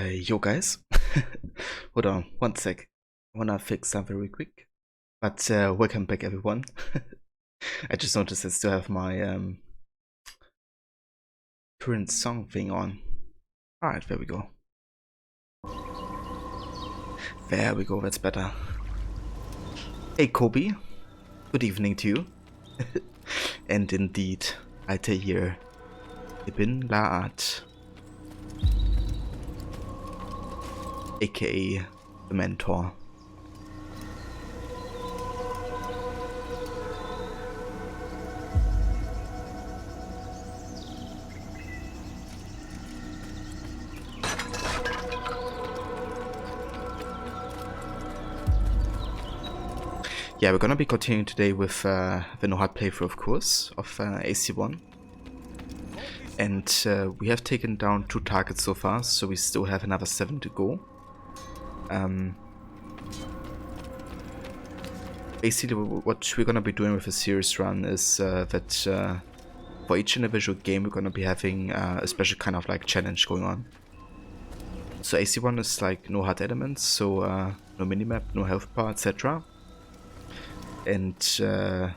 Yo guys, hold on one sec. I wanna fix something real quick. But welcome back everyone. I just noticed I still have my current song thing on. Alright, there we go. There we go, that's better. Hey Kobe, good evening to you. And indeed, Alter hier, ich bin No-HUD, aka the Mentor. Yeah, we're gonna be continuing today with the No-HUD playthrough, of course, of AC1. And we have taken down 2 targets so far, so we still have another 7 to go. Basically, what we're gonna be doing with a series run is that for each individual game we're gonna be having a special kind of like challenge going on. So AC1 is like no hard elements, so no minimap, no health bar, etc. And the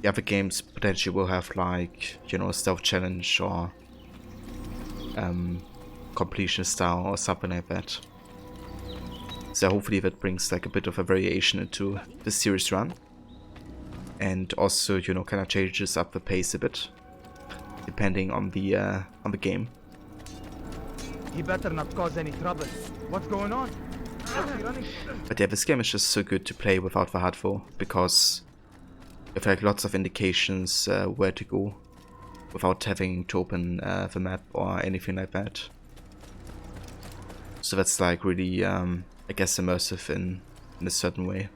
other games potentially will have like, you know, stealth challenge or completion style or something like that. So hopefully that brings like a bit of a variation into the series run, and also, you know, kind of changes up the pace a bit depending on the game. He better not cause any trouble. What's going on? But yeah, this game is just so good to play without the HUD for, because you have like lots of indications where to go without having to open the map or anything like that. So that's like really, I guess, immersive in a certain way.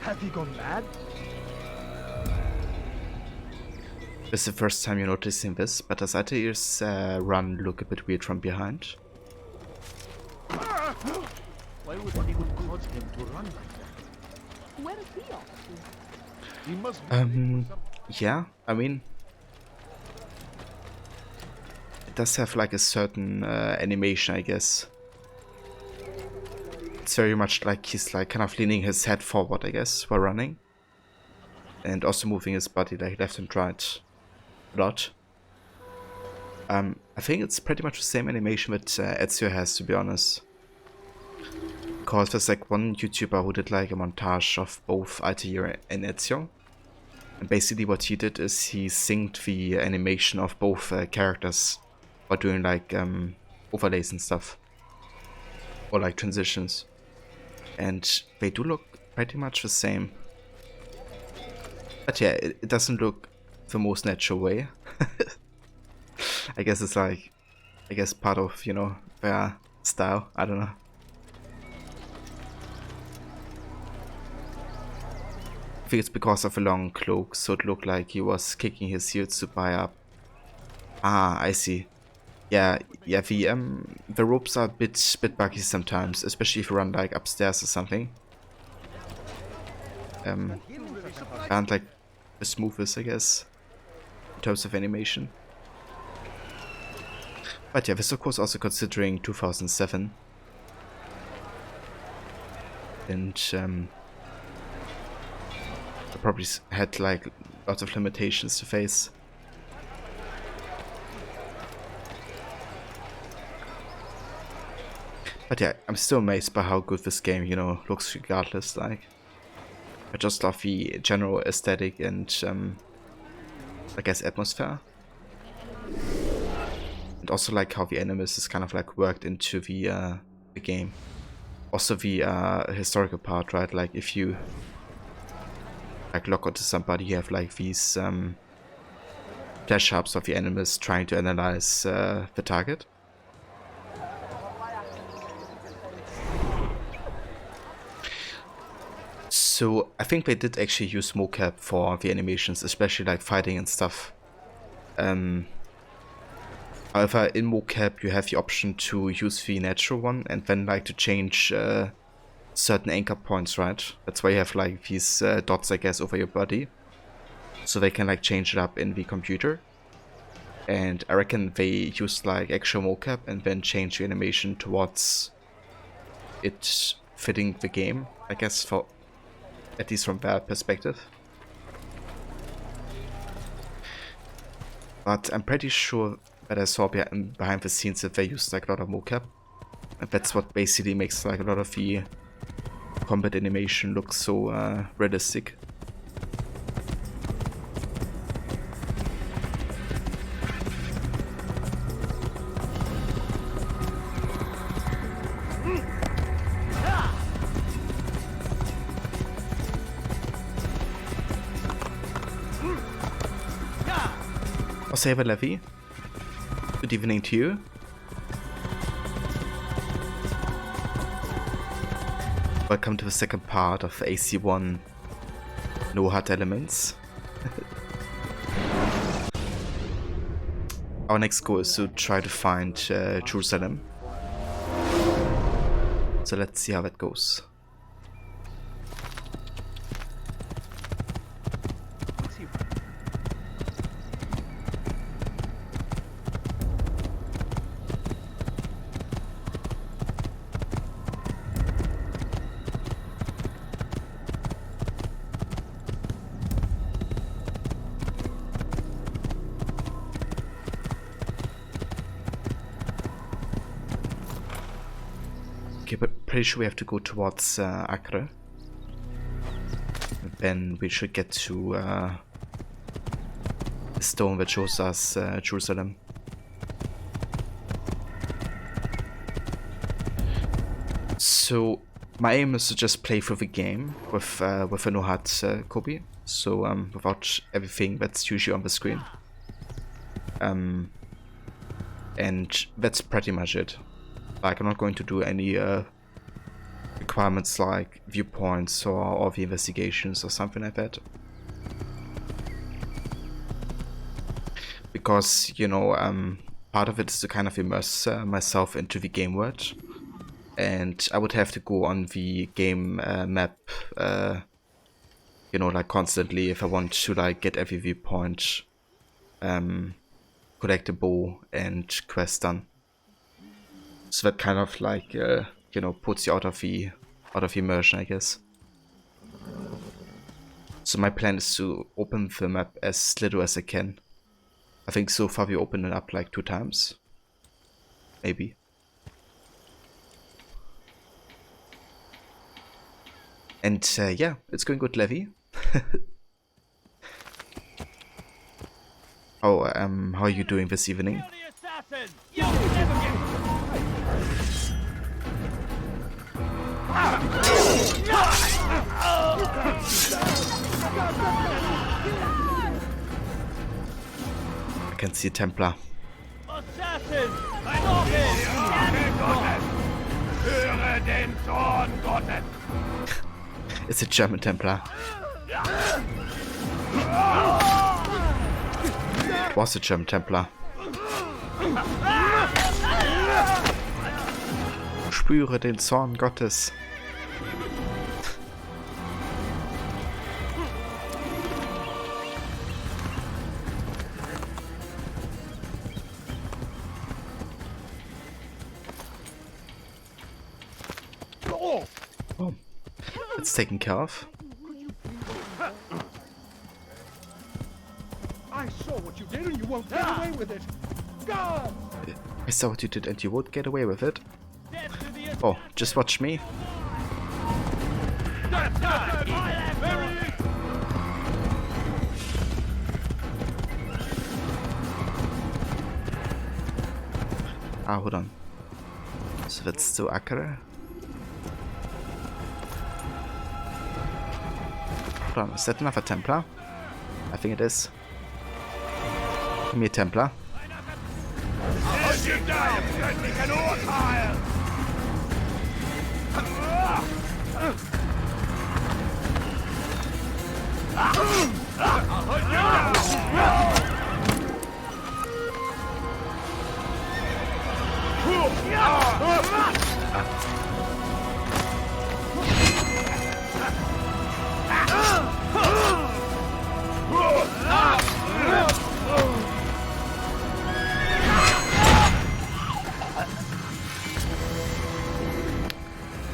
Have you gone mad? This is the first time you're noticing this, but does Altair's run look a bit weird from behind? Why would anyone cause him to run like that? Where is he off to? He must be Yeah, I mean, it does have like a certain animation, I guess. It's very much like he's like kind of leaning his head forward, I guess, while running. And also moving his body like left and right a lot. I think it's pretty much the same animation that Ezio has, to be honest. Because there's like one YouTuber who did like a montage of both Altair and Ezio. And basically what he did is he synced the animation of both characters by doing like overlays and stuff. Or like transitions. And they do look pretty much the same. But yeah, it doesn't look the most natural way. I guess it's like, part of, you know, their style, I don't know. I think it's because of a long cloak, so it looked like he was kicking his heels to buy up. Ah, I see. Yeah, the ropes are a bit buggy sometimes, especially if you run like upstairs or something. Can't like the smoothest, I guess, in terms of animation. But yeah, this of course also considering 2007. And I probably had like lots of limitations to face. But yeah, I'm still amazed by how good this game, you know, looks regardless. Like, I just love the general aesthetic and I guess atmosphere. And also like how the enemies is kind of like worked into the game. Also the historical part, right? Like if you like lock onto somebody, you have like these flash ups of the enemies trying to analyze the target. So I think they did actually use mocap for the animations, especially like fighting and stuff. However, in mocap you have the option to use the natural one and then like to change certain anchor points, right? That's why you have like these dots, I guess, over your body. So they can like change it up in the computer. And I reckon they used like actual mocap and then change the animation towards it fitting the game, I guess, for at least from their perspective. But I'm pretty sure that I saw behind the scenes that they used like a lot of mocap. And that's what basically makes like a lot of the combat animation look so realistic. Saber Levy, good evening to you. Welcome to the second part of AC1 No-HUD elements. Our next goal is to try to find Jerusalem. So let's see how that goes. Okay, but pretty sure we have to go towards Acre. Then we should get to the stone that shows us Jerusalem. So my aim is to just play through the game with a No-HUD copy, so without everything that's usually on the screen. And that's pretty much it. Like, I'm not going to do any requirements like viewpoints or the investigations or something like that. Because, you know, part of it is to kind of immerse myself into the game world. And I would have to go on the game map, you know, like constantly if I want to like get every viewpoint, collect a bow and quest done. So that kind of like, you know, puts you out of the immersion, I guess. So my plan is to open the map as little as I can. I think so far we opened it up like 2 times. Maybe. And yeah, it's going good, Levy. How are you doing this evening? I can see Templar. Assassin! Ein Orgel! Höre den Zorn Gottes! It's a German Templar. It was a German Templar. Spüre den Zorn Gottes. It's taken care of. I saw what you did and you won't get away with it. God! I saw what you did and you won't get away with it. Oh, just watch me. Ah, hold on. So that's still Akara. Hold on, is that another Templar? I think it is. Give me a Templar.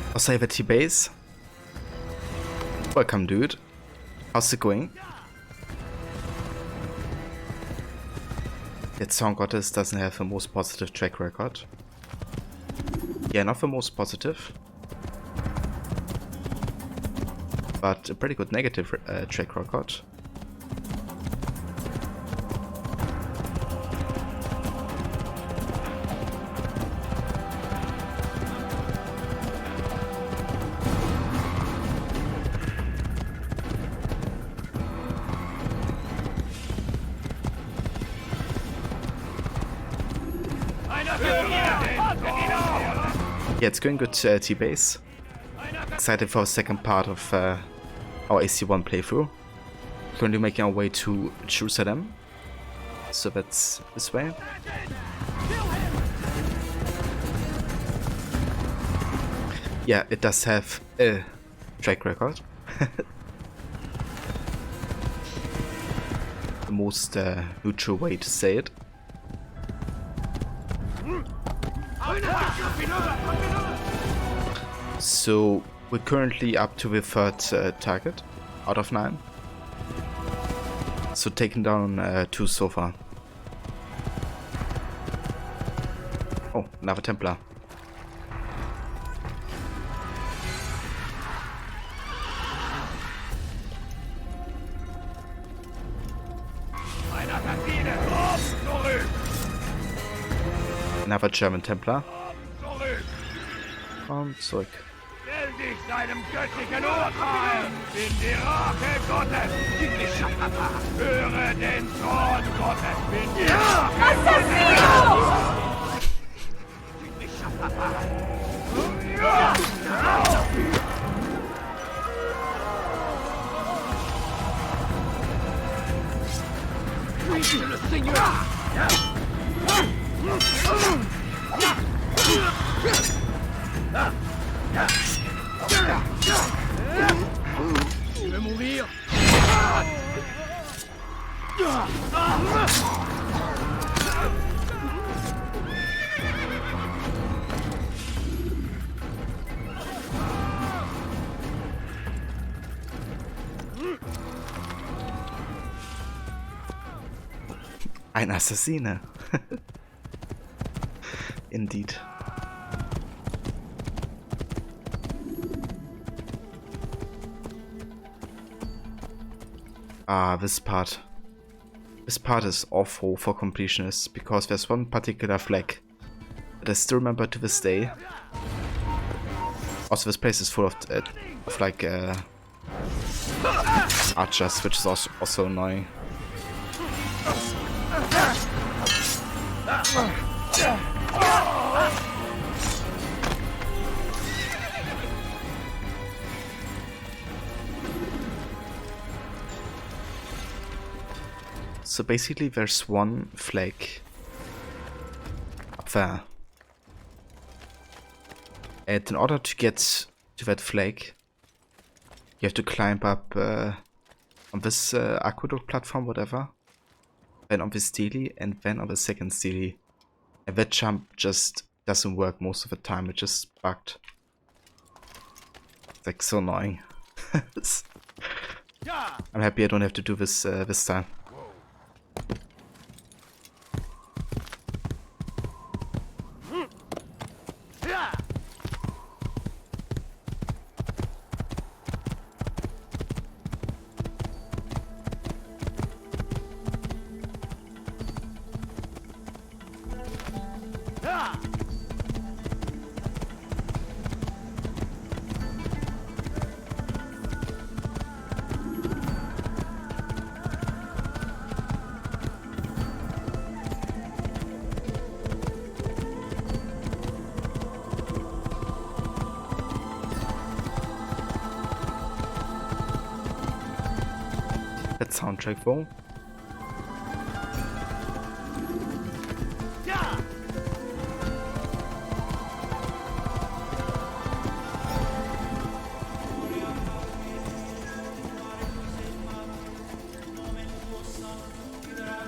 I'll save a T-base. Welcome, dude. How's it going? That Song Goddess doesn't have the most positive track record. Yeah, not the most positive. But a pretty good negative track record. Yeah, it's going good, T-base. Excited for the second part of our AC1 playthrough. Currently making our way to Jerusalem. So that's this way. Yeah, it does have a track record. The most neutral way to say it. So we're currently up to the third target out of 9. So taking down 2 so far. Oh, another Templar. Another German Templar. Zurück. Stell dich deinem göttlichen Urteil in die Rache Gottes. Höre den Zorn Gottes in die Rache Tu veux mourir? Ein Assassine. Indeed. Ah, this part. This part is awful for completionists because there's one particular flag that I still remember to this day. Also, this place is full of like archers, which is also annoying. So basically there's one flag up there. And in order to get to that flag, you have to climb up on this aqueduct platform, whatever. Then on this stele, and then on the second stele. And that jump just doesn't work most of the time, it's just bugged. It's like so annoying. I'm happy I don't have to do this this time. That soundtrack though.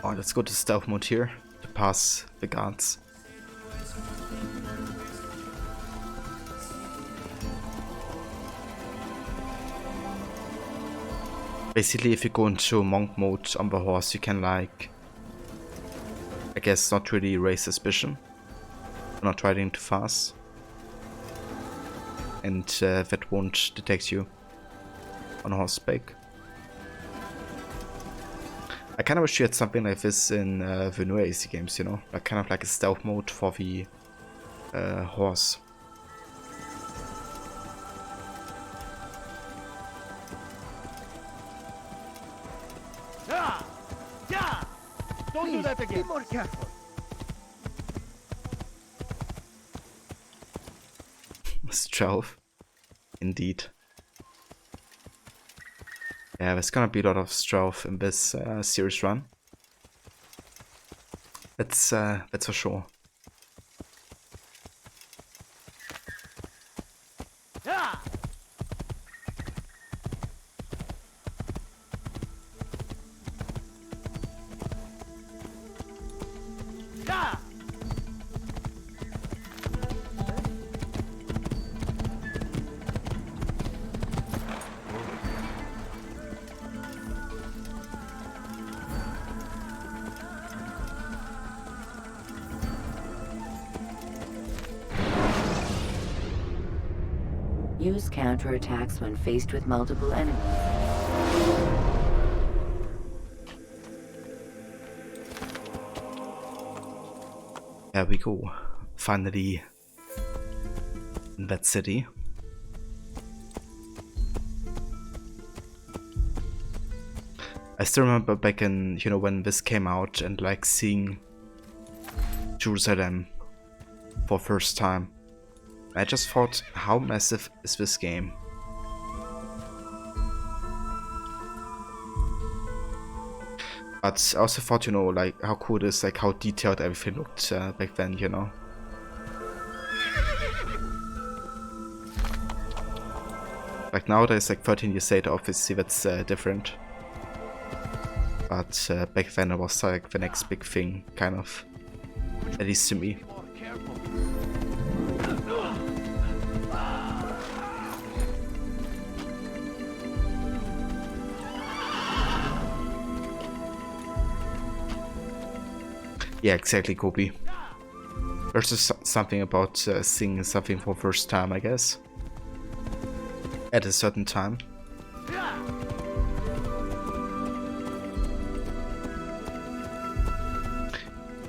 Oh, let's go to stealth mode here to pass the guards. Basically, if you go into monk mode on the horse, you can, like, I guess, not really raise suspicion. Not riding too fast. And that won't detect you on horseback. I kind of wish you had something like this in the newer AC games, you know? Like, kind of like a stealth mode for the horse. Don't do that again. Be more careful. Stealth. Indeed. Yeah, there's gonna be a lot of stealth in this series run. That's for sure. Use counterattacks when faced with multiple enemies. There we go. Finally in that city. I still remember back in, you know, when this came out and like seeing Jerusalem for first time. I just thought, how massive is this game? But I also thought, you know, like how cool it is, like how detailed everything looked back then, you know. Like nowadays, like 13 years later, obviously that's different. But back then it was like the next big thing, kind of. At least to me. Yeah, exactly, Kobe. There's just something about seeing something for the first time, I guess. At a certain time.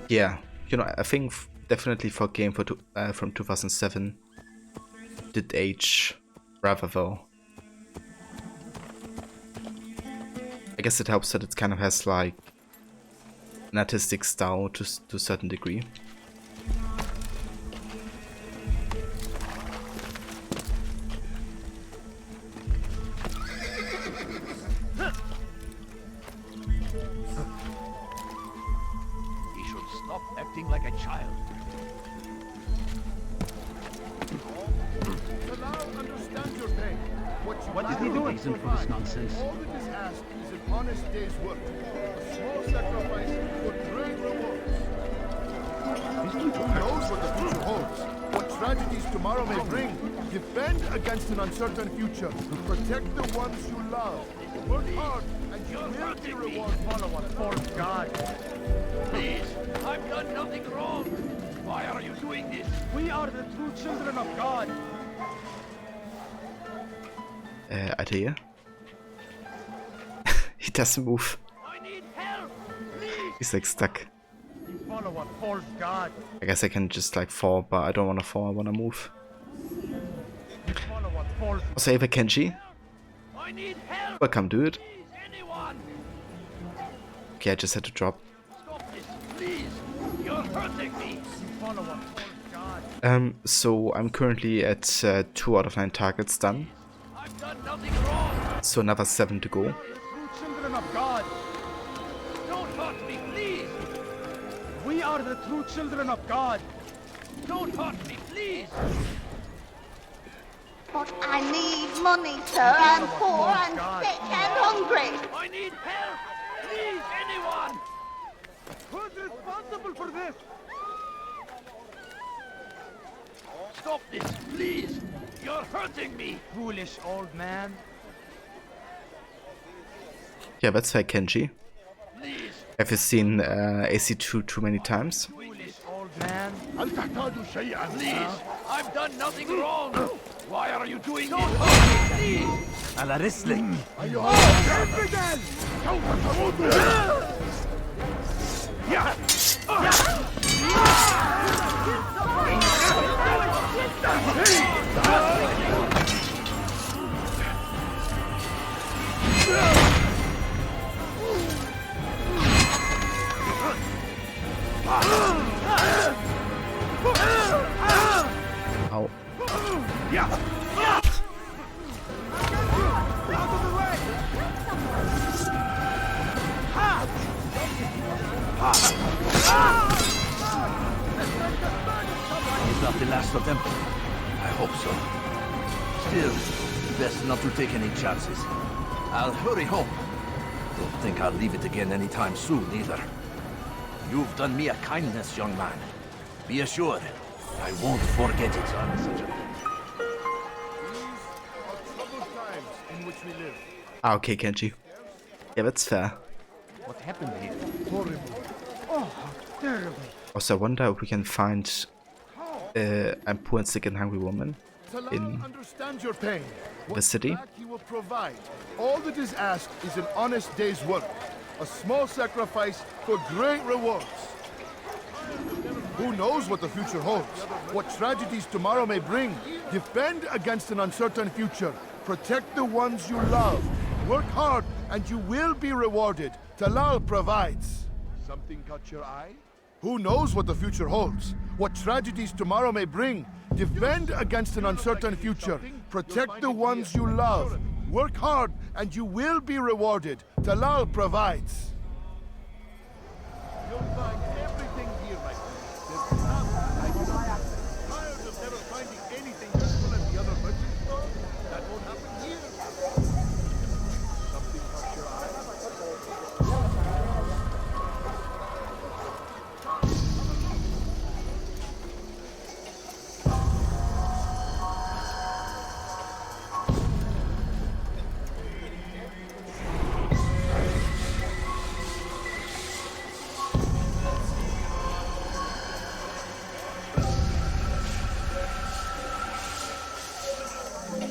Yeah, you know, I think definitely for a game from 2007 did age rather well. I guess it helps that it kind of has like an artistic style to a certain degree. He should stop acting like a child. Now understand your pain. What is the reason for this nonsense? All that is asked is an honest day's work. A small sacrifice for great rewards. Who knows what the future holds? What tragedies tomorrow may bring? Defend against an uncertain future. Protect the ones you love. Work hard, and you will be rewarded. Follow us, false god. Please, I've done nothing wrong. Why are you doing this? We are the true children of God. Idea. He doesn't move. I need help. Please. He's like stuck. Follow us, false god. I guess I can just like fall, but I don't want to fall, I want to move. Follow us, false. Save a Kenji. I need help. Welcome, dude. Please, anyone. Okay, I just had to drop. Stop this, please. You're hurting me. Follow us, false god. So I'm currently at 2 out of 9 targets done. I've done nothing wrong. So another 7 to go. The true children of God. Don't hurt me, please. We are the true children of God. Don't hurt me, please. But I need money, sir. I'm poor and sick and hungry. I need help. Please, anyone. Who's responsible for this? Stop this, please. You're hurting me. Foolish old man. Yeah, that's fair, Kenji. Please. Have you seen AC2 too many times? Foolish old man. هل تحتاج شيئا؟ Please. I've done nothing wrong. Why are you doing this? Please. على رسلك. Ow. Is that the last of them? I hope so. Still, best not to take any chances. I'll hurry home. Don't think I'll leave it again anytime soon, either. You've done me a kindness, young man. Be assured, I won't forget it. Troubled times in which we live. Ah, okay, Kenji. Yeah, that's fair. What happened here? Horrible. Oh, how terrible. Also, I wonder if we can find a poor and sick and hungry woman Talal in understands your pain. the city. Back he will provide. All that is asked is an honest day's work. A small sacrifice for great rewards. Who knows what the future holds? What tragedies tomorrow may bring? Defend against an uncertain future. Protect the ones you love. Work hard and you will be rewarded. Talal provides. Something caught your eye? Who knows what the future holds? What tragedies tomorrow may bring? Defend against an uncertain future. Protect the ones you love. Work hard and you will be rewarded. Talal provides. You'll find everything here, my friend. There's nothing like it. Tired of never finding anything useful at the other merchant store? That won't happen here. Something caught your eye?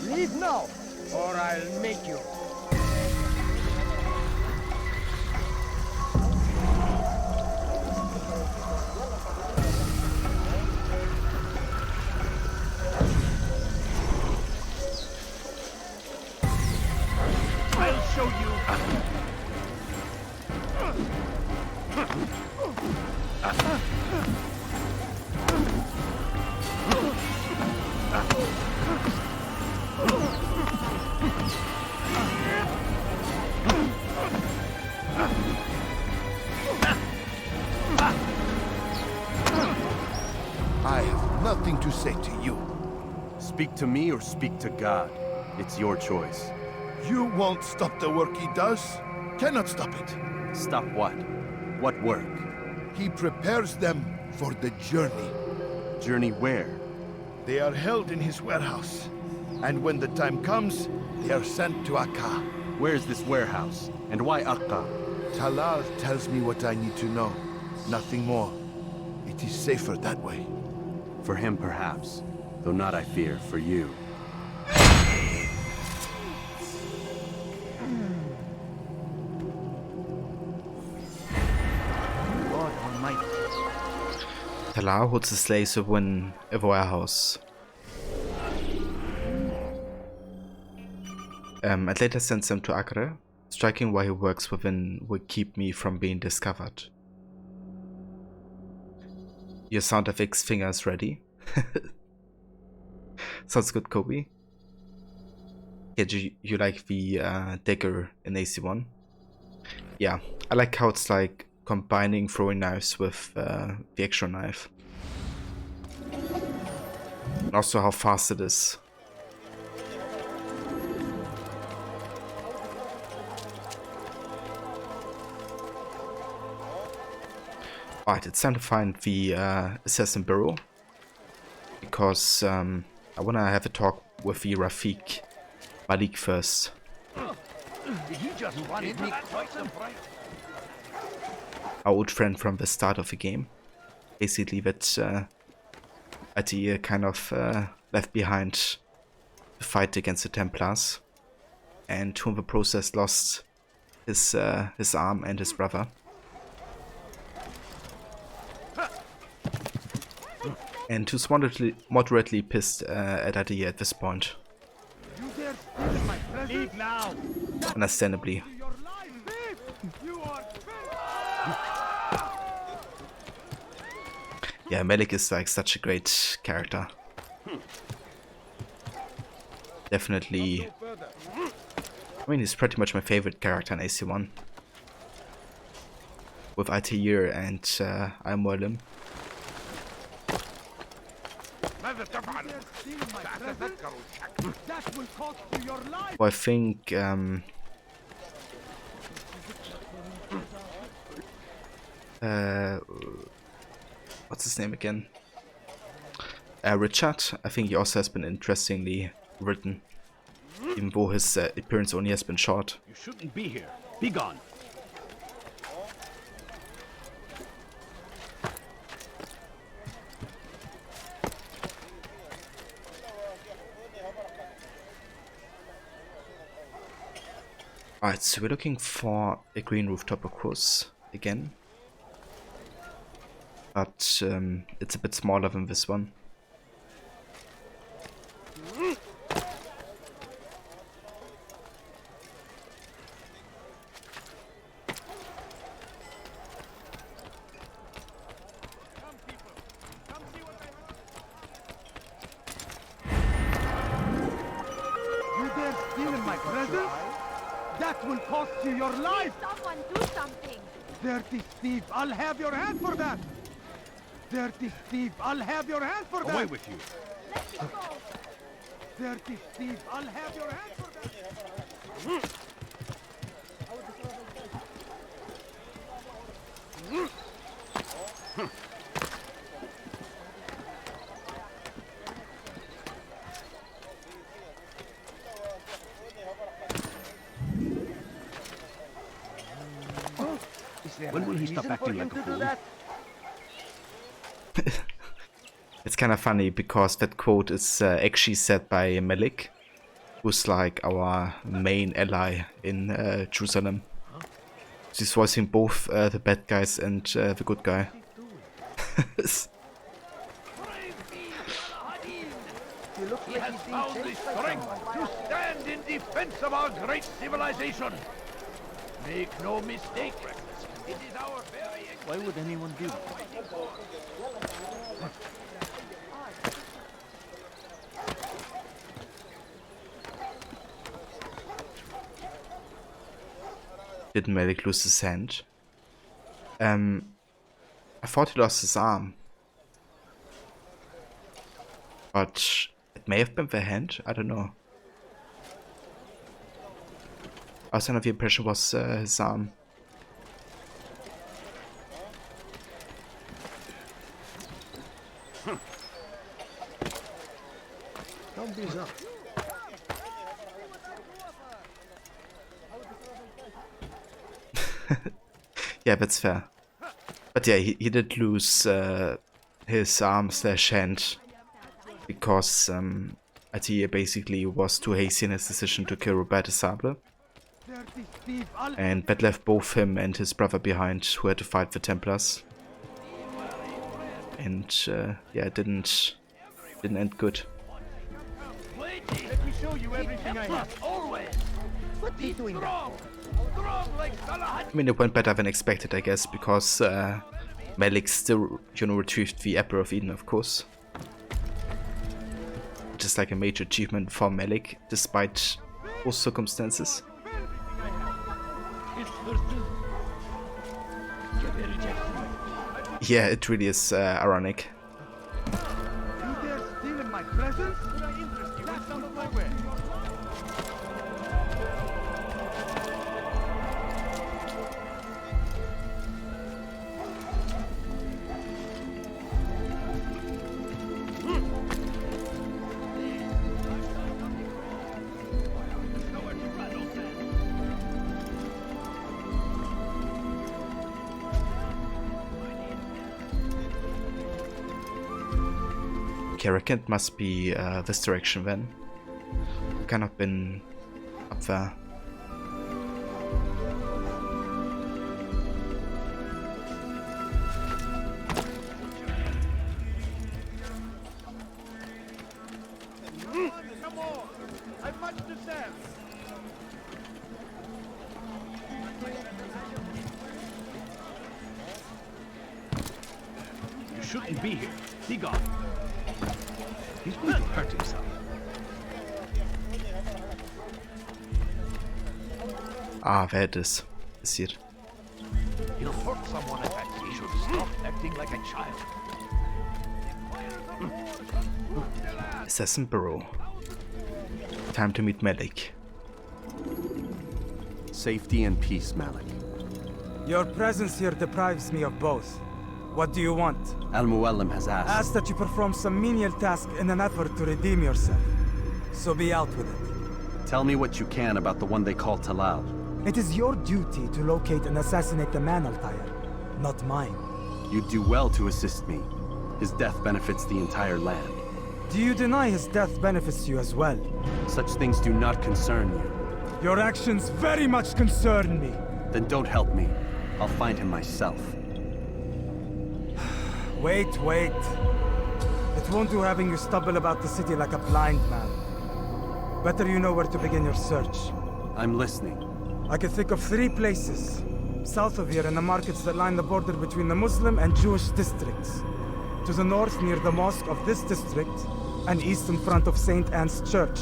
Leave now, or I'll make you. I'll show you. I have nothing to say to you. Speak to me or speak to God. It's your choice. You won't stop the work he does. Cannot stop it. Stop what? What work? He prepares them for the journey. Journey where? They are held in his warehouse. And when the time comes, they are sent to Akka. Where's this warehouse? And why Akka? Talal tells me what I need to know. Nothing more. It is safer that way. For him, perhaps. Though not, I fear, for you. God Almighty. Talal holds the slaves within a warehouse. I'd later send them to Acre. Striking while he works within will keep me from being discovered. Your sound effects finger is ready. Sounds good, Kobe. Yeah, you like the dagger in AC1? Yeah, I like how it's like combining throwing knives with the actual knife. And also how fast it is. Right, it's time to find the Assassin Bureau. Because I wanna have a talk with the Rafik Malik first. Did he just run into that person? Our old friend from the start of the game. Basically that Ati kind of left behind the fight against the Templars. And who in the process lost his arm and his brother. And who's moderately pissed at Adi at this point. You dare steal in my presence? Leave now. Understandably. Your life, thief! You are Yeah, Malik is like such a great character. Definitely. I mean, he's pretty much my favorite character in AC1. With Altair and Al-Mualim. that will cost you your life. Well, I think what's his name again? Richard. I think he also has been interestingly written, even though his appearance only has been short. You shouldn't be here. Be gone. Alright, so we're looking for a green rooftop, of course, again. But it's a bit smaller than this one. You dare steal in my presence? That will cost you your life. Someone do something. Dirty thief, I'll have your hand for that. Dirty thief, I'll have your hand for that. Away with you. Let me go. Dirty thief, I'll have your hand for that. When will he stop acting like a fool? It's kind of funny because that quote is actually said by Malik, who's like our main ally in Jerusalem. She's voicing both the bad guys and the good guy. He has found the strength to stand in defense of our great civilization. Make no mistake, it is our very... Why would anyone do that? Did Malik lose his hand? I thought he lost his arm. But it may have been the hand, I don't know. I was under the impression it was his arm. Yeah, that's fair. But yeah, he did lose his arm slash hand because Atiyeh basically was too hasty in his decision to kill Robert de Sable. Dirty thief, I'll And that left both him and his brother behind, who had to fight the Templars. And yeah, it didn't end good. let me show you everything I have. Always. What are you doing that for? Strong like Salah. I mean, it went better than expected, I guess, because Malik still, retrieved the Apple of Eden, of course. Just like a major achievement for Malik, despite all circumstances. Yeah, it really is ironic. You dare steal in my presence? Would I interest you? That's out of my way. Okay, I reckon it must be this direction then. Kind of been up there. Come on! I've much to say. You shouldn't be here. Be gone. He's going to hurt himself. Ah, there it is. I see it. He'll hurt someone if he should stop acting like a child. Assassin Bureau. Time to meet Malik. Safety and peace, Malik. Your presence here deprives me of both. What do you want? Al-Muallim has asked. Ask that you perform some menial task in an effort to redeem yourself. So be out with it. Tell me what you can about the one they call Talal. It is your duty to locate and assassinate the man, Altair, not mine. You'd do well to assist me. His death benefits the entire land. Do you deny his death benefits you as well? Such things do not concern you. Your actions very much concern me. Then don't help me. I'll find him myself. Wait. It won't do having you stumble about the city like a blind man. Better you know where to begin your search. I'm listening. I can think of 3 places. South of here in the markets that line the border between the Muslim and Jewish districts. To the north near the mosque of this district, and east in front of St. Anne's Church,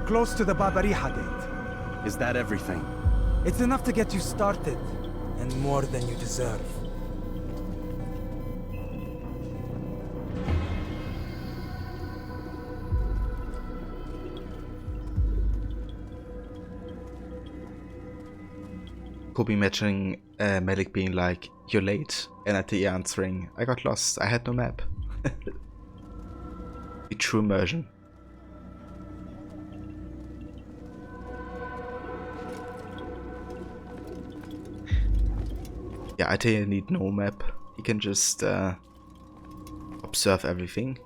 close to the Babariha Gate. Is that everything? It's enough to get you started, and more than you deserve. Could be imagining Malik being like, "You're late," and at the answering, "I got lost. I had no map." The true immersion. Yeah, I think I need no map. He can just observe everything.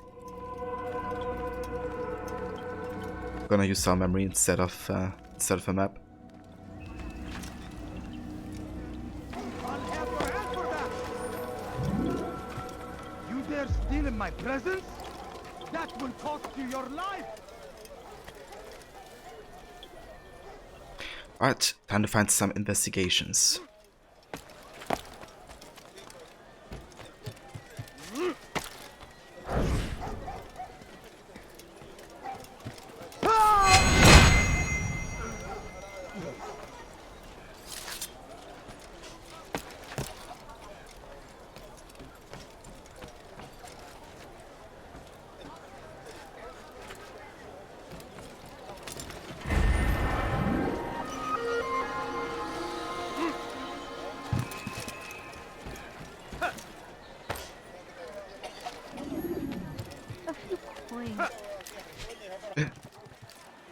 Gonna use our memory instead of a map. I'll have your hand for that! You dare steal in my presence? That will cost you your life! Alright, time to find some investigations.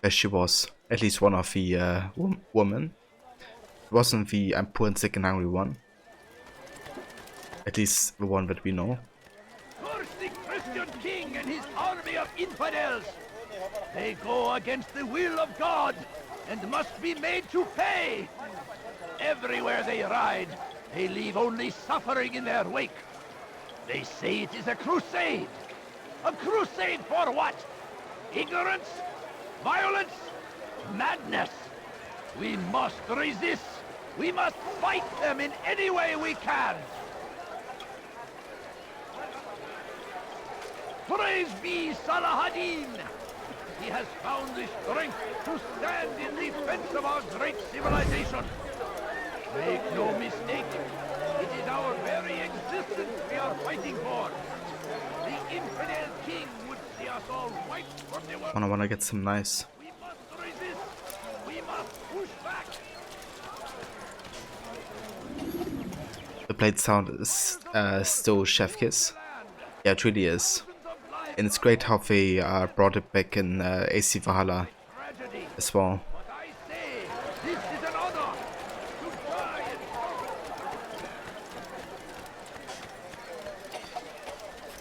Where she was. At least one of the women. It wasn't the I'm poor and sick and hungry one. At least the one that we know. Curse the Christian king and his army of infidels! They go against the will of God and must be made to pay! Everywhere they ride, they leave only suffering in their wake. They say it is a crusade. A crusade for what? Ignorance? Violence? Madness? We must resist. We must fight them in any way we can. Praise be Salahadin! He has found the strength to stand in defense of our great civilization. Make no mistake, it is our very existence we are fighting for. The infidel king would see us all wiped from the world. I wanna get some nice. We must resist. We must push back. The blade sound is still chef kiss. Yeah, it really is. And it's great how they brought it back in AC Valhalla as well. But I say, this is an honor to try it.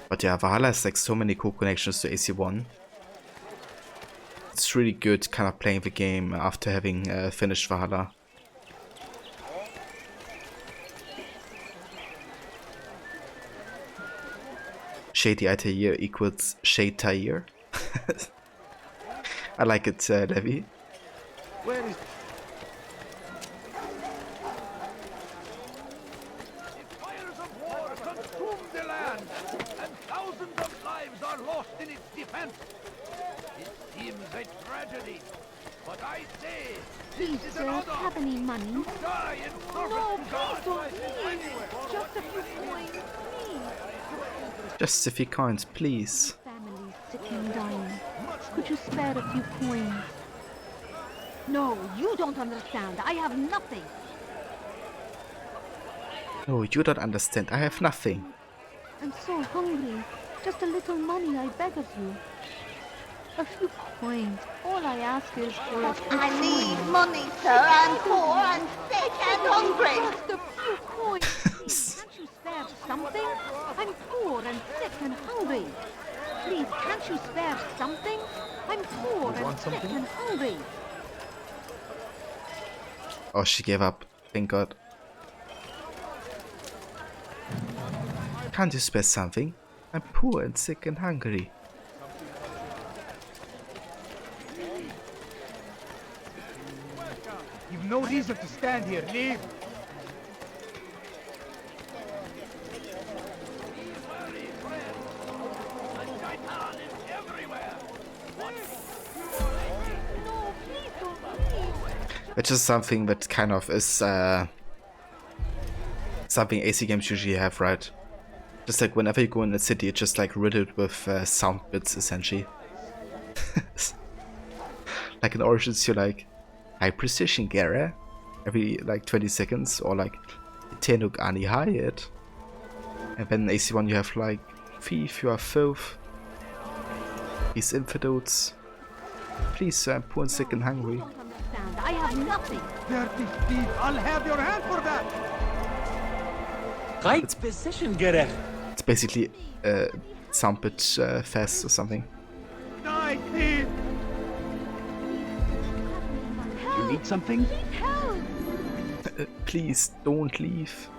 But yeah, Valhalla has like so many cool connections to AC1. It's really good kind of playing the game after having finished Valhalla. Shady Altair equals Shade Tair. I like it, Levi. Where is... The fires of war consume the land, and thousands of lives are lost in its defense. It seems a tragedy, but I say, Please, this is sir, an honor have any money? to die in service No, to God. please don't, please. Just a few coins, please. Just a few coins, please. Families sick and dying. Could you spare a few coins? No, you don't understand. I have nothing. No, you don't understand. I have nothing. I'm so hungry. Just a little money, I beg of you. A few coins. All I ask is for a few I need coins. money, sir. I'm poor and sick and hungry. Just a few coins, please. Can't you spare something? I'm poor and sick and hungry. Please, can't you spare something? I'm poor and sick and hungry. Oh, she gave up. Thank God. Can't you spare something? I'm poor and sick and hungry. You've no reason to stand here. Leave. Which is something that kind of is something AC games usually have, right? Just like whenever you go in a city, it's just like riddled with sound bits, essentially. Like in Origins, you're like, high precision, Gara, every like 20 seconds, or like, Tenuk Ani Hayat. And then in AC1 you have like, thief, you are filth, these infidels. Please, sir, I'm poor and sick and hungry. I have nothing. Dirty thief. I'll have your hand for that. Right position, Gerech. It's basically sound bit fest or something. Die, thief. You need something? Help! Please, don't leave.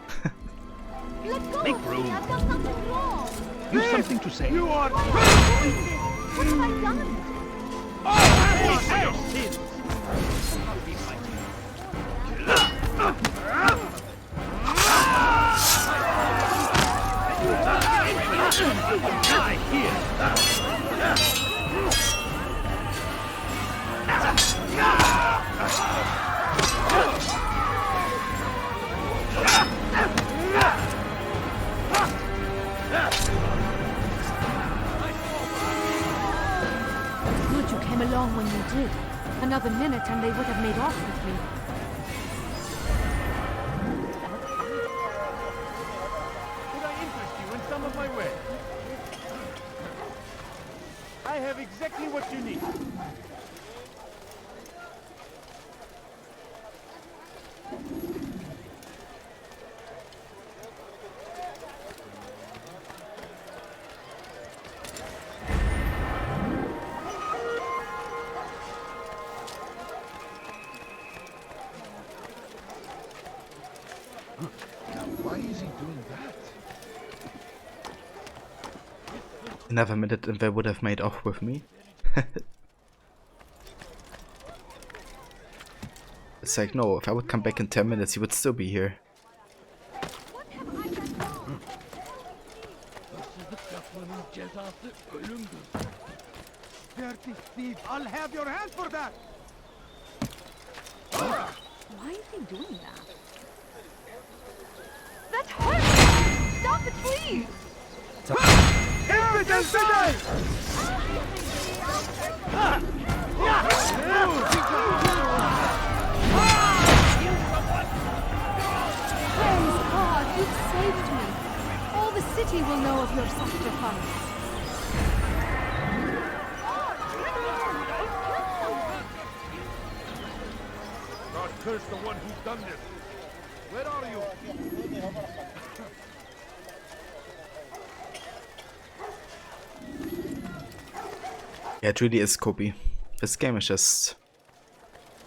Let go Make of me. room. I've done nothing wrong. You've something to say. You are... Why are you doing this? What have I done? Pay for your sins. Die here. Good you came along when you did. Another minute and they would have made off with me. Could I interest you in some of my wares? I have exactly what you need. Why is he doing that? I never admitted that they would have made off with me. It's like, no, if I would come back in 10 minutes, he would still be here. Dirty thief, I'll have your hand for that! Why is he doing that? That hurts! Stop it, please! Evidence today! Praise God, you've saved me. All the city will know of your sacrifice. God curse the one who's done this. Where are you? Yeah, it really is Kobe. This game is just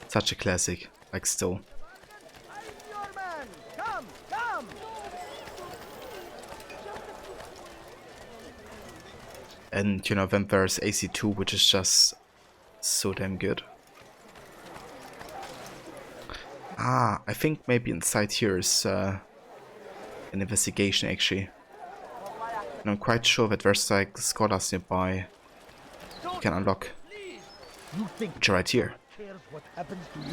such a classic, like still. I'm your man. Come, come. And you know, then there's AC2, which is just so damn good. Ah, I think maybe inside here is an investigation actually. And I'm quite sure that there's like scholars nearby you can unlock. Which are right here.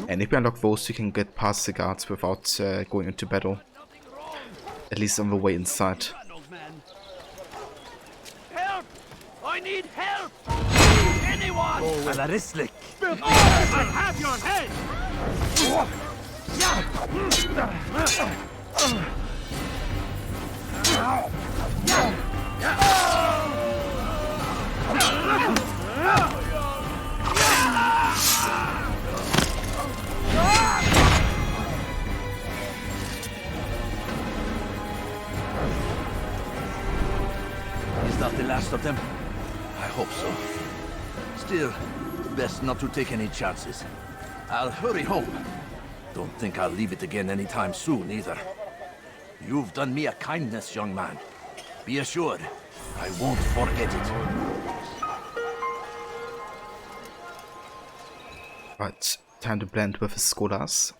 And if we unlock those, you can get past the guards without going into battle. At least on the way inside. Help! I need help! Anyone! Alarislik! I have your head! Is that the last of them? I hope so. Still, best not to take any chances. I'll hurry home. Don't think I'll leave it again anytime soon, either. You've done me a kindness, young man. Be assured, I won't forget it. Right, time to blend with the scholars.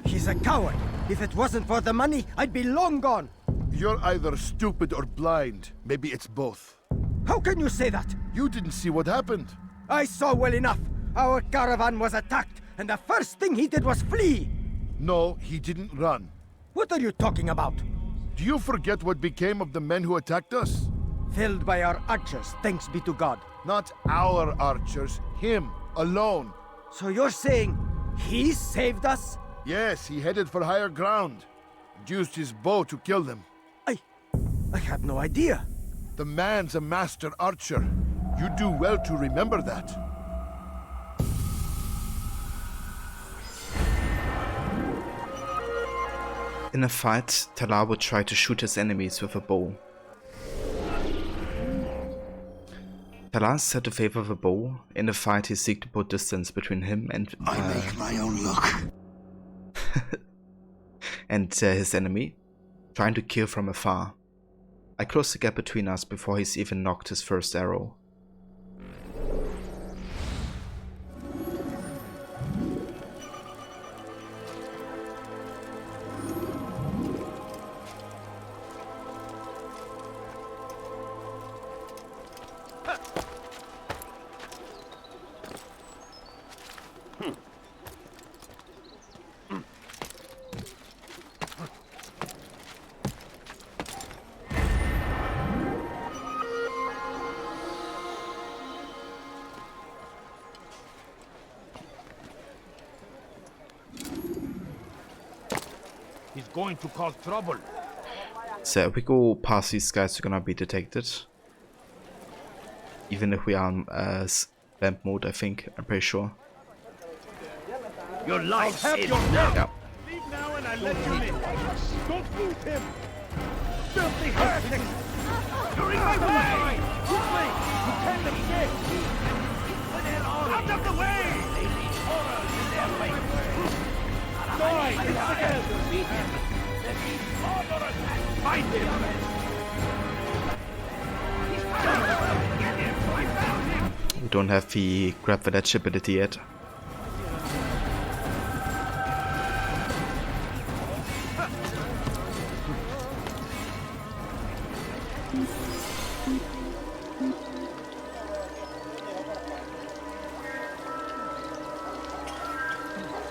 He's a coward. If it wasn't for the money, I'd be long gone. You're either stupid or blind. Maybe it's both. How can you say that? You didn't see what happened. I saw well enough. Our caravan was attacked, and the first thing he did was flee. No, he didn't run. What are you talking about? Do you forget what became of the men who attacked us? Felled by our archers, thanks be to God. Not our archers, him, alone. So you're saying he saved us? Yes, he headed for higher ground. And used his bow to kill them. I had no idea. The man's a master archer. You do well to remember that. In a fight, Talar would try to shoot his enemies with a bow. Talar is said to favor the bow. In a fight, he seeks to put distance between him and I make my own luck. and his enemy, trying to kill from afar. I close the gap between us before he's even knocked his first arrow. going to cause trouble. So if we go past these guys, we're gonna be detected. Even if we are in vamp mode, I think. I'm pretty sure. Your life Have is your now. Yeah. Leave now and I let you live. Don't move him. Filthy heretic! You're in my way! Quickly! You can't escape! Out of the way! Die! Find him! Get him! I found him! We don't have the grab village ability yet.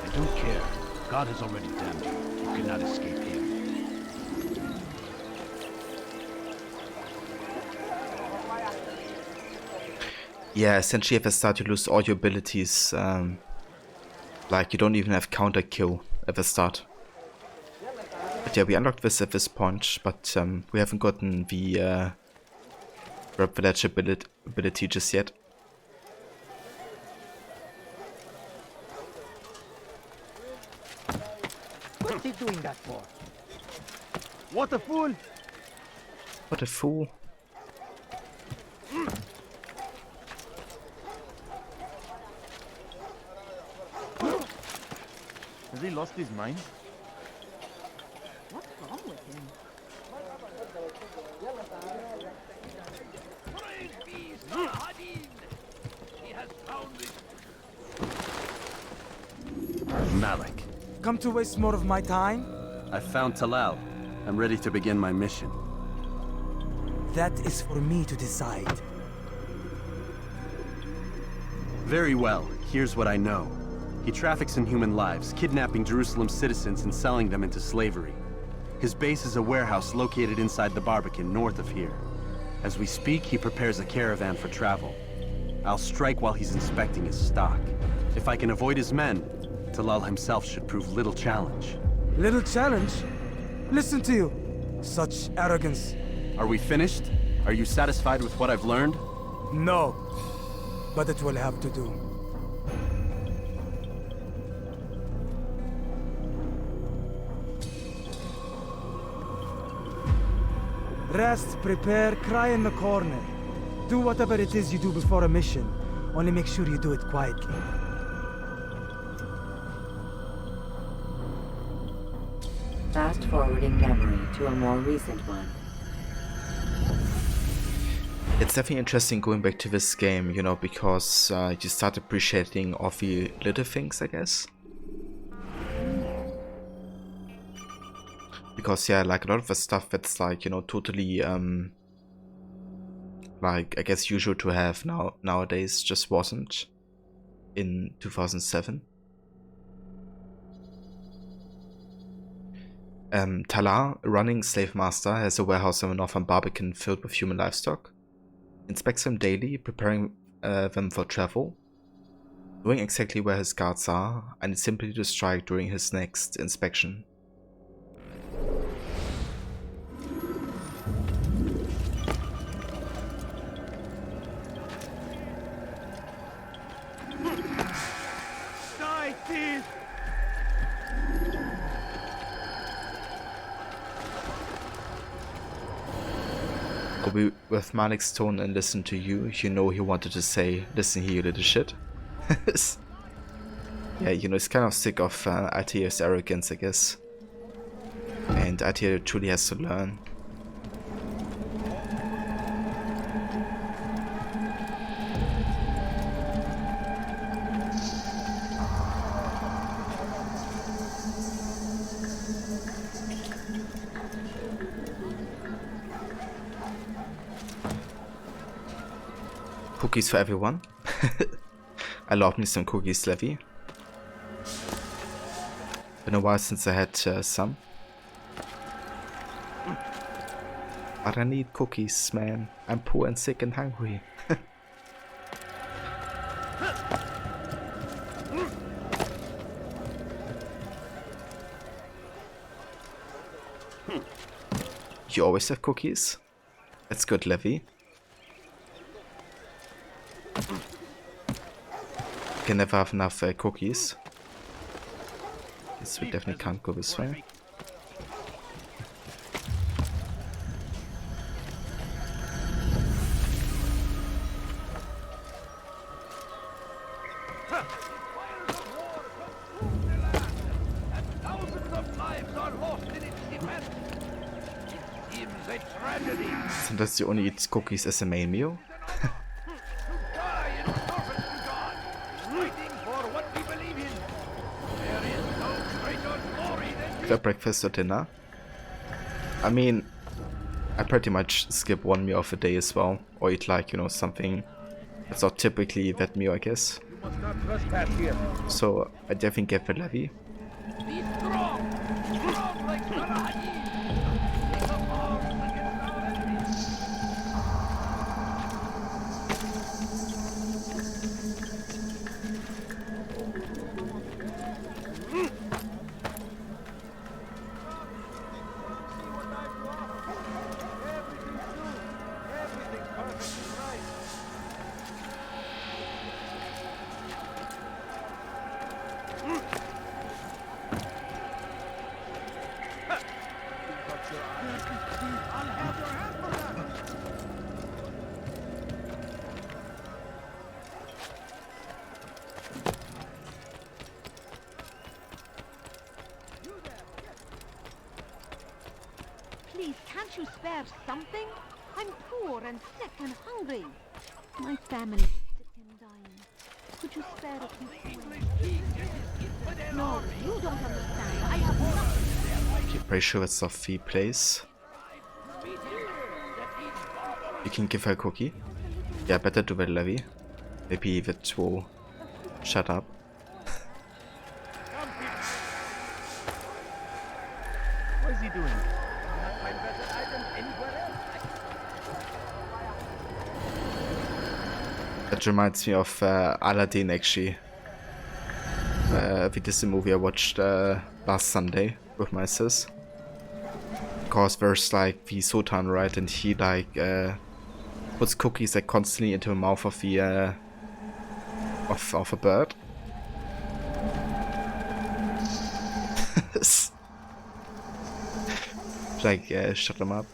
I don't care. God has already damned you. You cannot escape him. Yeah, essentially at the start you lose all your abilities. Like you don't even have counter kill at the start. But yeah, we unlocked this at this point, but we haven't gotten the grab village ability just yet. What's he doing that for? What a fool! What a fool. Has he lost his mind? What's wrong with him? Praise be No-HUD! He has found it. Malik, Come to waste more of my time? I've found Talal. I'm ready to begin my mission. That is for me to decide. Very well. Here's what I know. He traffics in human lives, kidnapping Jerusalem citizens and selling them into slavery. His base is a warehouse located inside the Barbican, north of here. As we speak, he prepares a caravan for travel. I'll strike while he's inspecting his stock. If I can avoid his men, Talal himself should prove little challenge. Little challenge? Listen to you. Such arrogance. Are we finished? Are you satisfied with what I've learned? No. But it will have to do. Rest, prepare, cry in the corner. Do whatever it is you do before a mission. Only make sure you do it quietly. Fast forwarding memory to a more recent one. It's definitely interesting going back to this game, you know, because you start appreciating all the little things, I guess. Because yeah, like a lot of the stuff that's like, you know, totally like I guess usual to have nowadays just wasn't in 2007. Talar, a running slave master, has a warehouse in the northern Barbican filled with human livestock. Inspects them daily, preparing them for travel, knowing exactly where his guards are, and is simply to strike during his next inspection. Die, thief! Obi with Malik's tone and listen to you, you know he wanted to say, listen here you little shit. Yeah, you know, he's kind of sick of Atier's arrogance, I guess. And Atier truly has to learn. Cookies for everyone. I love me some cookies, Levy. Been a while since I had some. But I need cookies, man. I'm poor and sick and hungry. You always have cookies? That's good, Levy. You can never have enough cookies. Yes, we definitely can't go this way. Sometimes you only eat cookies as a main meal. Breakfast or dinner. I mean, I pretty much skip one meal of a day as well, or eat like, you know, something that's not typically that meal, I guess. So I definitely get the Levy. Please, can't you spare something? I'm poor and sick and hungry. My family's sick and dying. Could you spare a few coins? No, you don't understand. I have nothing. Okay, pretty sure it's a fee place. You can give her a cookie. Yeah, better do the Levy. Maybe it will shut up. What is he doing? Not find better items anywhere else. That reminds me of Aladdin, actually. It is a movie I watched last Sunday with my sis. Because there's like the Sultan, right, and he like puts cookies like constantly into the mouth of the of a bird. Like shut them up.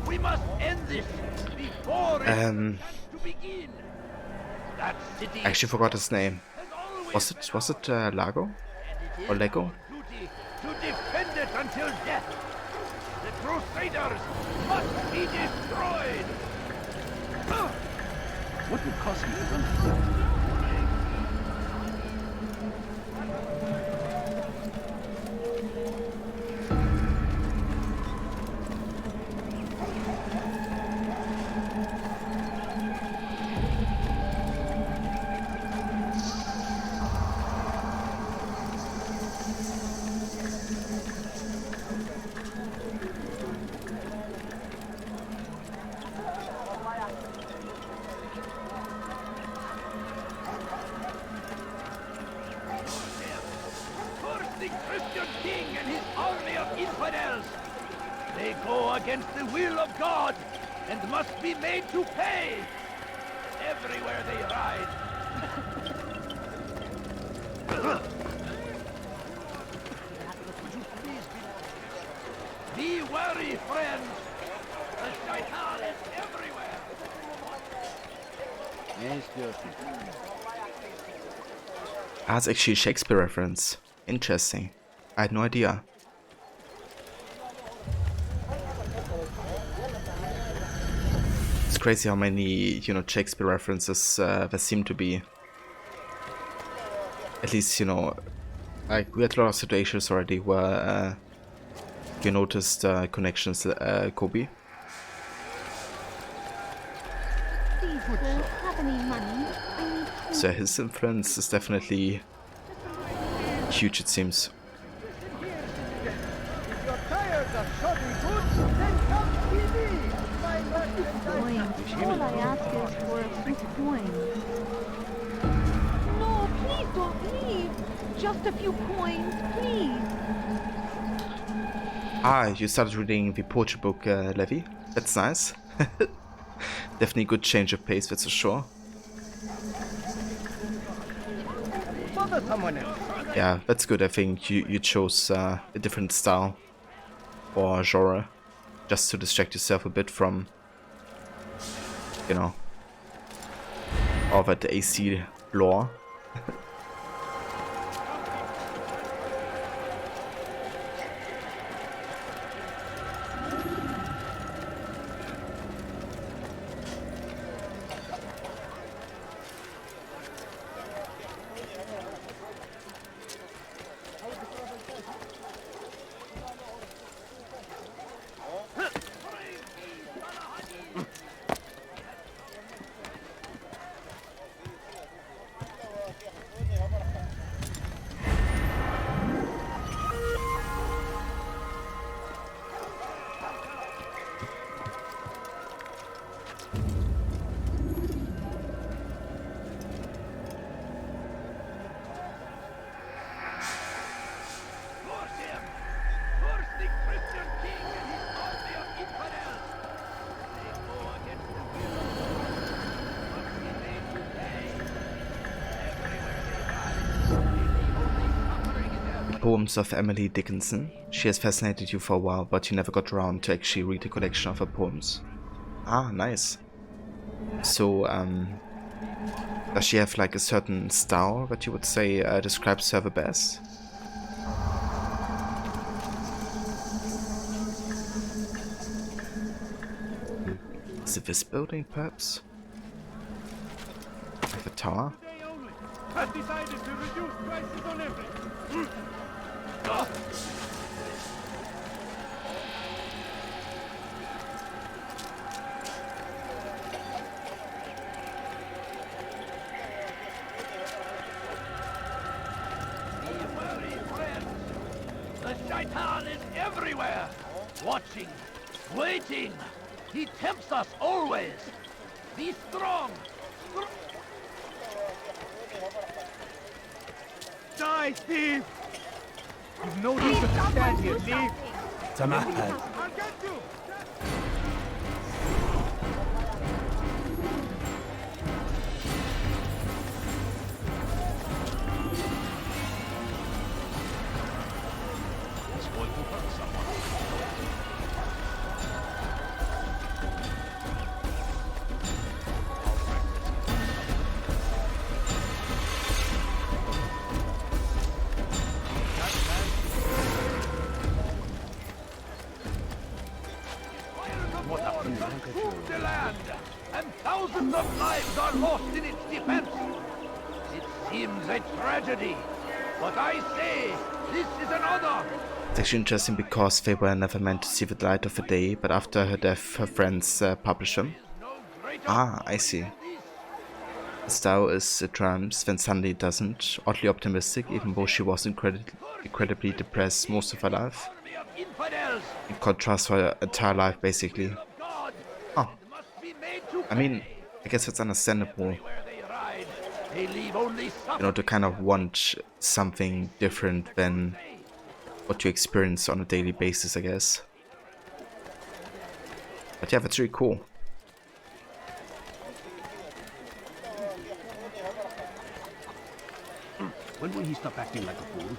We must end this before it begin. That city I actually forgot his name. Was it Lago? Or Lego? To defend it until death. The Crusaders must be destroyed. What would cause him to run? The Christian king and his army of infidels. They go against the will of God and must be made to pay. Everywhere they ride. Be wary, friends. The shaitan is everywhere. That's actually a Shakespeare reference. Interesting. I had no idea. It's crazy how many, Shakespeare references there seem to be. At least, like we had a lot of situations already where you noticed connections, Kobe. Please, sir, have any money? I need So his influence is definitely huge, it seems. If you're tired of shoddy goods, then come see me. My merchandise. coins. All I ask is for a few coins. No, please don't leave. Just a few coins, please. Ah, you started reading the poetry book, Levi. That's nice. Definitely a good change of pace, that's for sure. Bother someone else. Yeah, that's good. I think you chose a different style or genre just to distract yourself a bit from, all that AC lore. Force him! Force the Christian king and his army of infidels! They go against the will of God, must be made to pay. Everywhere they ride, the only suffering is their The poems of Emily Dickinson. She has fascinated you for a while, but you never got around to actually read a collection of her poems. Ah, nice. So, does she have like a certain style that you would say describes her the best? Is it this building, perhaps? Like the tower? Today only. Has decided to reduce prices on everything. Be wary, friends. The shaitan is everywhere, watching, waiting. He tempts us always. Be strong. Die, thief! You've no reason to stand here. Leave. Tamahad. I'll get you. It's going to hurt someone. What happened? Prove the land, and thousands of lives are lost in its defense. It seems a tragedy, but I say this is an honor. It's actually interesting because they were never meant to see the light of the day, but after her death, her friends published them. No greater Ah, I see. The style is it triumphs, then suddenly it doesn't. Oddly optimistic, even though she was incredibly depressed most of her life. army of infidels. In contrast to her entire life, basically. Of God, Oh, it must be made to I mean, I guess it's understandable, where they ride. They leave only suffering. to kind of want something different than what you experience on a daily basis, I guess. But yeah, that's really cool. When will he stop acting like a fool?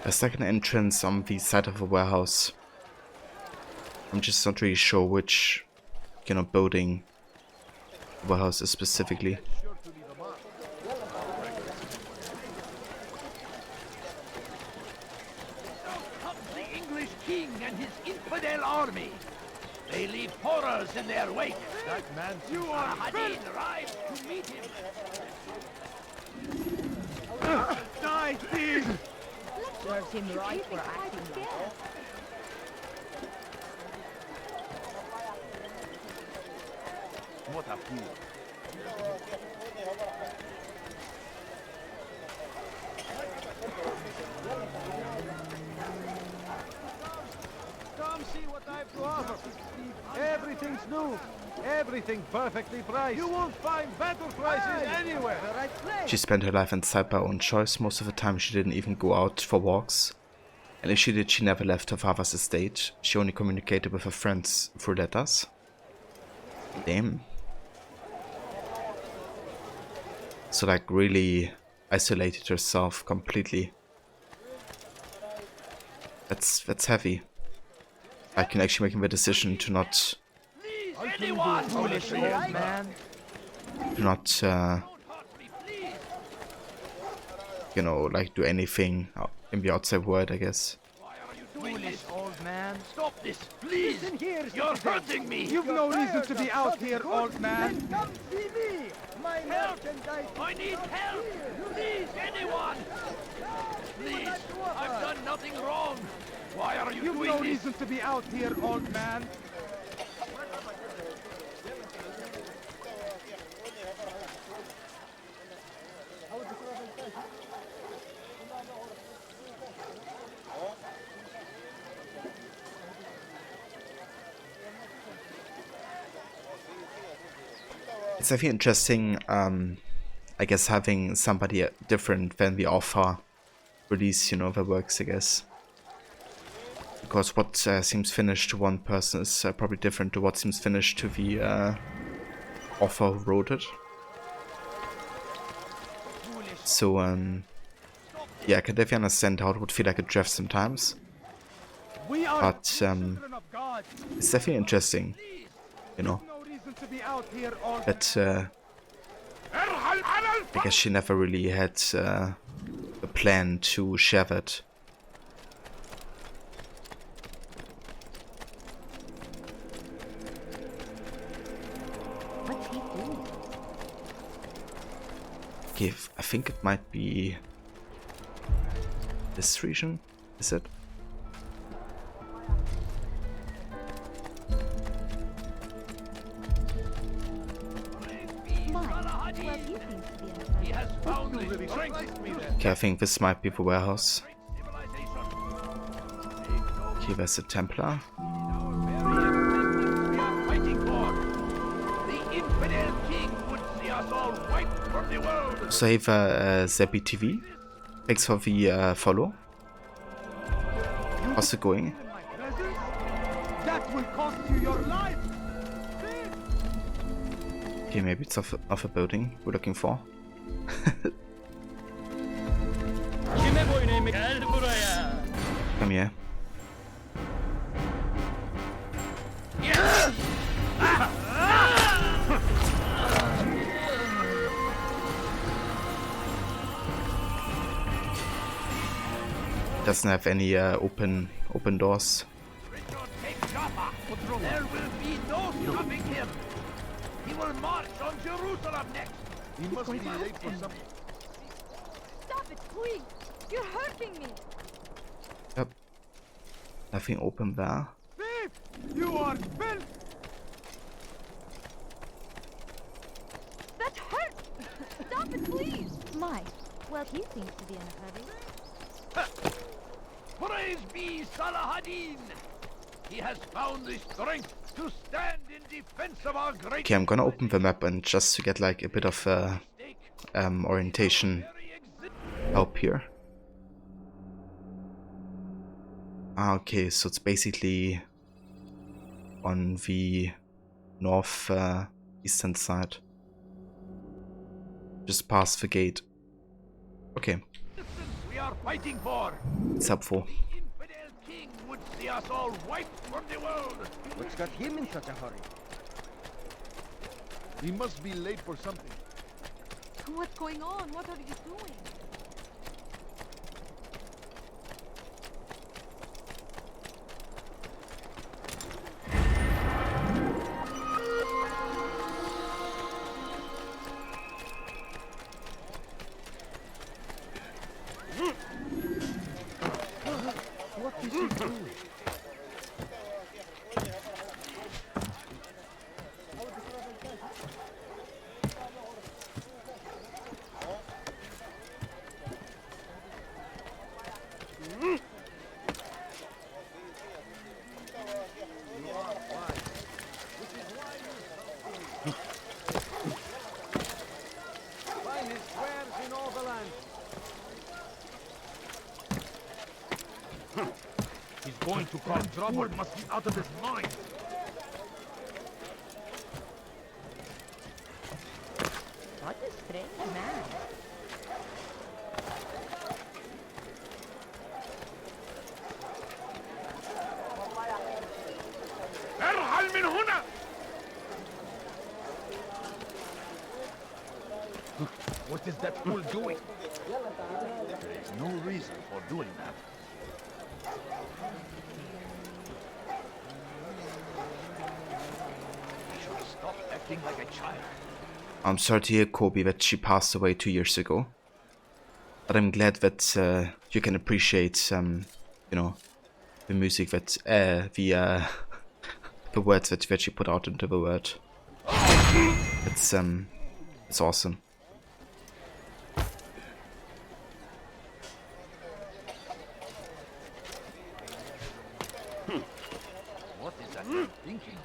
There's like an entrance on the side of a warehouse. I'm just not really sure which, you know, building the warehouse is specifically. Comes the English king and his infidel army. They leave horrors in their wake. That man, You are Hadin rides to meet him. die, thief! Serves him right for acting well. What a fool. Come see what I have to offer. Everything's new. Everything perfectly priced. You won't find better prices anywhere. The right place. She spent her life inside by her own choice. Most of the time she didn't even go out for walks. And if she did, she never left her father's estate. She only communicated with her friends through letters. Damn. So like really isolated herself completely. That's heavy. I can actually make the decision to not Anyone! Foolish old man. you know, like do anything in the outside world, I guess. Why are you doing Foolish this? old man. Stop this, please! Listen here, You're hurting me! You've no reason to be out here, old man. Come see me! My help! I need help! Please, anyone! Please, I've done nothing wrong! Why are you You've doing no this? reason to be out here, old man. It's definitely interesting, I guess, having somebody different than the alpha release, you know, that works, I guess. Because what seems finished to one person is probably different to what seems finished to the author who wrote it. So, yeah, I can definitely understand how it would feel like a draft sometimes. We are But children of God. it's definitely interesting, you know, No reason to be out here, old that I guess she never really had a plan to share that. What's he doing? Okay, I think it might be this region, is it? He has found the strength Okay, I think this might be the warehouse. Okay, there's a Templar. we are fighting for. The infidel king would see us all wiped from the world. So I have Zebby TV. Thanks for the follow. How's it going? in my presence? That will cost you your life. Okay, maybe it's off a building we're looking for. Come here. Doesn't have any open doors. There will be no stopping him. He will march on Jerusalem next. He must be late for something. Stop it, please! You're hurting me! Yep. Nothing open there. Thief! You are filth! That hurts! Stop it, please! My, well, he seems to be in a hurry. Praise be Salahadin. He has found the strength to stand in defense of our great. Okay, I'm gonna open the map and just to get like a bit of orientation help here. Ah, okay, so it's basically on the north eastern side. Just past the gate. Okay. We are fighting for. What's up for? The infidel king would see us all wiped from the world. What's got him in such a hurry? He must be late for something. What's going on? What are you doing? What is he doing? Finest wares in all the land. He's going to cause trouble. Must be out of his mind. What a strange man. ارحل من هنا! What is that fool doing? There is no reason for doing that. He should stop acting like a child. I'm sorry to hear, Kobe, that she passed away 2 years ago. But I'm glad that you can appreciate, you know, the music that, the words that she put out into the world. It's awesome. What is that man thinking?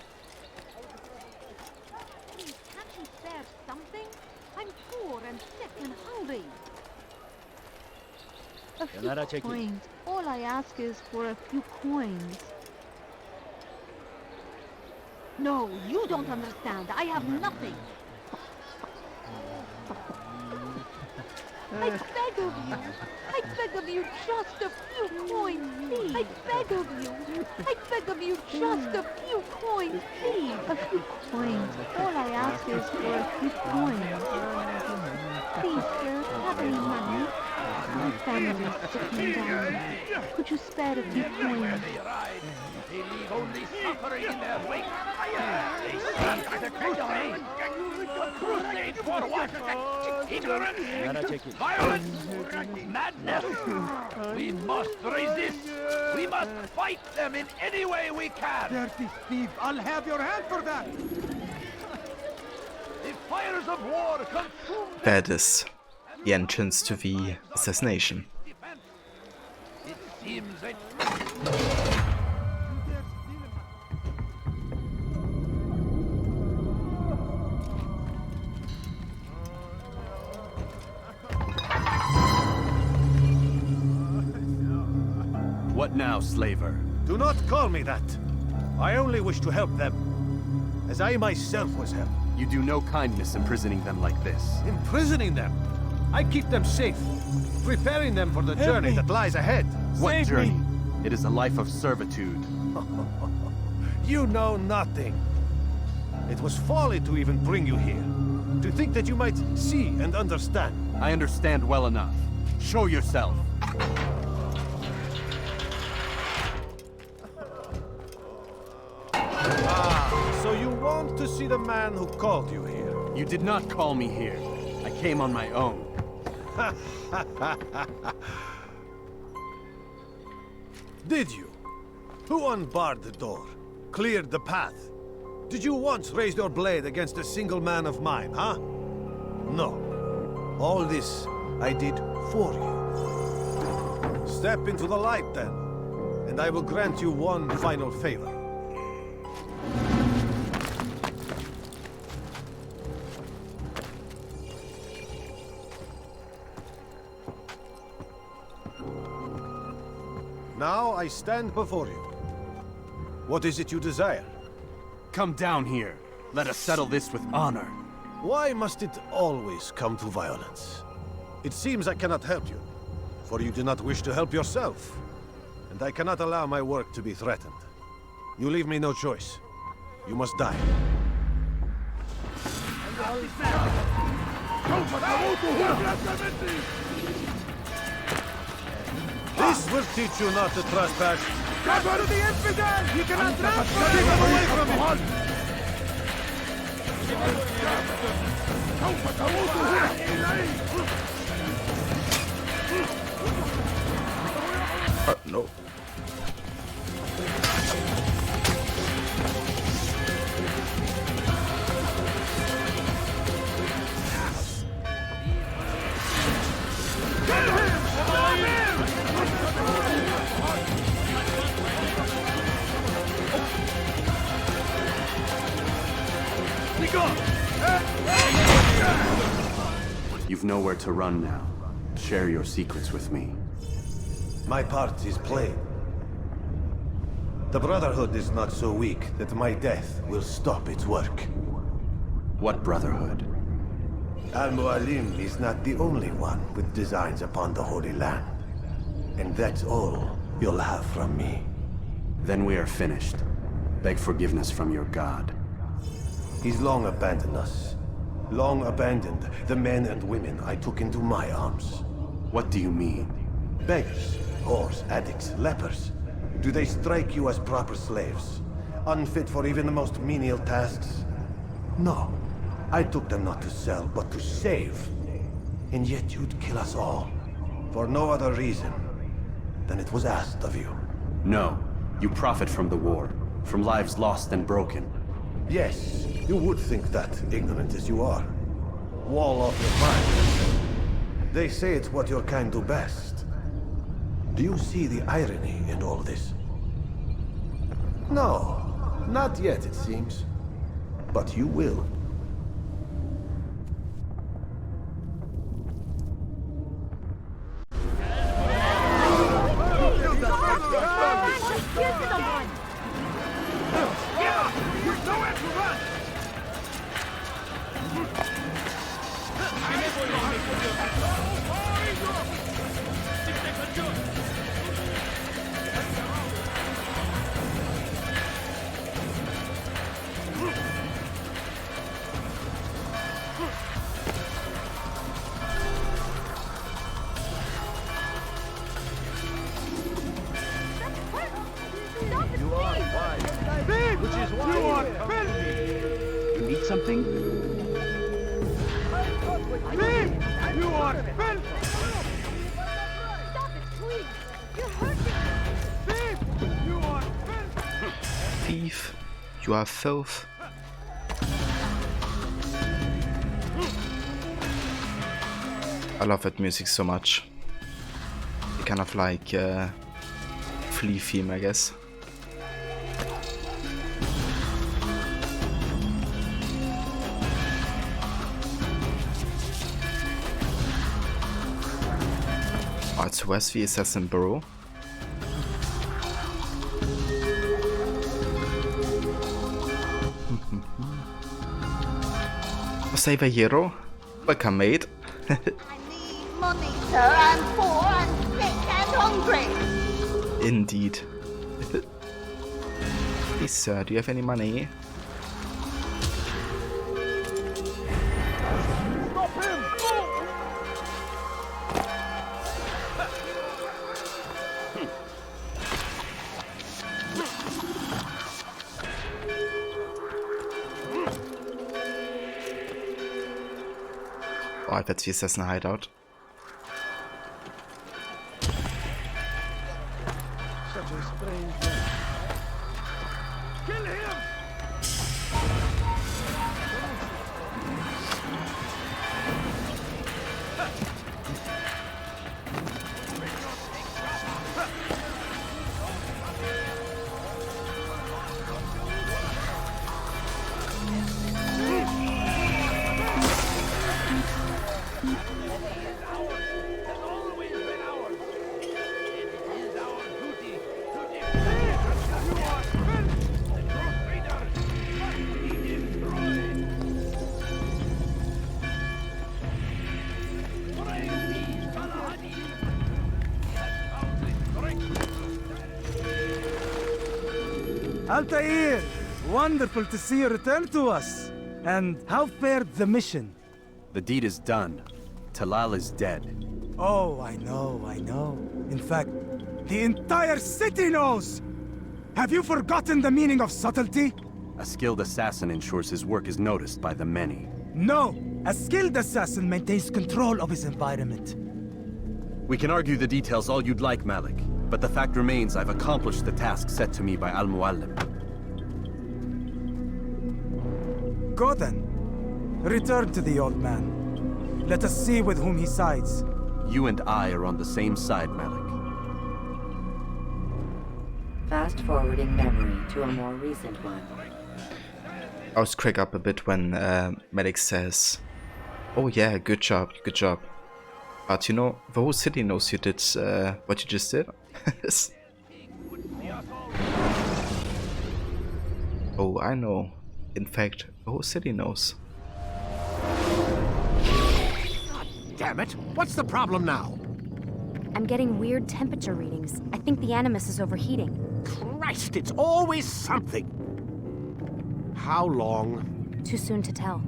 Please, can't you spare something? I'm poor and sick and hungry. A few coins. All I ask is for a few coins. No, you don't understand. I have nothing. I beg of you. I beg of you just a few coins, please. I beg of you. I beg of you just a few coins, please. A few coins. All I ask is for a few coins. Please, sir, have any money? My family is sitting down. Could you spare a few coins? They ride. They leave only suffering in their wake. They see the crusade. A crusade for what? Ignorance, violence, madness. We must resist. We must fight them in any way we can. Dirty thief, I'll have your hand for that. The fires of war consume That is the entrance to the assassination. defense. It seems that What now, slaver? Do not call me that. I only wish to help them, as I myself was helped. You do no kindness imprisoning them like this. Imprisoning them. I keep them safe, preparing them for the journey that lies ahead. What journey? It is a life of servitude. You know nothing. It was folly to even bring you here. To think that you might see and understand. I understand well enough. Show yourself. So you want to see the man who called you here? You did not call me here. I came on my own. Did you? Who unbarred the door? Cleared the path? Did you once raise your blade against a single man of mine, huh? No. All this I did for you. Step into the light then, and I will grant you one final favor. Now I stand before you. What is it you desire? Come down here. Let us settle this with honor. Why must it always come to violence? It seems I cannot help you. for you do not wish to help yourself. And I cannot allow my work to be threatened. You leave me no choice. You must die. This will teach you not to trespass. Go to the infidel! He cannot trespass! Keep him away from me! No. You've nowhere to run now. Share your secrets with me. My part is plain. The Brotherhood is not so weak that my death will stop its work. What Brotherhood? Al-Mualim is not the only one with designs upon the Holy Land. And that's all you'll have from me. Then we are finished. Beg forgiveness from your god. He's long abandoned us. Long abandoned the men and women I took into my arms. What do you mean? Beggars, whores, addicts, lepers. Do they strike you as proper slaves? Unfit for even the most menial tasks? No. I took them not to sell, but to save. And yet you'd kill us all. For no other reason than it was asked of you. No. You profit from the war. From lives lost and broken. Yes, you would think that, ignorant as you are. Wall off your mind. They say it's what your kind do best. Do you see the irony in all this? No, not yet, it seems. But you will. Something? You are filth! Stop it, please! You're hurting! Thief! You are filth! Thief, you are filth. I love that music so much. Kind of like flea theme, I guess. Oh, it's West the Assassin Bureau. Save a hero? Welcome, mate. I need money, sir. I'm poor and sick and hungry. Indeed. Please, sir, do you have any money? Stop him! Oh, that's the assassin hideout. Such a strange man. Kill him! Altair, wonderful to see you return to us. And how fared the mission? The deed is done. Talal is dead. Oh, I know. In fact, the entire city knows! Have you forgotten the meaning of subtlety? A skilled assassin ensures his work is noticed by the many. No! A skilled assassin maintains control of his environment. We can argue the details all you'd like, Malik, but the fact remains I've accomplished the task set to me by Al-Muallim. Go then. Return to the old man. Let us see with whom he sides. You and I are on the same side, Malik. Fast forwarding memory to a more recent one. I was crack up a bit when Malik says, "Oh yeah, good job. But you know, the whole city knows you did what you just did." Oh, I know. In fact, the whole city knows. Damn it! What's the problem now? I'm getting weird temperature readings. I think the Animus is overheating. Christ, it's always something! How long? Too soon to tell.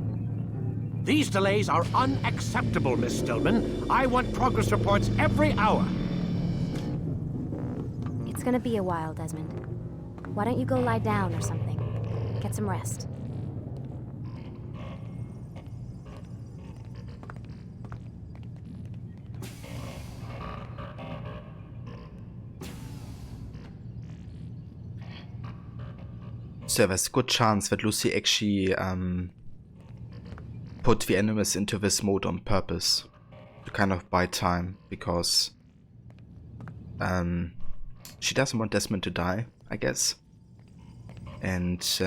These delays are unacceptable, Miss Stillman. I want progress reports every hour. It's gonna be a while, Desmond. Why don't you go lie down or something? Get some rest. So there's a good chance that Lucy actually put the Animus into this mode on purpose to kind of buy time, because she doesn't want Desmond to die, I guess, and she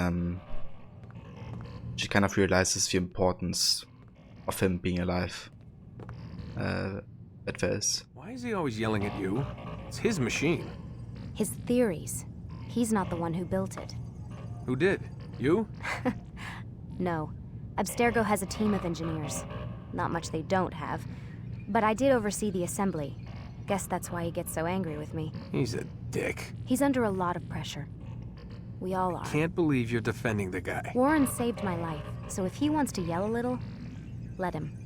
kind of realizes the importance of him being alive at this. Why is he always yelling at you? It's his machine. His theories. He's not the one who built it. Who did? You? No. Abstergo has a team of engineers. Not much they don't have. But I did oversee the assembly. Guess that's why he gets so angry with me. He's a dick. He's under a lot of pressure. We all are. Can't believe you're defending the guy. Warren saved my life, so if he wants to yell a little, let him.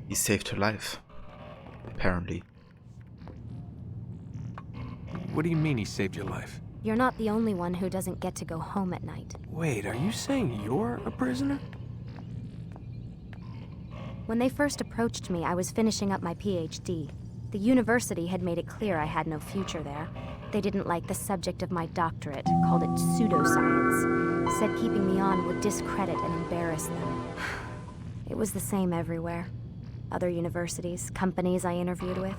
He saved her life, apparently. What do you mean he saved your life? You're not the only one who doesn't get to go home at night. Wait, are you saying you're a prisoner? When they first approached me, I was finishing up my PhD. The university had made it clear I had no future there. They didn't like the subject of my doctorate, called it pseudoscience. Said keeping me on would discredit and embarrass them. It was the same everywhere. Other universities, companies I interviewed with.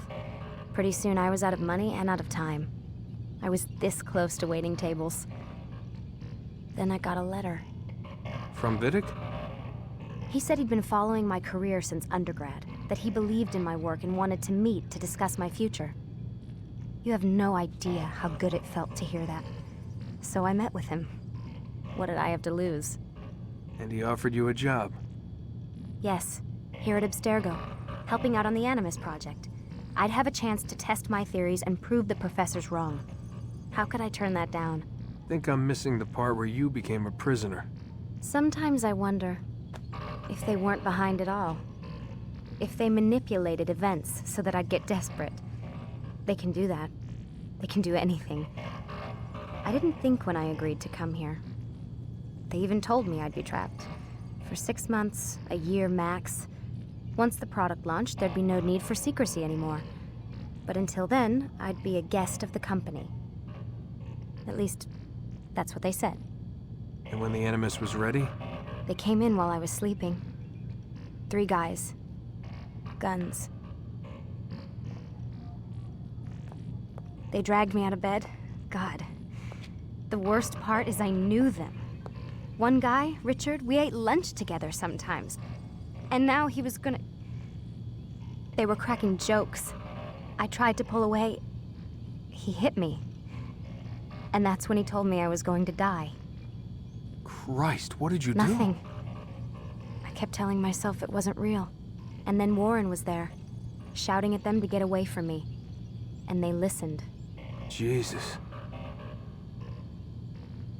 Pretty soon I was out of money and out of time. I was this close to waiting tables. Then I got a letter. From Vidic? He said he'd been following my career since undergrad, that he believed in my work and wanted to meet to discuss my future. You have no idea how good it felt to hear that. So I met with him. What did I have to lose? And he offered you a job? Yes, here at Abstergo, helping out on the Animus project. I'd have a chance to test my theories and prove the professors wrong. How could I turn that down? Think I'm missing the part where you became a prisoner. Sometimes I wonder if they weren't behind it all. If they manipulated events so that I'd get desperate. They can do that. They can do anything. I didn't think when I agreed to come here. They even told me I'd be trapped. For 6 months, a year max. Once the product launched, there'd be no need for secrecy anymore. But until then, I'd be a guest of the company. At least, that's what they said. And when the Animus was ready? They came in while I was sleeping. 3 guys. Guns. They dragged me out of bed. God. The worst part is I knew them. One guy, Richard, we ate lunch together sometimes. And now he was gonna... They were cracking jokes. I tried to pull away. He hit me. And that's when he told me I was going to die. Christ, what did you do? Nothing. I kept telling myself it wasn't real. And then Warren was there, shouting at them to get away from me. and they listened. Jesus.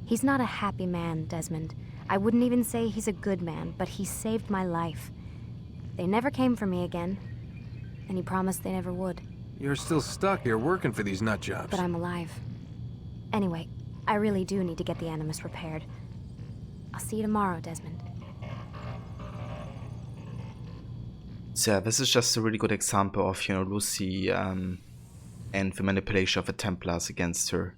He's not a happy man, Desmond. I wouldn't even say he's a good man, but he saved my life. They never came for me again, and he promised they never would. You're still stuck here working for these nut jobs. But I'm alive. Anyway, I really do need to get the Animus repaired. I'll see you tomorrow, Desmond. So yeah, this is just a really good example of, Lucy and the manipulation of the Templars against her.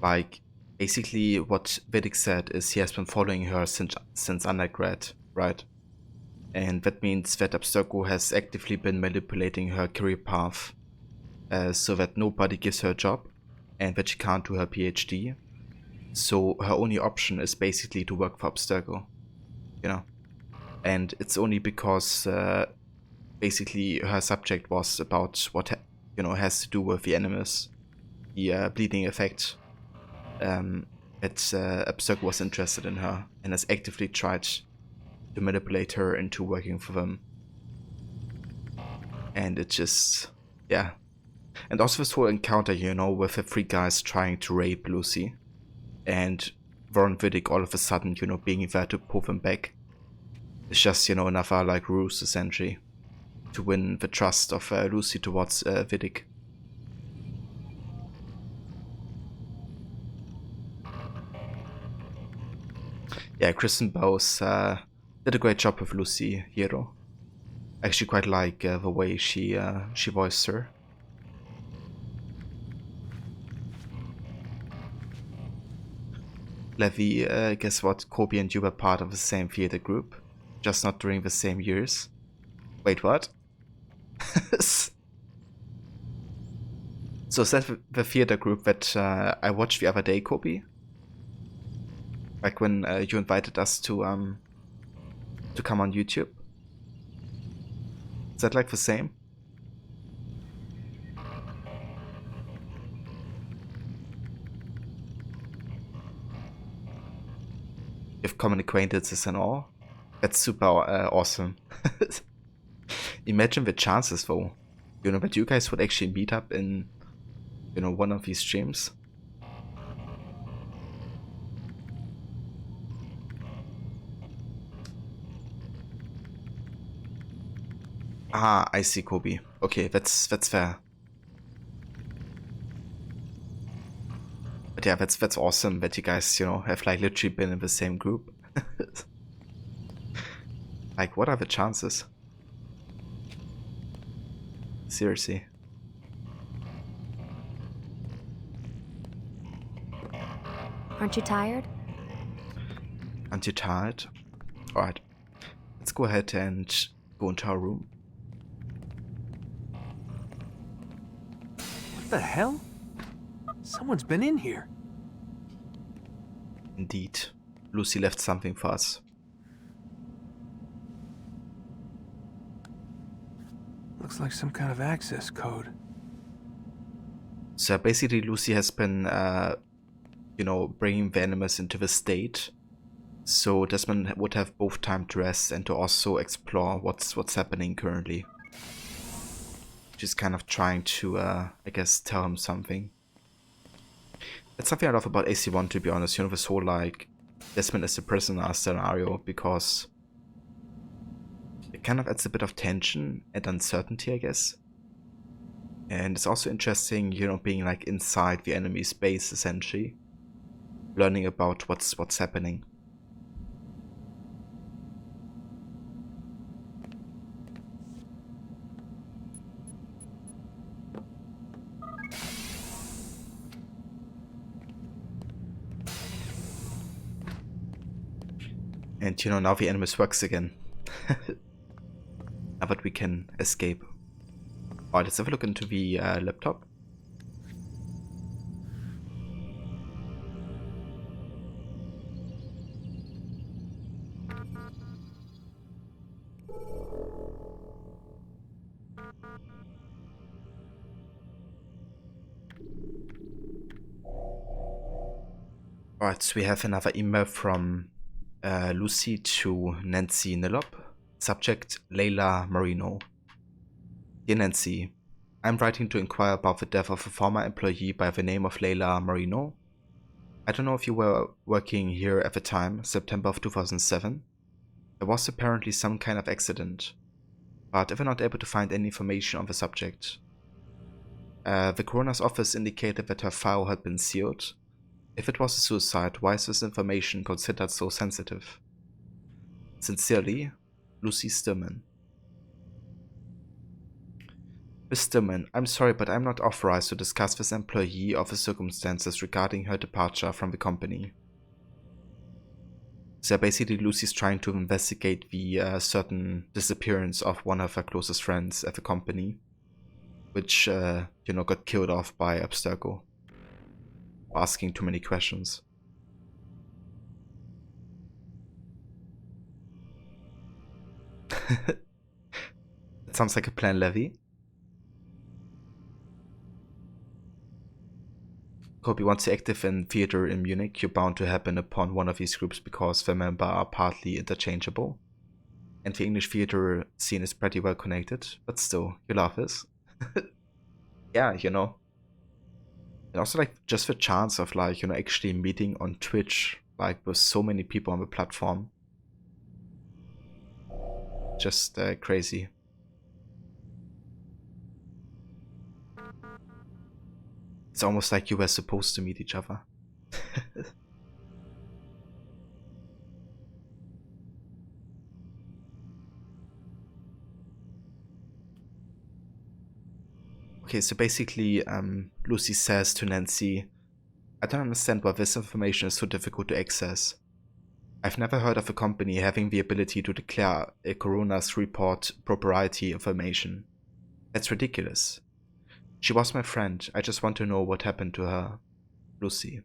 Like, basically what Vidic said is he has been following her since undergrad, right? And that means that Abstergo has actively been manipulating her career path so that nobody gives her a job and that she can't do her PhD. So her only option is basically to work for Abstergo, And it's only because basically her subject was about what has to do with the Animus, the bleeding effect. That Abstergo was interested in her and has actively tried to manipulate her into working for them. And it just, yeah. And also this whole encounter, with the three guys trying to rape Lucy. And Warren Vidic all of a sudden, being there to pull them back. It's just, another like ruse essentially. To win the trust of Lucy towards Vidic. Yeah, Kristen Bowes did a great job with Lucy Hero. I actually quite like the way she voiced her. Levy, guess what? Kobe and you were part of the same theater group, just not during the same years. Wait, what? So is that the theater group that I watched the other day, Kobe? Like when you invited us to come on YouTube? Is that like the same? If common acquaintances and all? That's super awesome. Imagine the chances though. That you guys would actually meet up in, one of these streams. Ah, I see, Kobe. Okay, that's fair. But yeah, that's awesome that you guys, have like literally been in the same group. Like, what are the chances? Seriously. Aren't you tired? Aren't you tired? Alright. Let's go ahead and go into our room. What the hell? Someone's been in here. Indeed. Lucy left something for us. Looks like some kind of access code. So basically Lucy has been, bringing the Animus into the state. So Desmond would have both time to rest and to also explore what's happening currently. She's kind of trying to, I guess, tell him something. That's something I love about AC1, to be honest. This whole, like, Desmond is a prisoner scenario, because it kind of adds a bit of tension and uncertainty, I guess. And it's also interesting, being, like, inside the enemy's base, essentially. Learning about what's happening. And now the Animus works again. Now that we can escape. Alright, let's have a look into the laptop. Alright, so we have another email from Lucy to Nancy Nillop. Subject, Layla Marino. Dear Nancy, I'm writing to inquire about the death of a former employee by the name of Leila Marino. I don't know if you were working here at the time, September of 2007. There was apparently some kind of accident, but if we're not able to find any information on the subject. The coroner's office indicated that her file had been sealed. If it was a suicide, why is this information considered so sensitive? Sincerely, Lucy Stillman. Miss Stillman, I'm sorry, but I'm not authorized to discuss this employee or the circumstances regarding her departure from the company. So basically Lucy's trying to investigate the certain disappearance of one of her closest friends at the company, which, you know, got killed off by Abstergo, asking too many questions. It sounds like a plan, Levy. Kobe, once you're active in theater in Munich, you're bound to happen upon one of these groups because the members are partly interchangeable. And the English theater scene is pretty well connected, but still, you love this. Yeah, you know. And also, like, just the chance of, like, you know, actually meeting on Twitch, like, with so many people on the platform. Just crazy. It's almost like you were supposed to meet each other. Okay, so basically, Lucy says to Nancy, I don't understand why this information is so difficult to access. I've never heard of a company having the ability to declare a coroner's report proprietary information. That's ridiculous. She was my friend. I just want to know what happened to her. Lucy.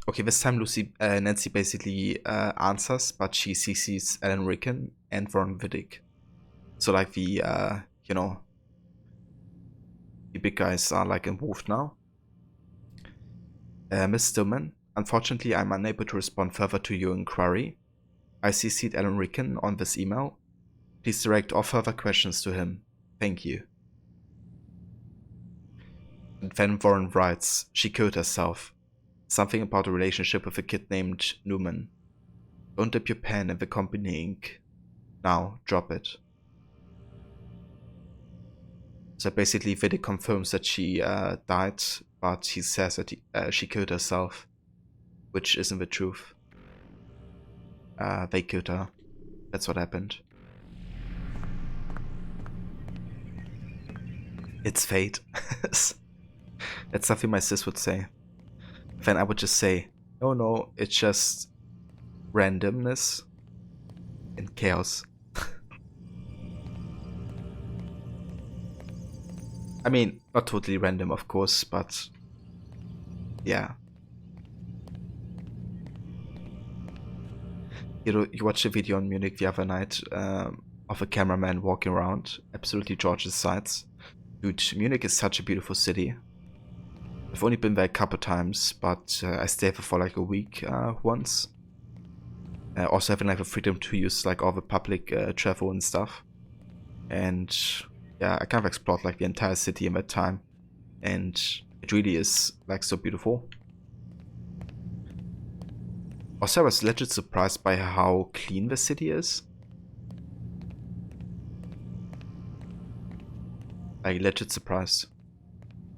Okay, this time Nancy basically answers, but she CCs Alan Rickon and Warren Vidic. So like the, you know, the big guys are like involved now. Miss Stillman, unfortunately I'm unable to respond further to your inquiry. I CC'd Alan Rickon on this email. Please direct all further questions to him. Thank you. And then Warren writes, she killed herself. Something about a relationship with a kid named Newman. Don't dip your pen in the company ink. Now, drop it. So basically Vidic confirms that she died, but he says that she killed herself, which isn't the truth. They killed her. That's what happened. It's fate. That's something my sis would say. Then I would just say, no, it's just randomness and chaos. I mean, not totally random, of course, but yeah. You watched a video on Munich the other night of a cameraman walking around, absolutely gorgeous sights. Dude, Munich is such a beautiful city. I've only been there a couple times, but I stayed there for like a week once. Also having like the freedom to use like all the public travel and stuff. And yeah, I kind of explored like the entire city in that time. And it really is like so beautiful. Also, I was legit surprised by how clean the city is. Like legit surprised.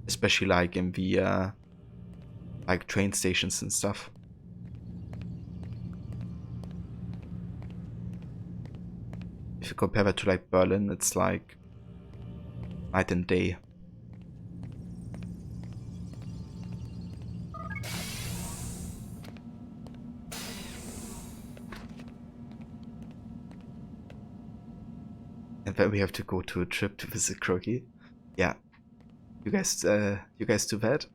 Especially like in the like train stations and stuff. If you compare that to like Berlin, it's like night and day. And then we have to go to a trip to visit Croaky. Yeah. You guys do that?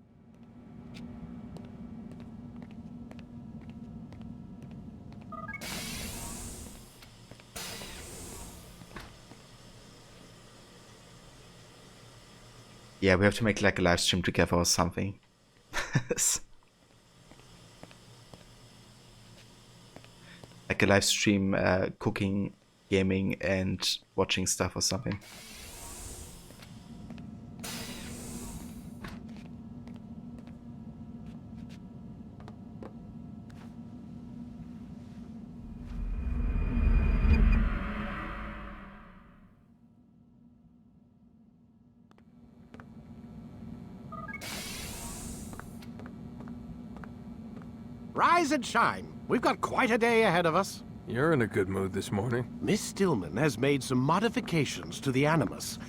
Yeah, we have to make like a live stream together or something. Like a live stream cooking gaming and watching stuff or something. Rise and shine. We've got quite a day ahead of us. You're in a good mood this morning. Miss Stillman has made some modifications to the Animus.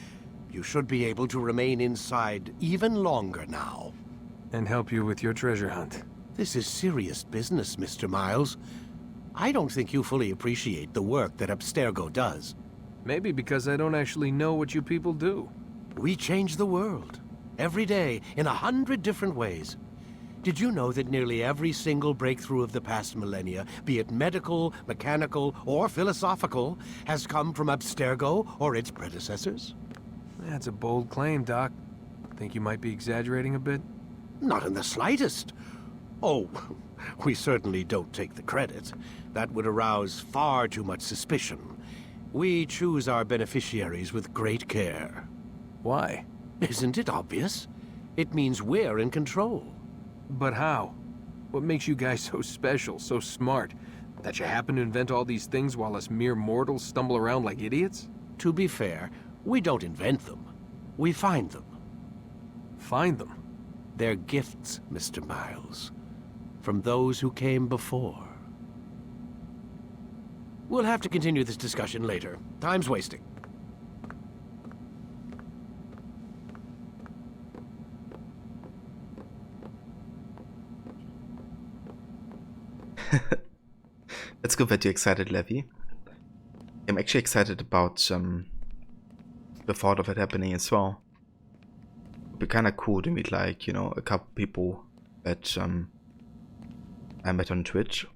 You should be able to remain inside even longer now. And help you with your treasure hunt. This is serious business, Mr. Miles. I don't think you fully appreciate the work that Abstergo does. Maybe because I don't actually know what you people do. We change the world. Every day, in 100 different ways. Did you know that nearly every single breakthrough of the past millennia, be it medical, mechanical, or philosophical, has come from Abstergo or its predecessors? That's a bold claim, Doc. Think you might be exaggerating a bit? Not in the slightest. Oh, we certainly don't take the credit. That would arouse far too much suspicion. We choose our beneficiaries with great care. Why? Isn't it obvious? It means we're in control. But how? What makes you guys so special, so smart? That you happen to invent all these things while us mere mortals stumble around like idiots? To be fair, we don't invent them. We find them. Find them? They're gifts, Mr. Miles. From those who came before. We'll have to continue this discussion later. Time's wasting. It's good that you're excited, Levy. I'm actually excited about the thought of it happening as well. It'd be kind of cool to meet, like, you know, a couple people that I met on Twitch.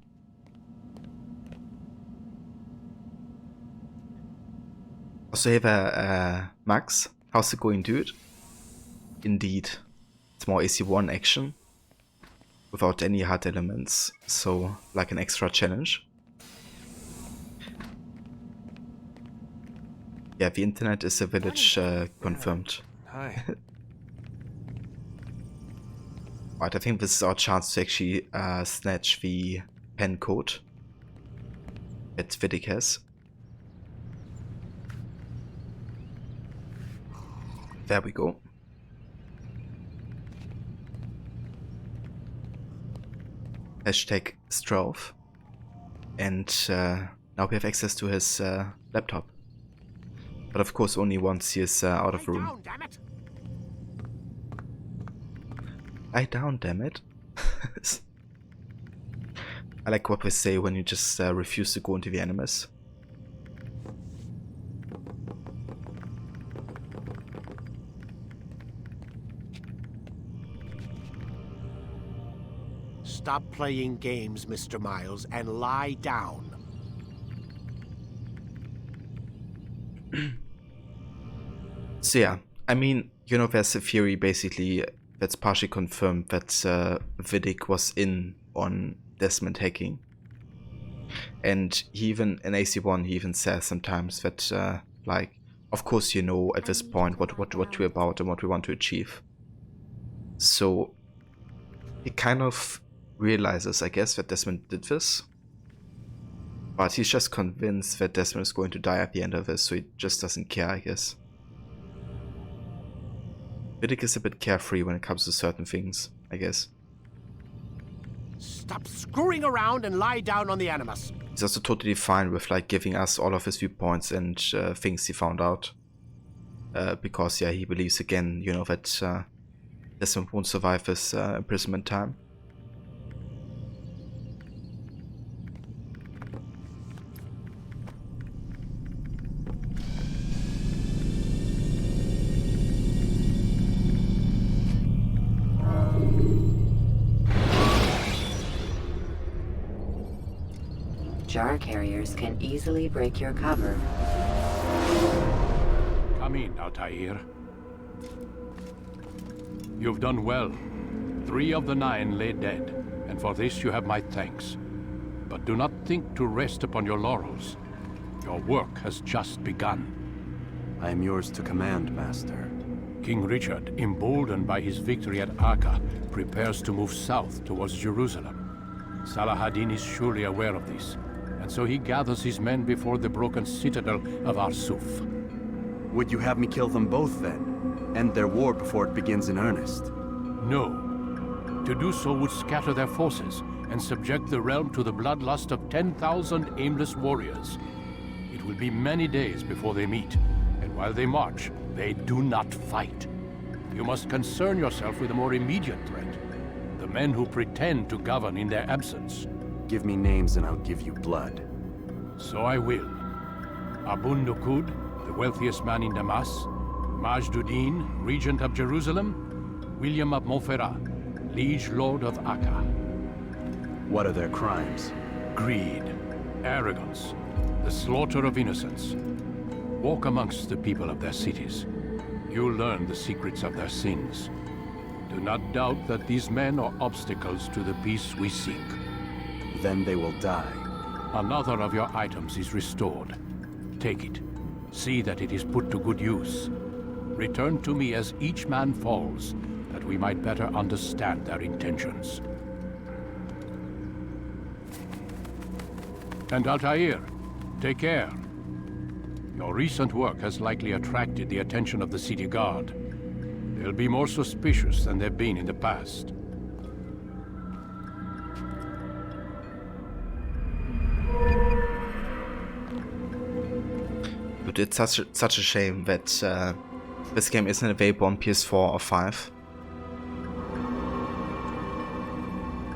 Also, hey there, Max. How's it going, dude? Indeed, it's more AC1 action without any hard elements, so like an extra challenge. Yeah, the internet is a village confirmed. Hi. Right, I think this is our chance to actually snatch the pen code that Vidic has. There we go. Hashtag Strofe. And now we have access to his laptop. But of course only once he is out of the room. Lie down, damn it. I like what they say when you just refuse to go into the Animus. Stop playing games, Mr. Miles, and lie down. So yeah, I mean, you know, there's a theory basically that's partially confirmed that Vidic was in on Desmond hacking. And he even, in AC1, he even says sometimes that, like, of course you know at this point what we're about and what we want to achieve. So he kind of realizes, I guess, that Desmond did this. But he's just convinced that Desmond is going to die at the end of this, so he just doesn't care, I guess. Vidic is a bit carefree when it comes to certain things, I guess. Stop screwing around and lie down on the Animus. He's also totally fine with, like, giving us all of his viewpoints and things he found out. Because, yeah, he believes again, you know, that Desmond won't survive his imprisonment time. Jar carriers can easily break your cover. Come in, Altair. You've done well. 3 of the 9 lay dead, and for this you have my thanks. But do not think to rest upon your laurels. Your work has just begun. I am yours to command, Master. King Richard, emboldened by his victory at Acre, prepares to move south towards Jerusalem. Salah ad-Din is surely aware of this, and so he gathers his men before the broken citadel of Arsuf. Would you have me kill them both then? End their war before it begins in earnest? No. To do so would scatter their forces and subject the realm to the bloodlust of 10,000 aimless warriors. It will be many days before they meet, and while they march, they do not fight. You must concern yourself with a more immediate threat. The men who pretend to govern in their absence. Give me names and I'll give you blood. So I will. Abun Nukud, the wealthiest man in Damas. Majduddin, regent of Jerusalem. William of Montferrat, liege lord of Acre. What are their crimes? Greed, arrogance, the slaughter of innocents. Walk amongst the people of their cities. You'll learn the secrets of their sins. Do not doubt that these men are obstacles to the peace we seek. Then they will die. Another of your items is restored. Take it. See that it is put to good use. Return to me as each man falls, that we might better understand their intentions. And Altair, take care. Your recent work has likely attracted the attention of the city guard. They'll be more suspicious than they've been in the past. But it's such a shame that this game isn't available on PS4 or 5.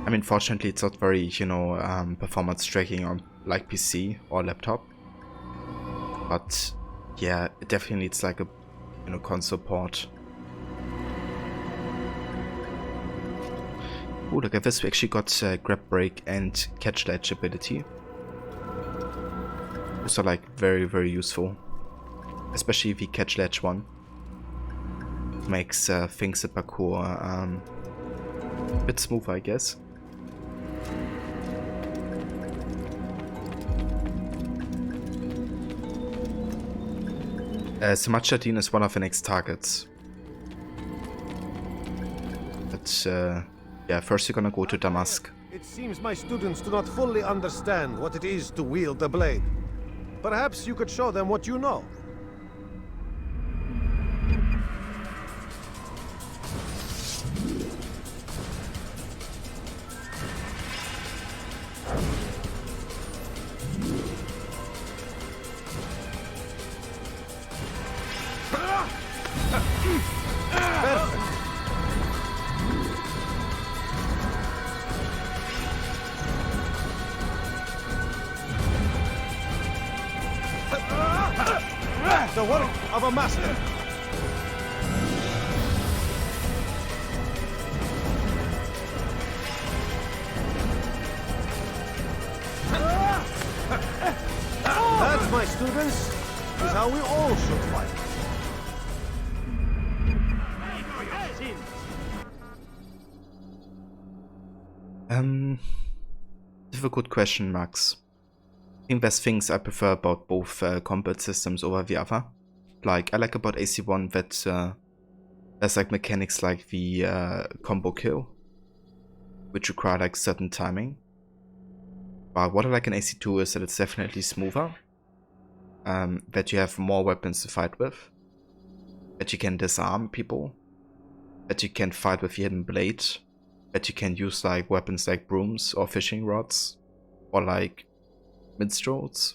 I mean, fortunately, it's not very, you know, performance tracking on like PC or laptop. But yeah, it definitely needs like a, you know, console port. Oh, look at this! We actually got grab break and catch ledge ability. Those are like very useful, especially if you catch ledge one. Makes things the parkour a bit smoother, I guess. Samachadin is one of the next targets. But yeah, first you're gonna go to Damask. It seems my students do not fully understand what it is to wield the blade. Perhaps you could show them what you know. The work of a master. That, my students, is how we all should fight. Difficult question, Max. I think there's things I prefer about both combat systems over the other. Like, I like about AC1 that there's like mechanics like the combo kill, which require like certain timing. But what I like in AC2 is that it's definitely smoother. That you have more weapons to fight with. That you can disarm people. That you can fight with the hidden blade. That you can use like weapons like brooms or fishing rods. Or like minstrels.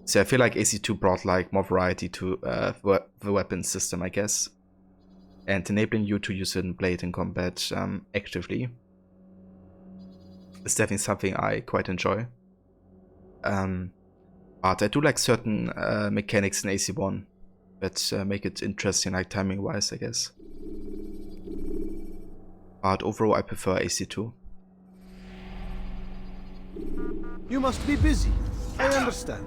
So I feel like AC2 brought like more variety to the weapon system, I guess. And enabling you to use hidden blade in combat actively. It's definitely something I quite enjoy. But I do like certain mechanics in AC1 that make it interesting, like timing wise, I guess. But overall I prefer AC2. You must be busy. I understand.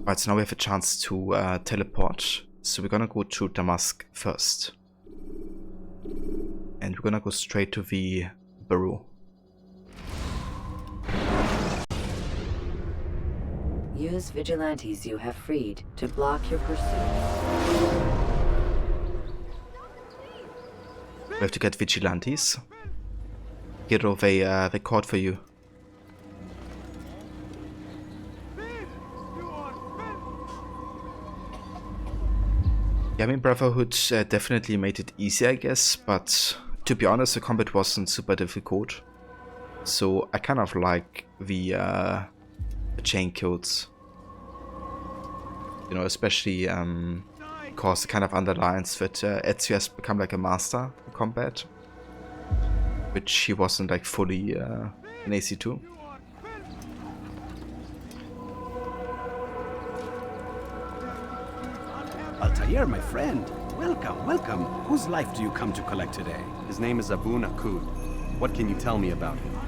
Right, so now we have a chance to teleport. So we're gonna go to Damask first. And we're gonna go straight to the Baru. Use vigilantes you have freed to block your pursuit. We have to get vigilantes. Hero, they caught for you. Yeah, I mean, Brotherhood definitely made it easy, I guess, but to be honest, the combat wasn't super difficult. So I kind of like the chain kills. You know, especially because it kind of underlines that Ezio has become like a master in combat, which he wasn't like fully in AC2. Altair, my friend. Welcome, welcome. Whose life do you come to collect today? His name is Abu Nakud. What can you tell me about him?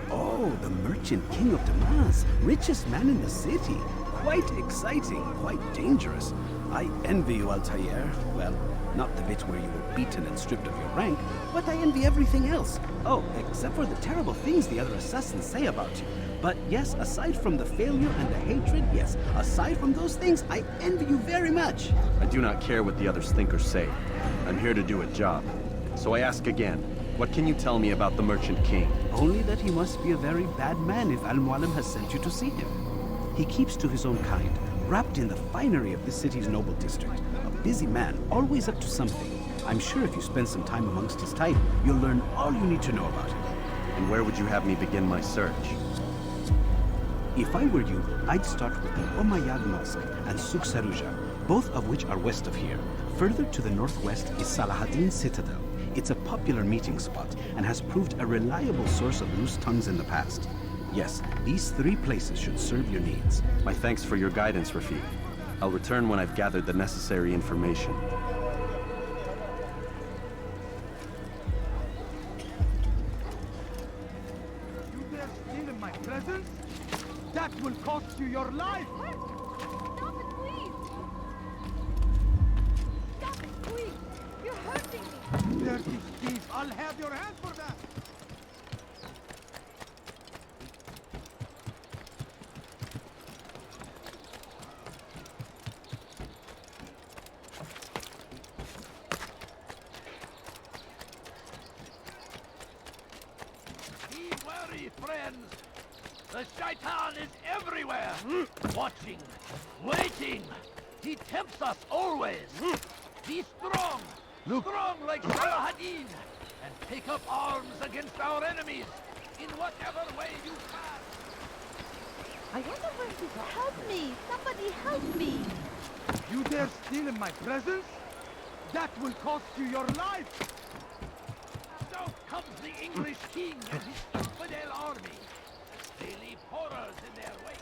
Oh, the merchant king of Damas. Richest man in the city. Quite exciting, quite dangerous. I envy you, Altair. Well, not the bit where you were beaten and stripped of your rank, but I envy everything else. Oh, except for the terrible things the other assassins say about you. But yes, aside from the failure and the hatred, yes, aside from those things, I envy you very much. I do not care what the others think or say. I'm here to do a job. So I ask again, what can you tell me about the Merchant King? Only that he must be a very bad man if Al-Mualim has sent you to see him. He keeps to his own kind, wrapped in the finery of the city's noble district. A busy man, always up to something. I'm sure if you spend some time amongst his type, you'll learn all you need to know about him. And where would you have me begin my search? If I were you, I'd start with the Umayyad Mosque and Souk Saruja, both of which are west of here. Further to the northwest is Salahaddin Citadel. It's a popular meeting spot and has proved a reliable source of loose tongues in the past. Yes, these 3 places should serve your needs. My thanks for your guidance, Rafiq. I'll return when I've gathered the necessary information. You dare steal in my presence? That will cost you your life! Stop it, please! Stop it, please! You're hurting me! Dirty thief! I'll have your hand for that! Be wary, friends! The Shaitan is everywhere! Watching, waiting! He tempts us always! Be strong! Strong like Salahaddin! And take up arms against our enemies in whatever way you can! I wonder where he's at. Help me! Somebody help me! You dare steal in my presence? That will cost you your life! Now comes the English king and his infidel army. They leave horrors in their wake.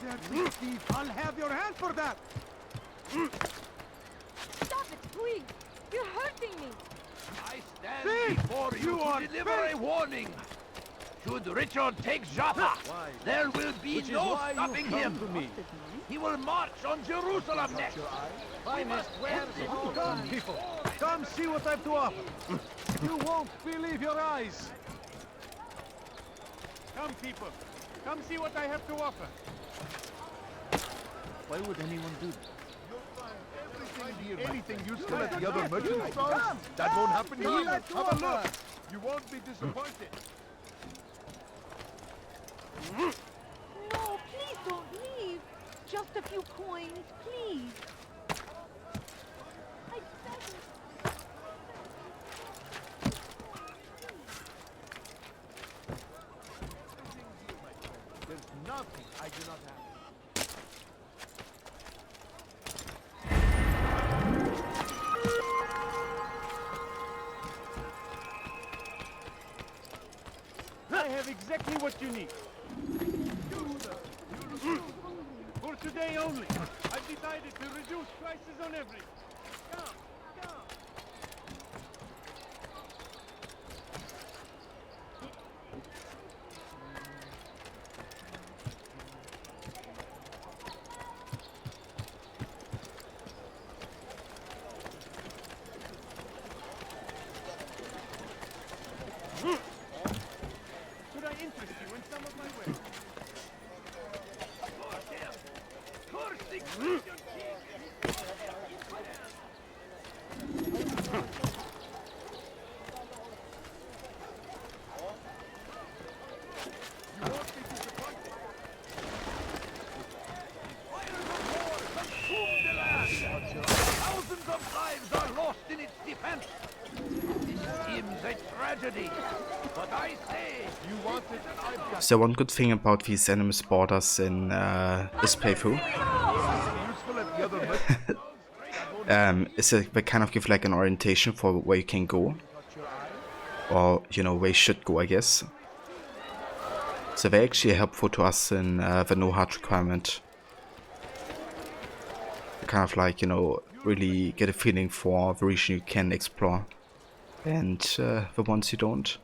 Dirty thief! I'll have your hand for that! Stop it, please! You're hurting me! I stand before you to deliver a warning. Should Richard take Jaffa, there will be no stopping him. He will march on Jerusalem next. We must wear this. Come, people! Come see what I've to offer! You won't believe your eyes! Come, people! Come see what I have to offer! Why would anyone do that? Anything useful at the other merchant stalls? That won't happen here. Have a look. You won't be disappointed. No, please don't leave! Just a few coins, please! I beg you. There's nothing I do not have. I have exactly what you need. For today only, I've decided to reduce prices on everything. Come, come. Could I interest you in some of my wares? Thousands of lives are lost in its defense. This seems a tragedy, but I say you want it. So one good thing about these enemies borders in this playthrough is that they kind of give like an orientation for where you can go, or you know, where you should go, I guess. So they're actually helpful to us in the No-HUD requirement. You kind of like, you know, really get a feeling for the region you can explore and the ones you don't.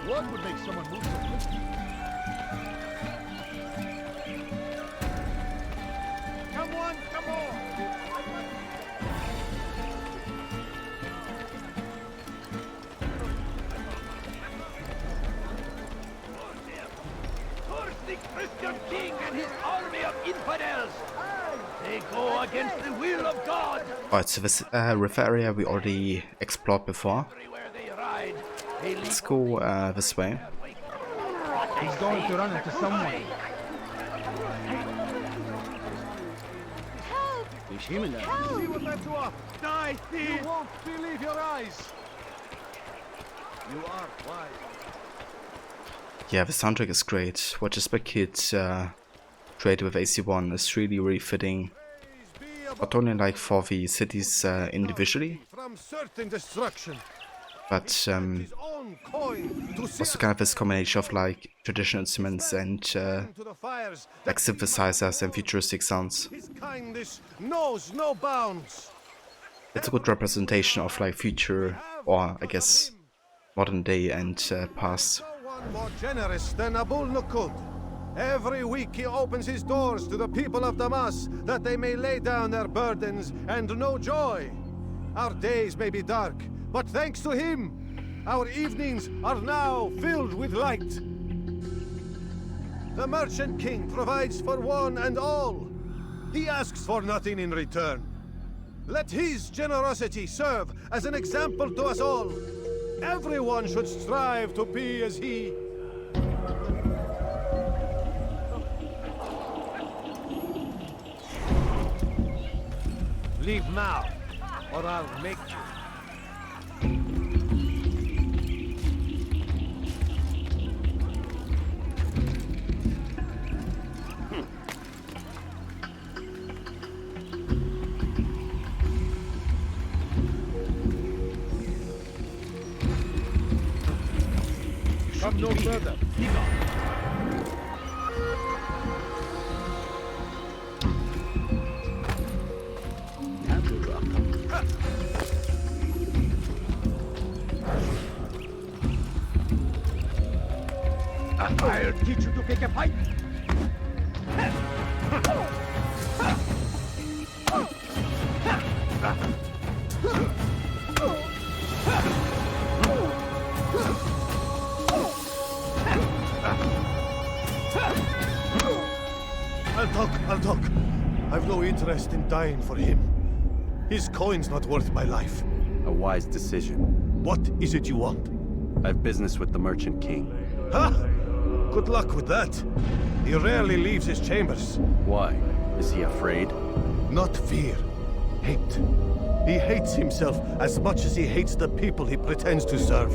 What would make someone move so quickly? Come on, come on! Curse the Christian king and his army of infidels! They go against the will of God! Alright, so this river area we already explored before. Everywhere they ride, Let's go this way. He's going to run into someone. See what I do up! Die, thief! You won't believe your eyes! You are wise. Yeah, the soundtrack is great. What Just by Kid created with AC1 is really, really fitting. Not only like for the cities individually, From certain destruction. but also kind of this combination of like traditional instruments and like synthesizers and futuristic sounds. His kindness knows no bounds. It's a good representation of like future, or I guess modern day and past. One more generous than Abul Nukud. Every week he opens his doors to the people of Damas that they may lay down their burdens and know joy. Our days may be dark, but thanks to him, our evenings are now filled with light. The Merchant King provides for one and all. He asks for nothing in return. Let his generosity serve as an example to us all. Everyone should strive to be as he. Leave now, or I'll make you. Come no further. I'll teach you to pick a fight! I'll talk. I've no interest in dying for him. His coin's not worth my life. A wise decision. What is it you want? I have business with the Merchant King. Huh? Good luck with that. He rarely leaves his chambers. Why? Is he afraid? Not fear. Hate. He hates himself as much as he hates the people he pretends to serve.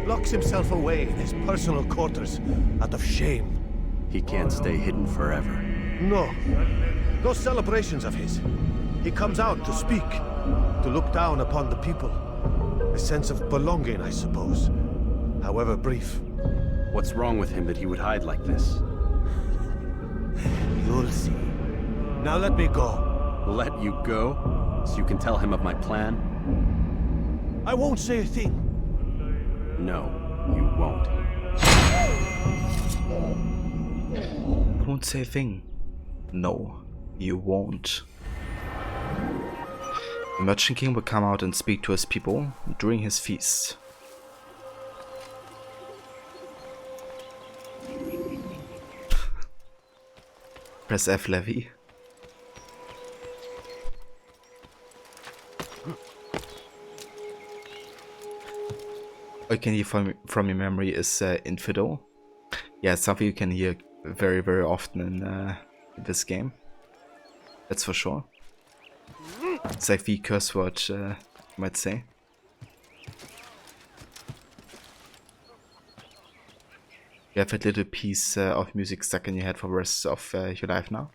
Locks himself away in his personal quarters out of shame. He can't stay hidden forever. No. Those celebrations of his. He comes out to speak, to look down upon the people. A sense of belonging, I suppose, however brief. What's wrong with him that he would hide like this? You'll see. Now let me go. Let you go? So you can tell him of my plan? I won't say a thing. No, you won't. I won't say a thing. No, you won't. The Merchant King will come out and speak to his people during his feast. Press F, Levy. All you can hear from your memory is Infidel. Yeah, it's something you can hear very, very often in this game. That's for sure. It's like the curse word, you might say. You have that little piece of music stuck in your head for the rest of your life now.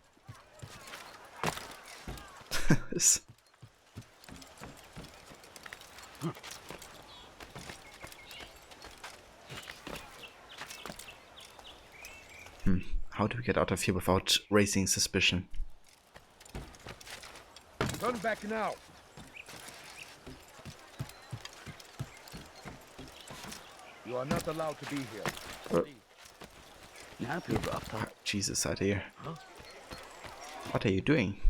How do we get out of here without raising suspicion? Turn back now. You are not allowed to be here. Jesus, out here. What are you doing?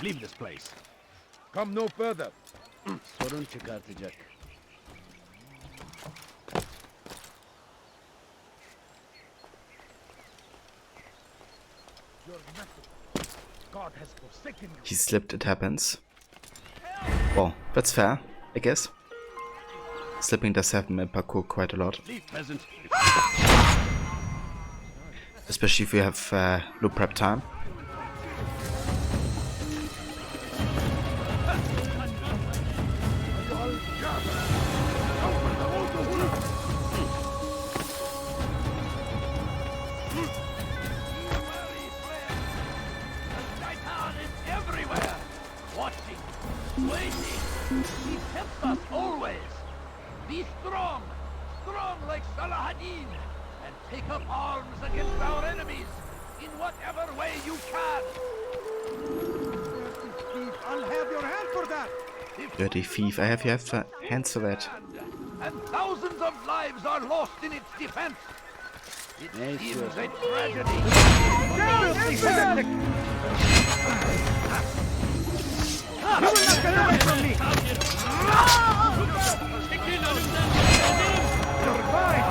Leave this place. Come no further. Sorun çıkartacak. He slipped, it happens. Well, that's fair, I guess. Slipping does happen in parkour quite a lot. Especially if you have no prep time. He tempts us always. Be strong, strong like Salahadin, and take up arms against our enemies in whatever way you can. I'll have your hand for that. Dirty thief, I have your hands for that. And thousands of lives are lost in its defense. It seems a tragedy. You will not get away from me! You're fine!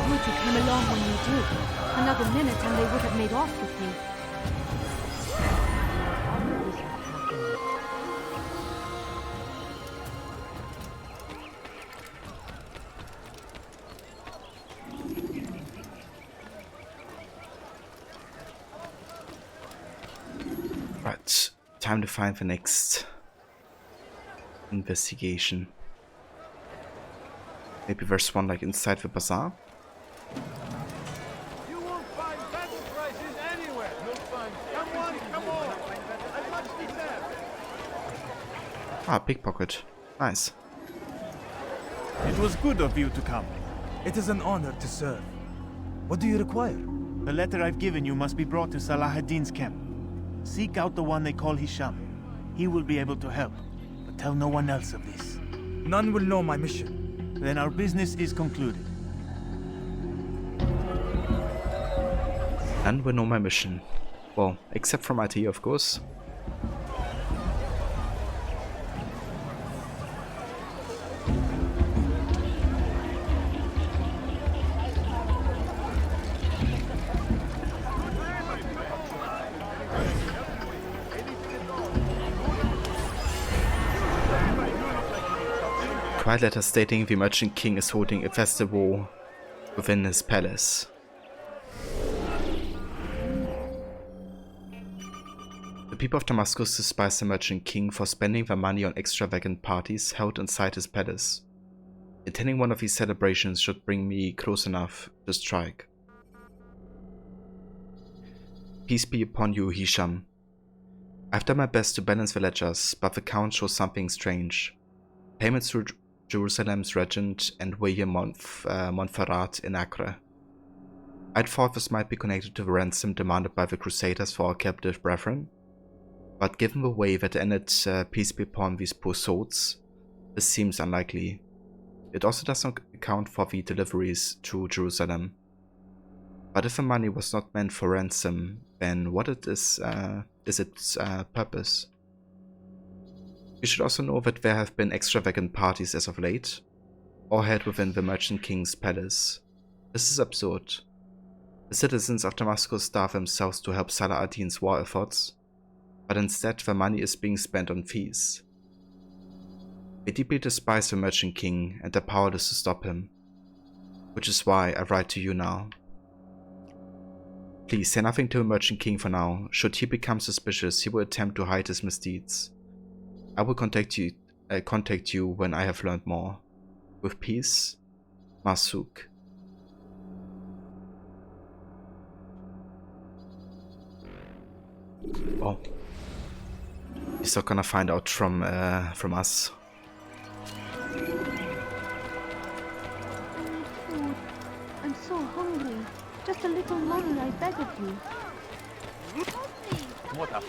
You two came along when you did. Another minute and they would have made off with me. Right, time to find the next investigation. Maybe there's one like inside the bazaar. You won't find battle prices anywhere. You'll find someone, come on. I must be there. Ah, pickpocket. Nice. It was good of you to come. It is an honor to serve. What do you require? The letter I've given you must be brought to Salah ad-Din's camp. Seek out the one they call Hisham. He will be able to help, but tell no one else of this. None will know my mission. Then our business is concluded. None will know my mission. Well, except from IT, of course. Quiet letter stating the Merchant King is holding a festival within his palace. The people of Damascus despise the Merchant King for spending their money on extravagant parties held inside his palace. Attending one of these celebrations should bring me close enough to strike. Peace be upon you, Hisham. I've done my best to balance the ledgers, but the count shows something strange. Payments to Jerusalem's regent and William Montferrat in Acre. I'd thought this might be connected to the ransom demanded by the Crusaders for our captive brethren, but given the way that ended peace be upon these poor souls, this seems unlikely. It also does not account for the deliveries to Jerusalem. But if the money was not meant for ransom, then what is its purpose? You should also know that there have been extravagant parties as of late, all held within the Merchant King's palace. This is absurd. The citizens of Damascus starve themselves to help Salah ad-Din's war efforts, but instead the money is being spent on fees. They deeply despise the Merchant King and are powerless to stop him, which is why I write to you now. Please say nothing to the Merchant King for now. Should he become suspicious, he will attempt to hide his misdeeds. I will contact you when I have learned more. With peace, Masuk. Oh, he's not gonna find out from us. Food. I'm so hungry. Just a little money, I beg of you. What up?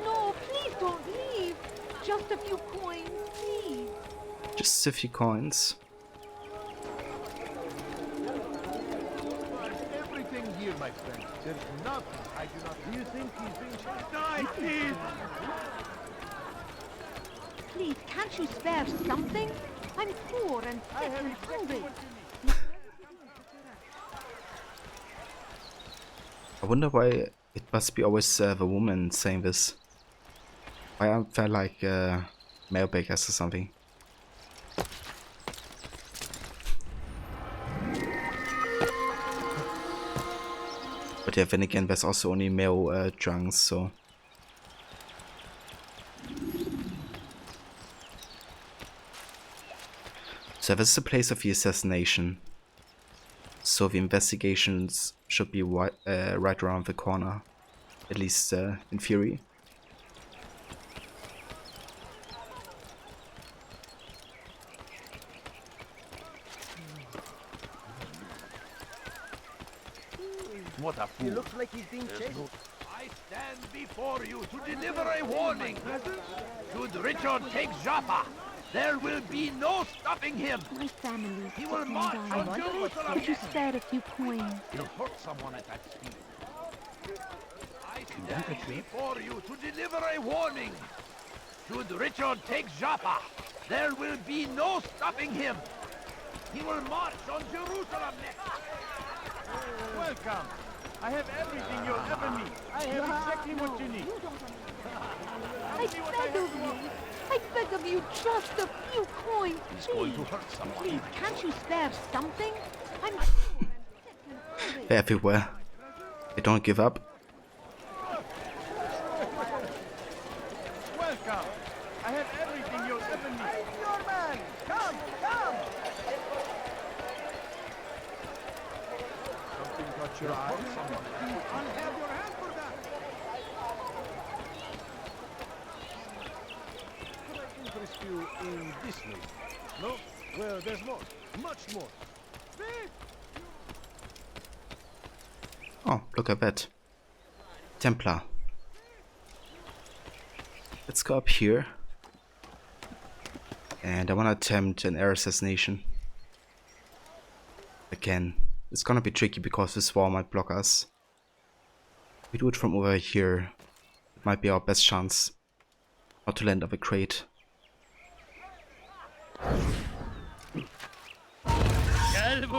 No, please don't leave. Just a few coins, please. Just a few coins. Everything here, my friend. There's nothing I do not. Do you think he's being shot? Die, please! Please, can't you spare something? I'm poor and sick and hungry. I wonder why it must be always the woman saying this. Why aren't there like male bakers or something? But yeah, then again, there's also only male drunks, so... So this is the place of the assassination. So the investigations should be right around the corner, at least in theory. What a fool. He looks like he's being chased. I stand before you to deliver a warning. Should Richard take Jaffa, there will be no stopping him. My family. He will march on Jerusalem. Could you spare a few coins? He'll hurt someone at that speed. I stand before you to deliver a warning. Should Richard take Jaffa, there will be no stopping him. He will march on Jerusalem next. Welcome. I have everything you'll ever need. I have exactly what you need. I beg of you. I beg of you, just a few coins, He's please. going to hurt someone. Please, can't you spare something? I'm They're everywhere. They don't give up. Welcome. I have everything you'll ever need. I'm your man. Come, come. Something caught your eye. I'll have your hand for that. In this room. No? Well, there's more. Much more. Oh, look at that. Templar. Let's go up here. And I want to attempt an air assassination. Again, it's gonna be tricky because this wall might block us. If we do it from over here, it might be our best chance not to land on a crate.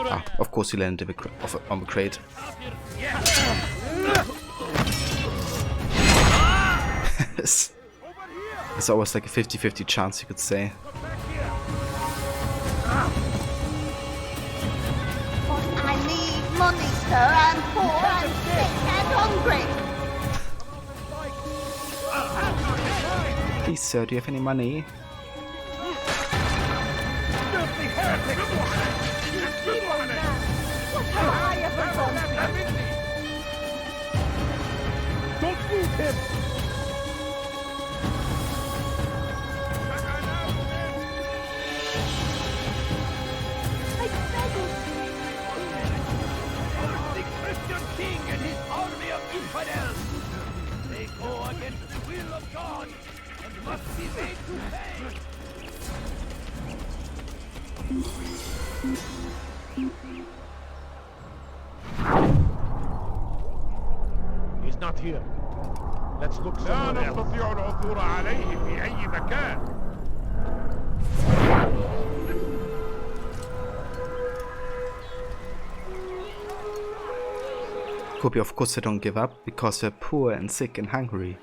Ah, of course he landed on the crate. It's always like a 50-50 chance, you could say. I need money, sir. I'm poor and sick and hungry. Please, sir, do you have any money? Don't move him! The Christian king and his army of infidels! They go against the will of God and must be made to pay! He's not here. Let's look somewhere else. نستطيع العثور عليه في أي مكان. Kobe, of course I don't give up because we're poor and sick and hungry.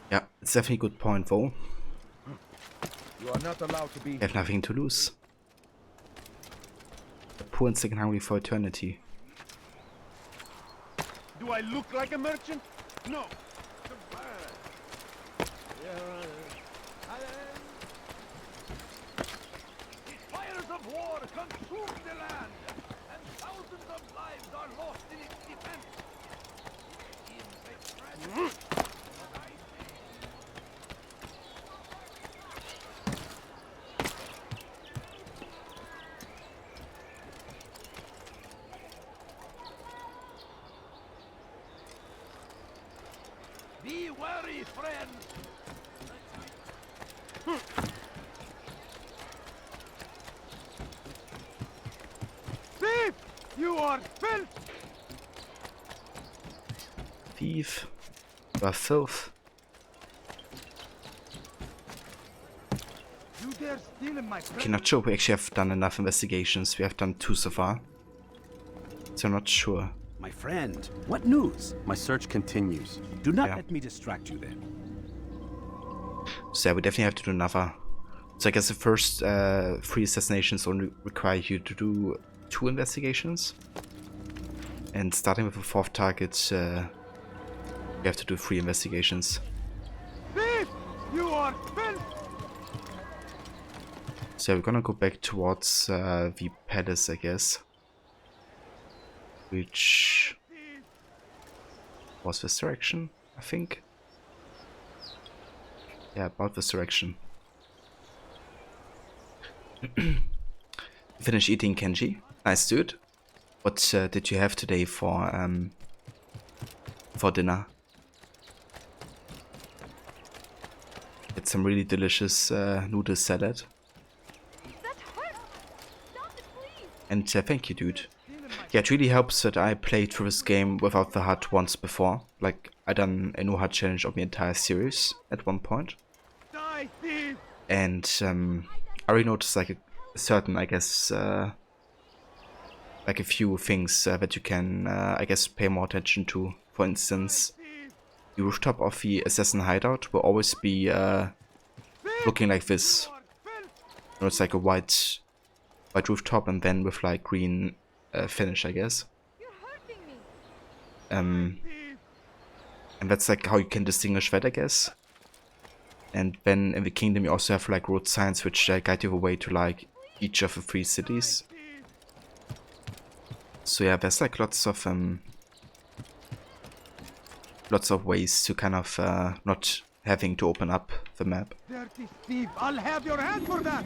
Yeah, it's definitely a good point though. You are not allowed to be. You have nothing to lose. Poor and sick and hungry for eternity. Do I look like a merchant? No. The fires of war consume the land, and thousands of lives are lost in its defense. Be wary, friend! Thief! You are filth! Thief. You are filth. You dare steal in my Okay, not sure we actually have done enough investigations. We have done 2 so far. So I'm not sure. My friend, what news? My search continues. Do not let me distract you then. So yeah, we definitely have to do another. So I guess the first 3 assassinations only require you to do 2 investigations. And starting with the 4th target, we have to do 3 investigations. Thief! You are filth! So we're gonna go back towards the palace, I guess. Which was this direction, I think. Yeah, about this direction. Finish eating, Kenji. Nice, dude. What did you have today for dinner? It's some really delicious noodle salad. And thank you, dude. Yeah, it really helps that I played through this game without the HUD once before. Like, I done a no-HUD challenge of the entire series at one point. And I already noticed like a certain, I guess, like a few things that you can, I guess, pay more attention to. For instance, the rooftop of the assassin hideout will always be looking like this. You know, it's like a white rooftop and then with like green finish, I guess. And that's like how you can distinguish that, I guess. And then in the kingdom you also have like road signs which guide you away to like each of the 3 cities. So yeah, there's like lots of ways to kind of not having to open up the map. Dirty thief, I'll have your hand for that.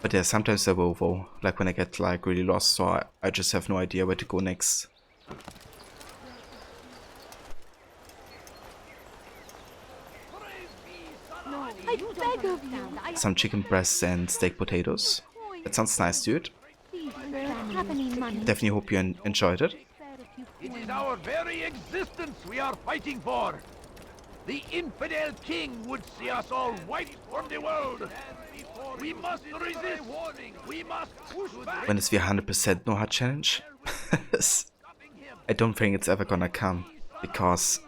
But yeah, sometimes I will though, like when I get like really lost, so I just have no idea where to go next. I beg of you. Some chicken breasts and steak potatoes. That sounds nice, dude. Please, have any money? Definitely hope you enjoyed it. It is our very existence we are fighting for. The infidel king would see us all wiped from the world. We must resist. We must push back. When is the 100% No-HUD challenge? I don't think it's ever gonna come, because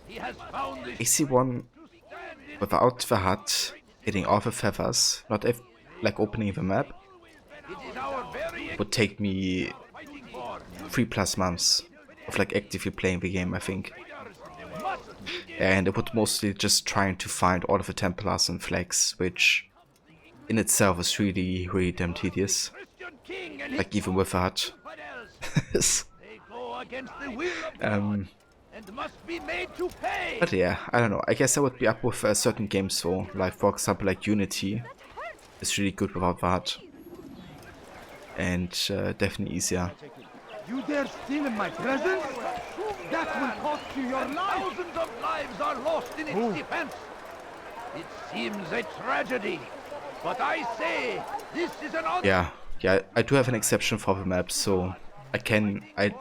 AC1 without the HUD, getting all the feathers, not like opening the map, would take me 3+ months of like actively playing the game, I think. And it would mostly just trying to find all of the Templars and flags, which in itself is really, really damn tedious. Like even with a HUD. But yeah, I don't know. I guess I would be up with certain games though. Like for example, like Unity is really good without the HUD. And definitely easier. You dare steal in my presence? That will cost you your life. Thousands of lives are lost in its defense. It seems a tragedy, but I say this is an yeah, I do have an exception for the map, so I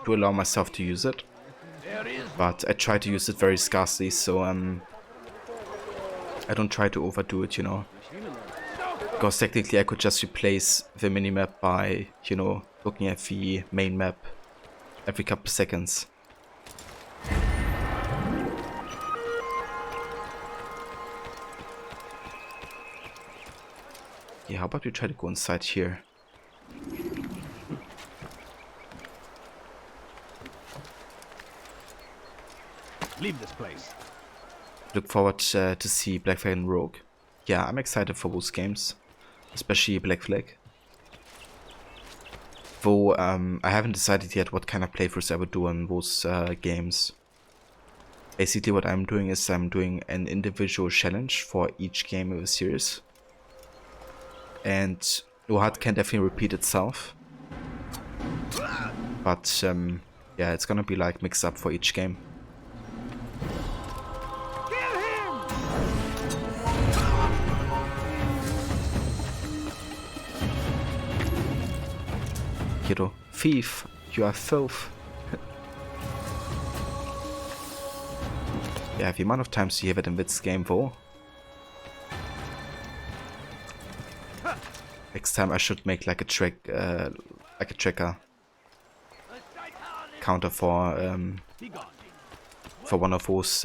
do allow myself to use it. But I try to use it very scarcely, so I don't try to overdo it, you know. Because technically I could just replace the minimap by, you know, looking at the main map every couple seconds. Yeah, how about we try to go inside here? Leave this place. Look forward to see Black Flag and Rogue. Yeah, I'm excited for those games, especially Black Flag. Though I haven't decided yet what kind of playthroughs I would do on those games. Basically what I'm doing is I'm doing an individual challenge for each game of the series. And No-HUD can definitely repeat itself. But yeah, it's gonna be like mixed up for each game. Kiddo, thief, you are filth. Yeah, the amount of times you hear it in this game though. Next time I should make like a tracker counter for one of those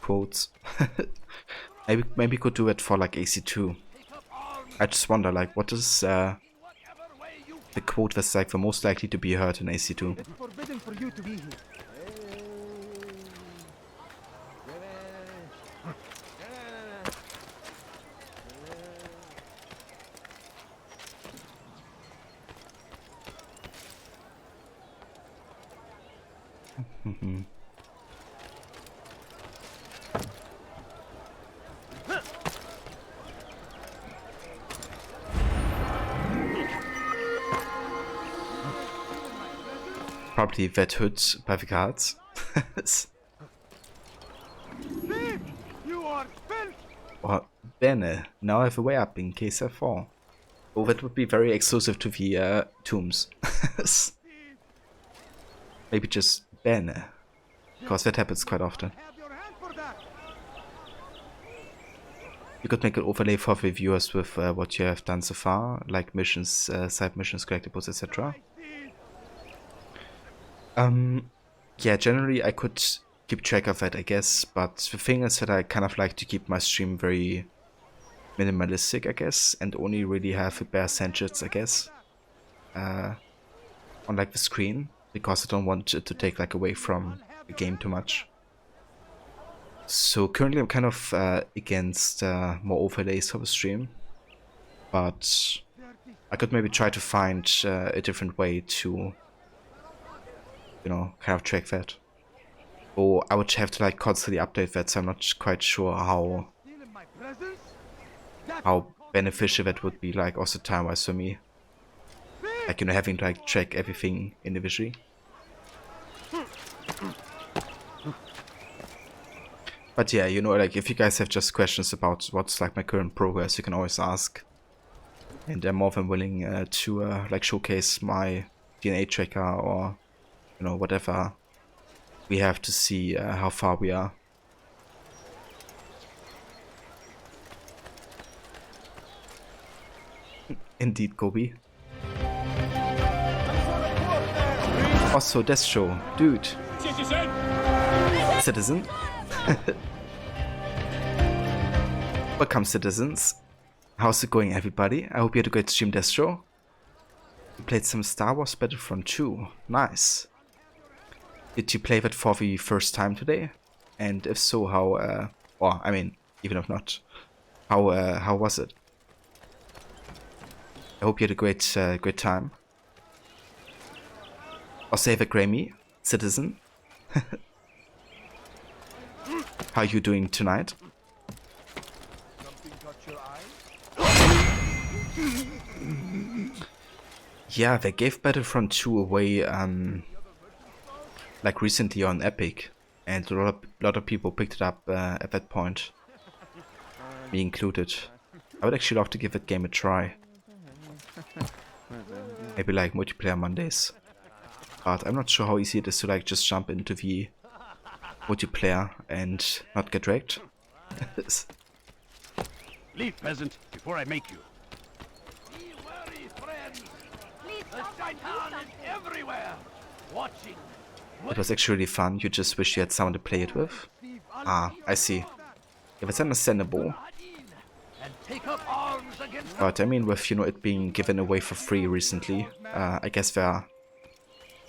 quotes. maybe could do it for like AC2. I just wonder like what is the quote that's like the most likely to be heard in AC2. It's forbidden for you to be here. Probably that hood by the cards. You are filth. Or bene, now I have a way up in case I fall. Oh, that would be very exclusive to the tombs. Maybe just bene, because that happens quite often. You could make an overlay for the viewers with what you have done so far, like missions, side missions, collectibles, etc. Yeah, generally I could keep track of that, I guess, but the thing is that I kind of like to keep my stream very minimalistic, I guess, and only really have the bare essentials, I guess, on like the screen, because I don't want it to take like away from the game too much. So currently I'm kind of against more overlays for the stream, but I could maybe try to find a different way to, you know, kind of track that. Or I would have to like constantly update that, so I'm not quite sure how beneficial that would be, like also time-wise for me. Like, you know, having to like track everything individually. But yeah, you know, like if you guys have just questions about what's like my current progress, you can always ask. And I'm more than willing to like showcase my DNA tracker or, you know, whatever we have to see how far we are. Indeed, Kobe. Also, Destro, dude. Citizen. Welcome, citizens. How's it going, everybody? I hope you had a great stream, Destro. You played some Star Wars Battlefront 2. Nice. Did you play that for the first time today? And if so, how, or, I mean, even if not, how was it? I hope you had a great, great time. Or save a Grammy, citizen. How are you doing tonight? Yeah, they gave Battlefront 2 away, like recently on Epic, and a lot of people picked it up at that point, me included. I would actually love to give that game a try. Maybe like multiplayer Mondays. But I'm not sure how easy it is to like just jump into the multiplayer and not get wrecked. Leave, peasant, before I make you. Be wary, friends. The Shaitan is everywhere, watching. It was actually really fun, you just wish you had someone to play it with. Ah, I see. If it's understandable. But I mean, with, you know, it being given away for free recently, I guess there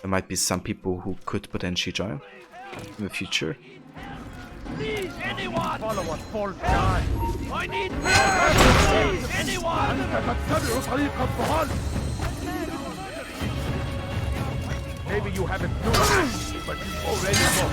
might be some people who could potentially join in the future. Please, anyone! Follow us, Paul. I need help! Anyone! Maybe you haven't noticed, but you already know.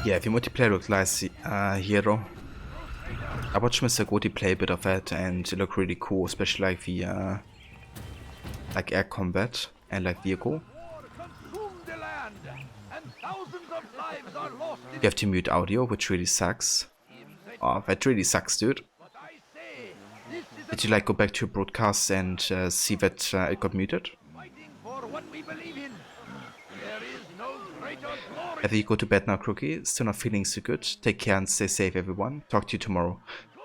Yeah, the multiplayer looked nice here though. I watched Mr. Goti play a bit of that and it looked really cool, especially like the like air combat and like vehicle. You have to mute audio, which really sucks. Oh, that really sucks, dude. Did you like go back to your broadcast and see that it got muted? Either you go to bed now, Crookie. Still not feeling so good. Take care and stay safe, everyone. Talk to you tomorrow.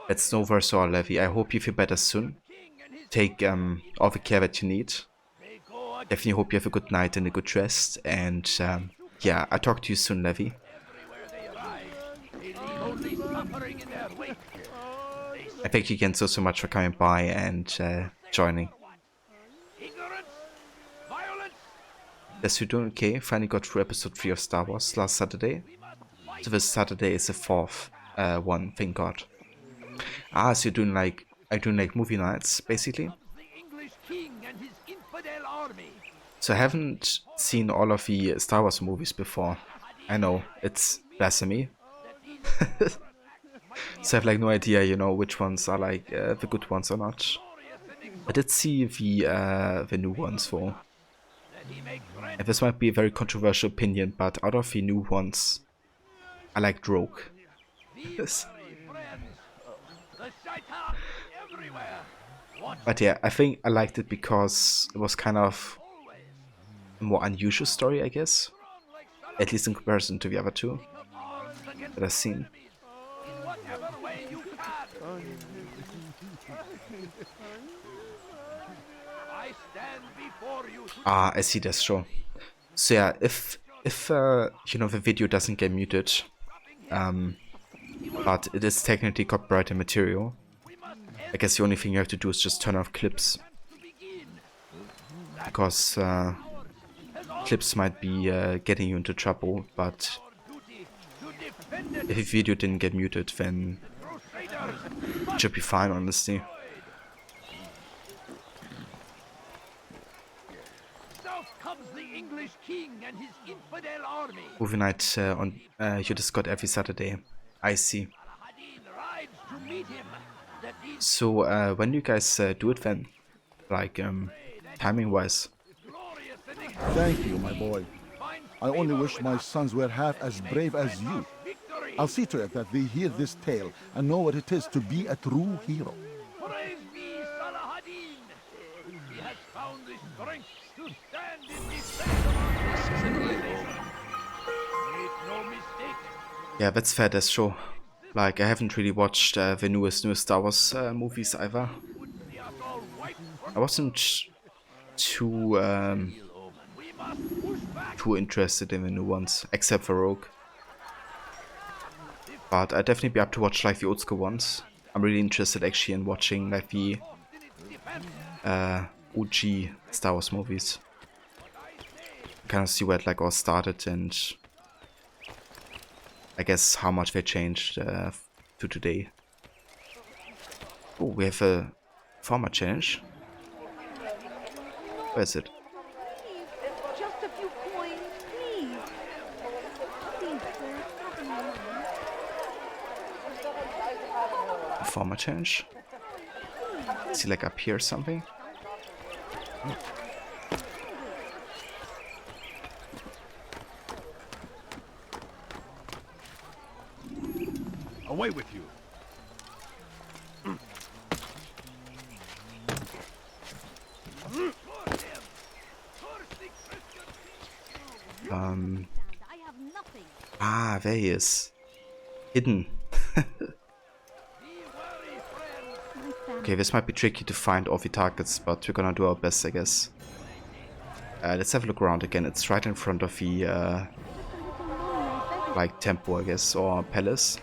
That's no verse or Levy. I hope you feel better soon. Take all the care that you need. Definitely hope you have a good night and a good rest. And yeah, I'll talk to you soon, Levy. I thank you again so much for coming by and joining. Yes, you're doing okay. Finally got through episode 3 of Star Wars last Saturday. So this Saturday is the 4th one, thank God. Ah, so you're doing like movie nights, basically. So I haven't seen all of the Star Wars movies before. I know, it's blasphemy. So I have like no idea, you know, which ones are like the good ones or not. I did see the new ones though. And this might be a very controversial opinion, but out of the new ones, I liked Rogue. But yeah, I think I liked it because it was kind of a more unusual story, I guess. At least in comparison to the other two. that I've seen. In whatever way you can. I stand before you to Ah, I see this show. So yeah, if you know, the video doesn't get muted, but it is technically copyrighted material, I guess the only thing you have to do is just turn off clips, because clips might be getting you into trouble. But if the video didn't get muted, then it should be fine, honestly. south comes the English king and his infidel army. Movie night on your Discord every Saturday. I see. Rides to meet him. So when you guys do it then, like timing wise? Thank you, my boy. I only wish my sons were half as brave as you. I'll see to it that they hear this tale and know what it is to be a true hero. Praise be Salahadin. He has found the strength to stand in defense of our nation. Make no mistake. Yeah, that's fair, that's true. Like, I haven't really watched the newest Star Wars movies either. I wasn't too interested in the new ones, except for Rogue. But I'd definitely be up to watch like the old school ones. I'm really interested actually in watching like the OG Star Wars movies. Kind of see where it like all started, and I guess how much they changed to today. Oh, we have a former challenge. Where is it? Just a few coins, please. Please, sir, have a moment. Former challenge? Is he like up here or something? Away with you. Ah, there he is. Hidden. Okay, this might be tricky to find all the targets, but we're gonna do our best, I guess. Let's have a look around again. It's right in front of the like temple, I guess, or palace.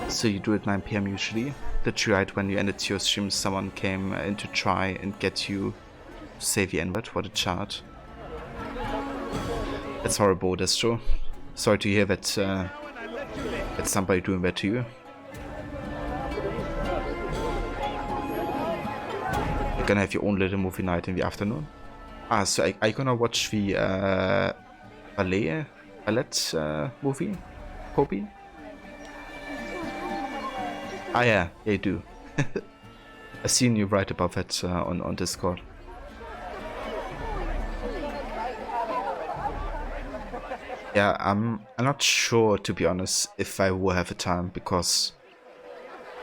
So you do it 9 PM usually. Did you right when you ended your stream, someone came in to try and get you to say the N-word for the chart? That's horrible, that's true. Sorry to hear that that's somebody doing that to you. You're gonna have your own little movie night in the afternoon. Ah, so are you gonna watch the ballet movie, Kobe? Ah yeah, you do. I've seen you write about that on Discord. Yeah, I'm not sure, to be honest, if I will have a time, because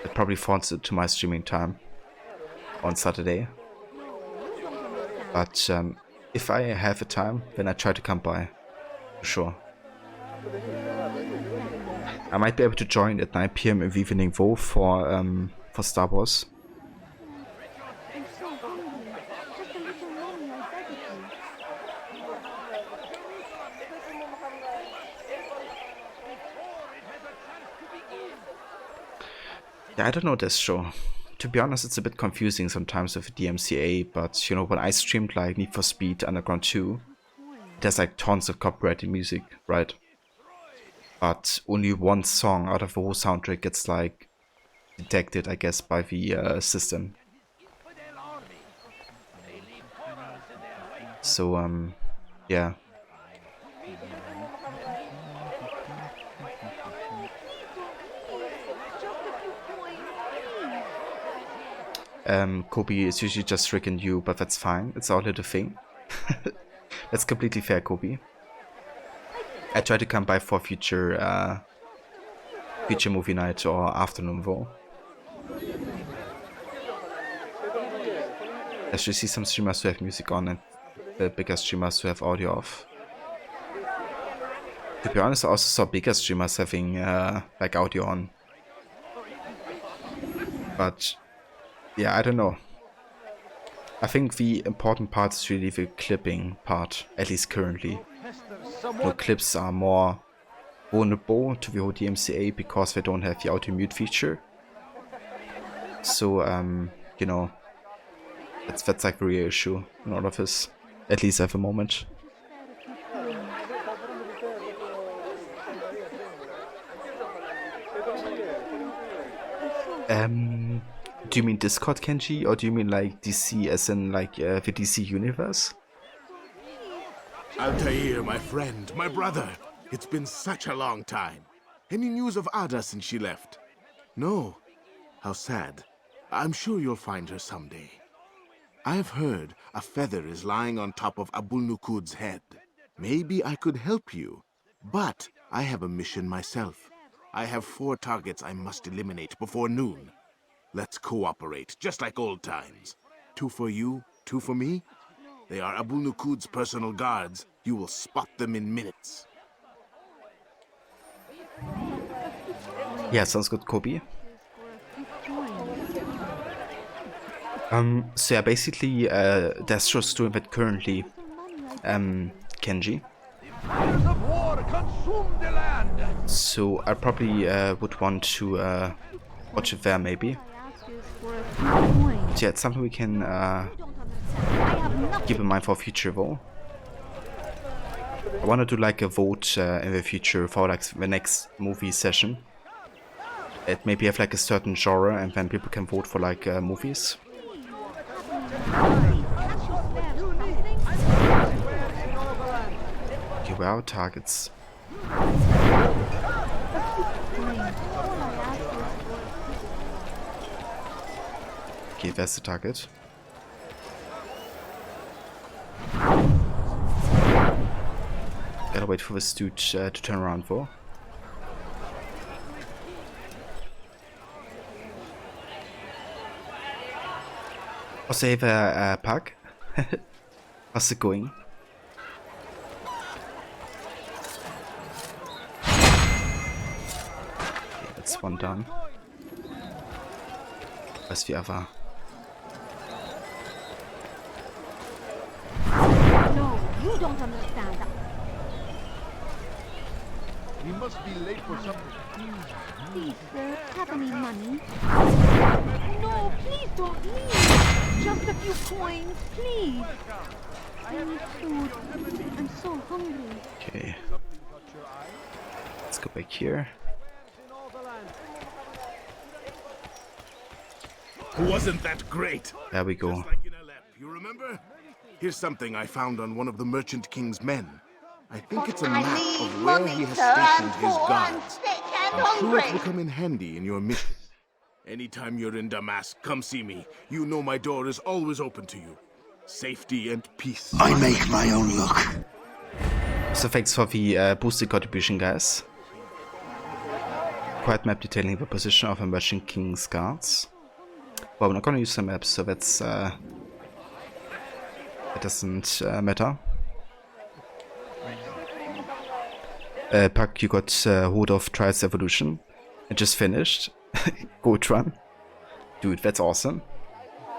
it probably falls into my streaming time on Saturday. But if I have a time, then I try to come by, for sure. I might be able to join at 9 PM in the evening though for Star Wars. I'm so hungry. Just a little money, I beg of you. Yeah, I don't know this show. To be honest, it's a bit confusing sometimes with the DMCA, but you know, when I streamed like Need for Speed Underground 2, there's like tons of copyrighted music, right? But only one song out of the whole soundtrack gets like detected, I guess, by the system. So yeah. Kobe is usually just tricking you, but that's fine. It's our little thing. That's completely fair, Kobe. I try to come by for future movie night or afternoon though. I should see some streamers who have music on, and the bigger streamers to have audio off. To be honest, I also saw bigger streamers having like audio on. But yeah, I don't know. I think the important part is really the clipping part, at least currently. No, clips are more vulnerable to the whole DMCA because they don't have the auto mute feature. So, you know, that's like the real issue in all of this, at least at the moment. Do you mean Discord, Kenji, or do you mean like DC as in like the DC universe? Altair, my friend, my brother. It's been such a long time. Any news of Ada since she left? No. How sad. I'm sure you'll find her someday. I've heard a feather is lying on top of Abul-Nukud's head. Maybe I could help you, but I have a mission myself. I have 4 targets I must eliminate before noon. Let's cooperate, just like old times. 2 for you, 2 for me. They are Abul-Nukud's personal guards. You will spot them in minutes. Yeah, sounds good, Kobe. So yeah, basically, Destro's doing that currently, Kenji. So I probably would want to watch it there, maybe. So yeah, it's something we can keep in mind for future though. I want to do like a vote in the future for like the next movie session. It maybe have like a certain genre and then people can vote for like movies. Okay, where are our targets? Okay, there's the target. Gotta wait for this dude to turn around for. Also, have a pack. How's it going? Okay, that's one done. Where's the other? No, you don't understand. We must be late for something. Please, sir, have any money? No, please don't leave. Just a few coins, please. I need food. I'm so hungry. Okay. Let's go back here. Wasn't that great? There we go. Just like in Alep, you remember? Here's something I found on one of the Merchant King's men. I think it's a map of where he has stationed his guards. I'm sure it will come in handy in your mission. Anytime you're in Damascus, come see me. You know my door is always open to you. Safety and peace. I make my own luck. So thanks for the boosted contribution, guys. Quiet map detailing the position of emerging King's guards. Well, we're not gonna use the map, so that's that doesn't matter. Puck, you got Hood of Trials Evolution. It just finished. Good run. Dude, that's awesome.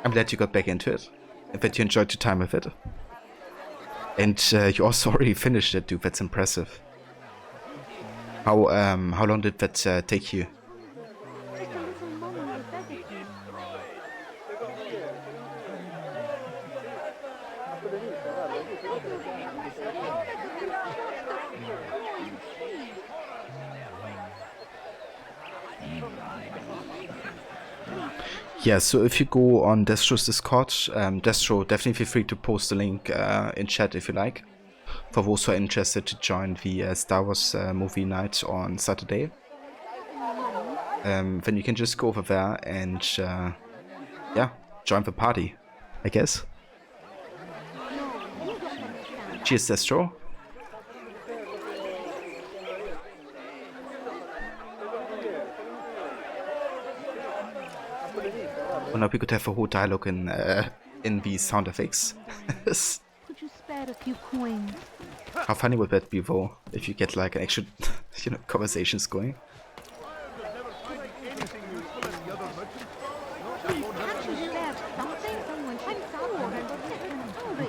I'm glad you got back into it. And that you enjoyed your time with it. And you also already finished it, dude. That's impressive. How long did that take you? Yeah, so if you go on Destro's Discord, Destro, definitely feel free to post the link in chat if you like, for those who are interested to join the Star Wars movie night on Saturday. Then you can just go over there and, yeah, join the party, I guess. Cheers, Destro. Well, now we could have a whole dialogue in the sound effects. Could you spare spare a few coins. How funny would that be, though, if you get like an actual, you know, conversations going? Can't you spare something? I'm poor and hungry.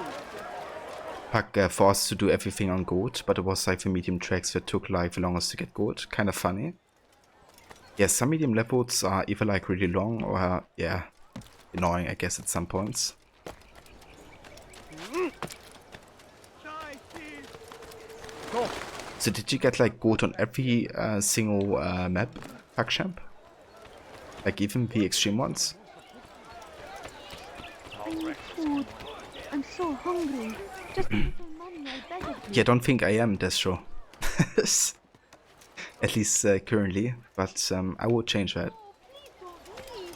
Puck forced to do everything on gold, but it was like the medium tracks that took like the longest to get gold. Kind of funny. Yeah, some medium levels are either like really long or, yeah, annoying, I guess, at some points. So did you get like gold on every single map, PugChamp? Like even the extreme ones? I need food. I'm so hungry. Just a little money, I beg of you. Yeah, I don't think I am, Destro. At least currently, but I will change that.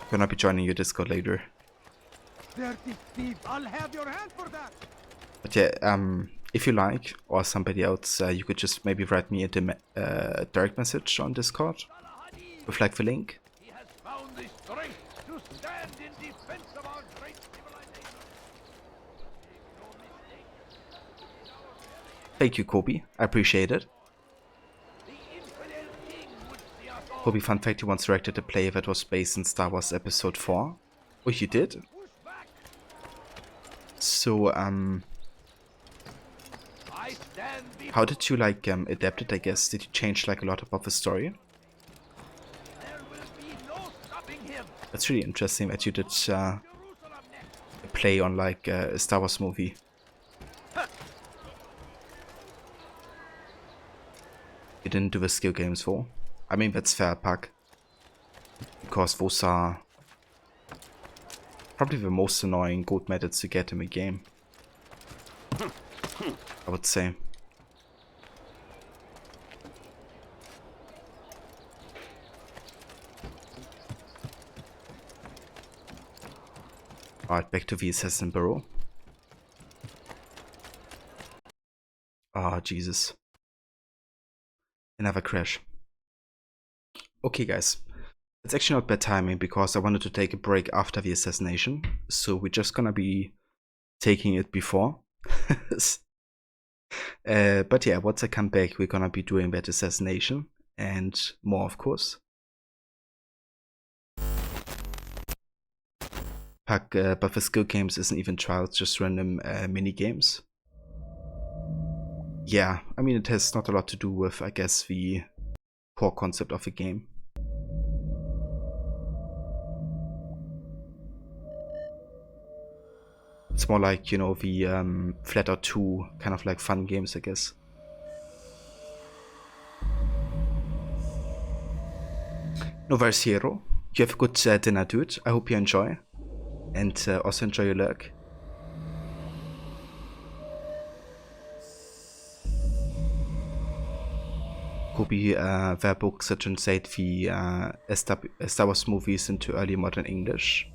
Gonna be joining your Discord later. Dirty thief, I'll have your hand for that. But yeah, if you like, or somebody else, you could just maybe write me a direct message on Discord with like the link. He has found the strength to stand in defense of our great civilization. Thank you, Kobe. I appreciate it. Kobe, fun fact, he once directed a play that was based in Star Wars Episode 4. Oh, you did? So, how did you, like, adapt it, I guess? Did you change, like, a lot about the story? That's really interesting that you did a play on, like, a Star Wars movie. You didn't do the skill games, though. I mean, that's fair, Puck. Because those are probably the most annoying gold methods to get in the game. I would say. Alright, back to the Assassin Bureau. Ah, Jesus. Another crash. Okay, guys. It's actually not bad timing because I wanted to take a break after the assassination. So we're just gonna be taking it before. But yeah, once I come back, we're gonna be doing that assassination and more, of course. But the skill games isn't even trials, just random mini games. Yeah, I mean, it has not a lot to do with, I guess, the core concept of the game. It's more like, you know, the Flat Out 2 kind of like fun games, I guess. Nova's Hero, you have a good dinner, dude. I hope you enjoy. And also enjoy your lurk. Kobe, their books that translate the Star Wars movies into early modern English.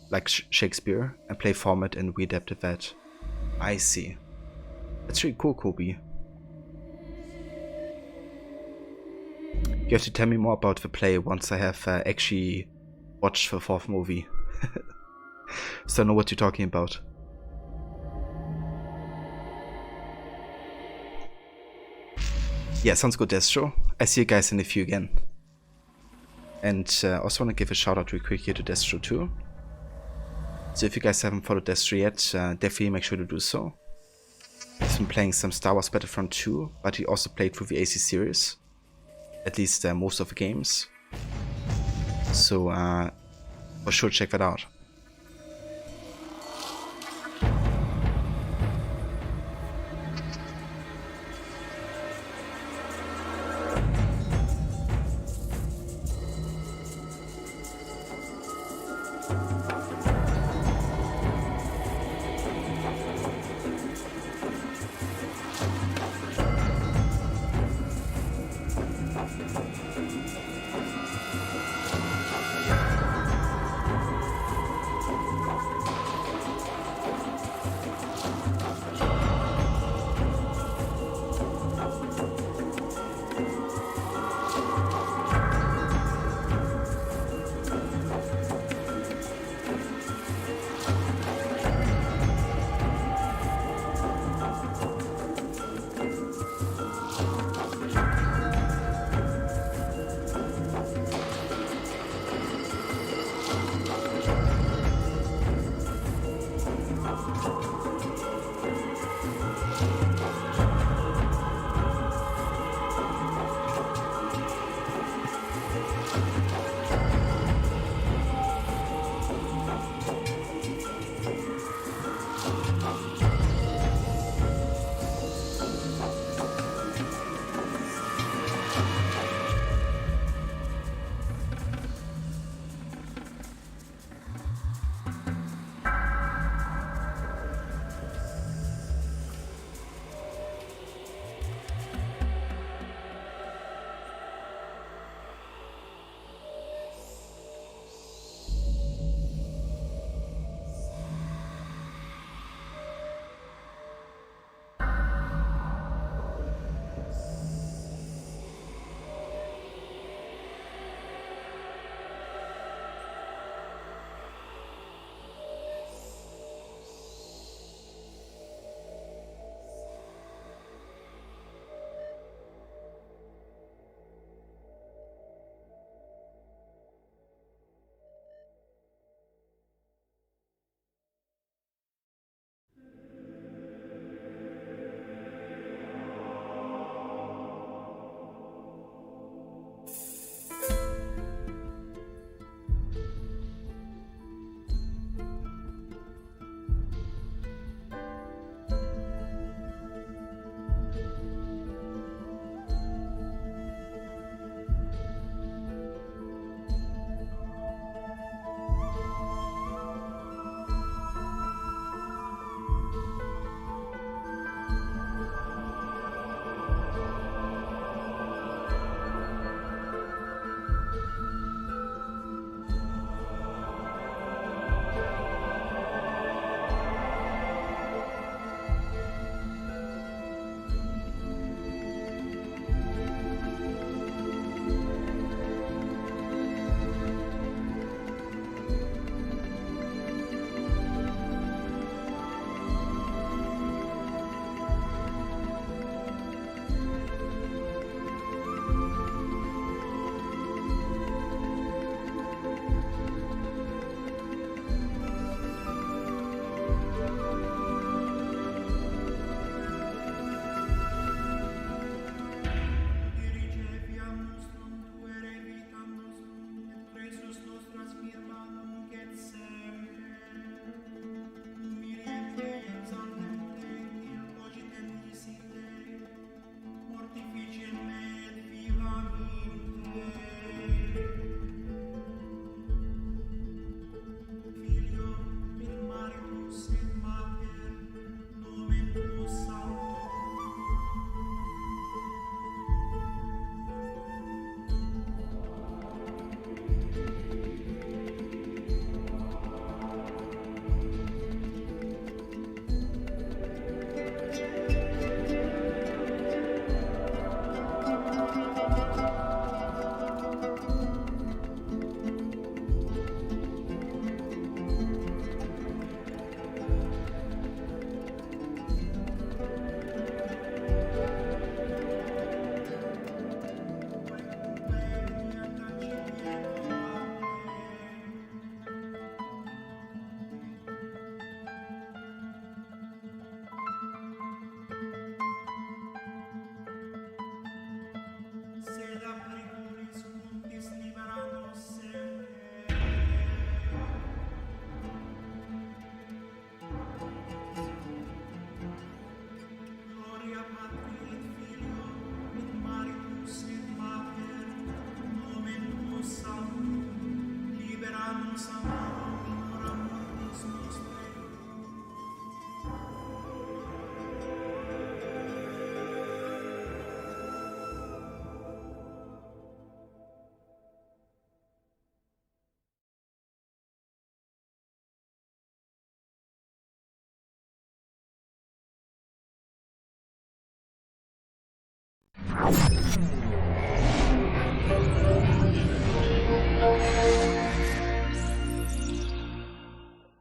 Like Shakespeare, and play format, and we adapted that. I see. That's really cool, Kobe. You have to tell me more about the play once I have actually watched the fourth movie. So I know what you're talking about. Yeah, sounds good, Destro. I see you guys in a few again. And also want to give a shout out real quick here to Destro too. So if you guys haven't followed Destro yet, definitely make sure to do so. He's been playing some Star Wars Battlefront 2, but he also played through the AC series. At least most of the games. So for sure check that out.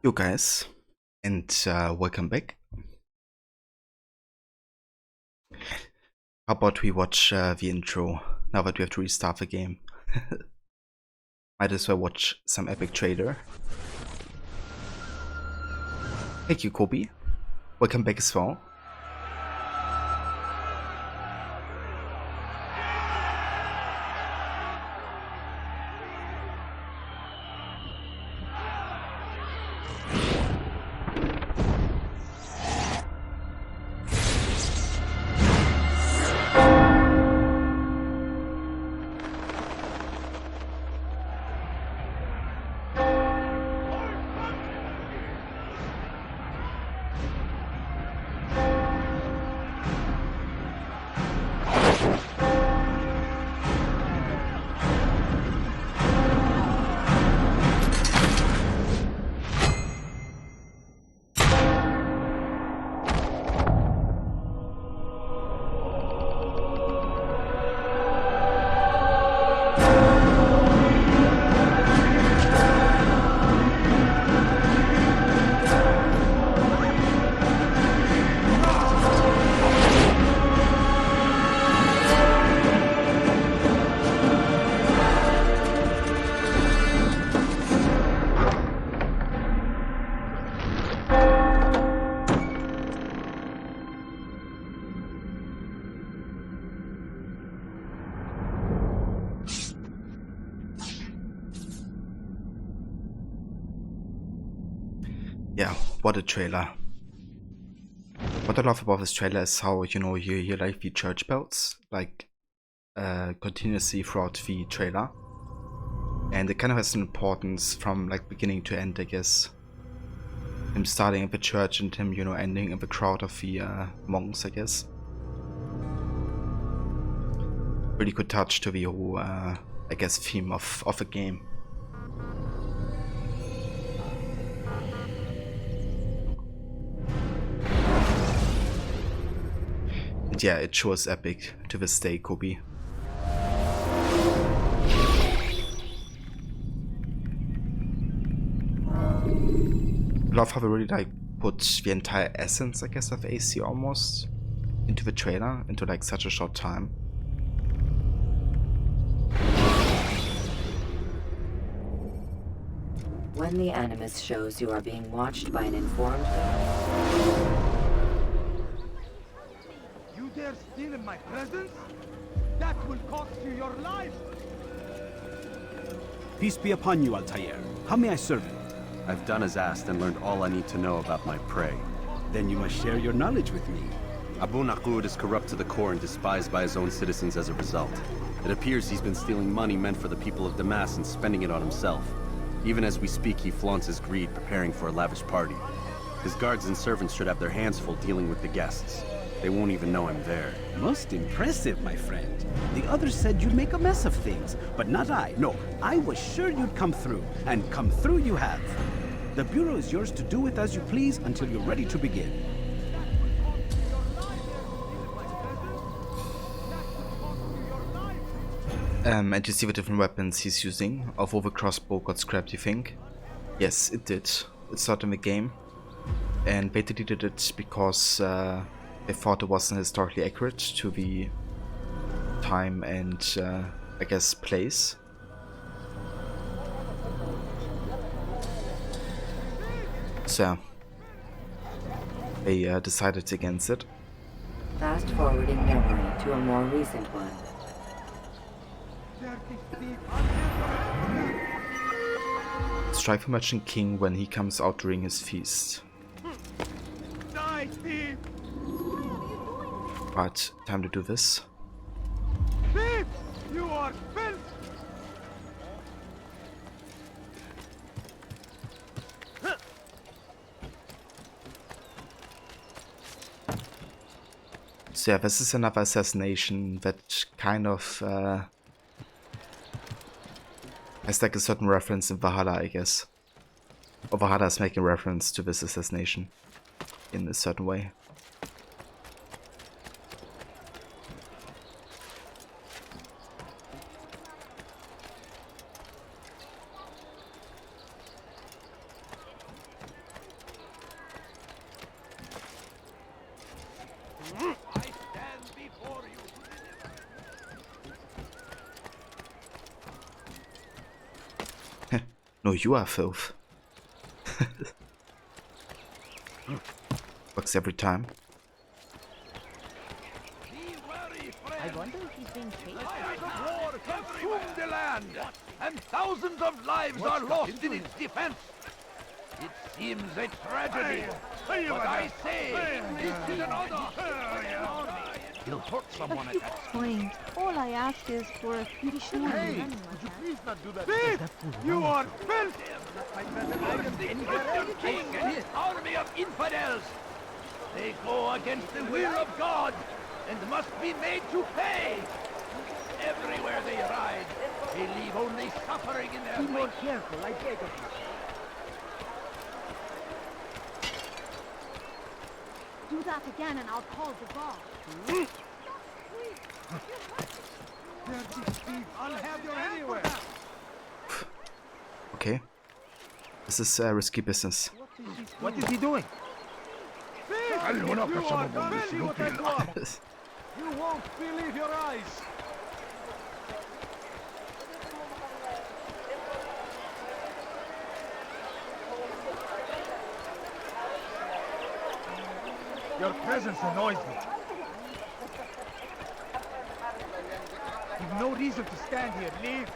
Yo guys, and welcome back. How about we watch the intro now that we have to restart the game? Might as well watch some epic trailer. Thank you, Kobe. Welcome back as well. Yeah, what a trailer. What I love about this trailer is how, you know, you hear like the church bells, like continuously throughout the trailer. And it kind of has an importance from like beginning to end, I guess. Him starting at the church and him, you know, ending in the crowd of the monks, I guess. Really good touch to the whole, I guess, theme of the game. And yeah, it shows epic to this day, Kobe. I love how they really like put the entire essence, I guess, of AC almost into the trailer, into like such a short time. When the Animus shows you are being watched by an informed... You dare steal in my presence? That will cost you your life! Peace be upon you, Altair. How may I serve you? I've done as asked and learned all I need to know about my prey. Then you must share your knowledge with me. Abu Naqud is corrupt to the core and despised by his own citizens as a result. It appears he's been stealing money meant for the people of Damas and spending it on himself. Even as we speak, he flaunts his greed, preparing for a lavish party. His guards and servants should have their hands full dealing with the guests. They won't even know I'm there. Most impressive, my friend. The others said you'd make a mess of things, but not I. No, I was sure you'd come through, and come through you have. The Bureau is yours to do with as you please until you're ready to begin. And you see the different weapons he's using. Although the crossbow got scrapped, you think? Yes, it did. It's not in the game. And they deleted it because they thought it wasn't historically accurate to the time and, I guess, place. So, they decided against it. Fast forwarding memory to a more recent one. Strike the Merchant King when he comes out during his feast. Die, thief! Right, time to do this. Thief! You are filth! So yeah, this is another assassination that kind of has like a certain reference in Valhalla, I guess. Or Valhalla is making reference to this assassination in a certain way. No, you are filth. Works every time. I wonder if he's being chased. Fires of war consume the land, and thousands of lives are lost in its defense. It seems a tragedy, but I say this is an honor. He'll hurt someone at that. Fine. All I ask is for a few shillings. Hey, would you please not do that? Thief! You are filth! The Christian king and his army of infidels. They go against the will of God and must be made to pay. Everywhere they ride, they leave only suffering in their wake. Be more careful, I beg of you. Do that again and I'll call the guard. I'll have you anywhere. Okay. This is risky business. What is he doing? You won't believe your eyes. Your presence annoys me. You've no reason to stand here. Leave.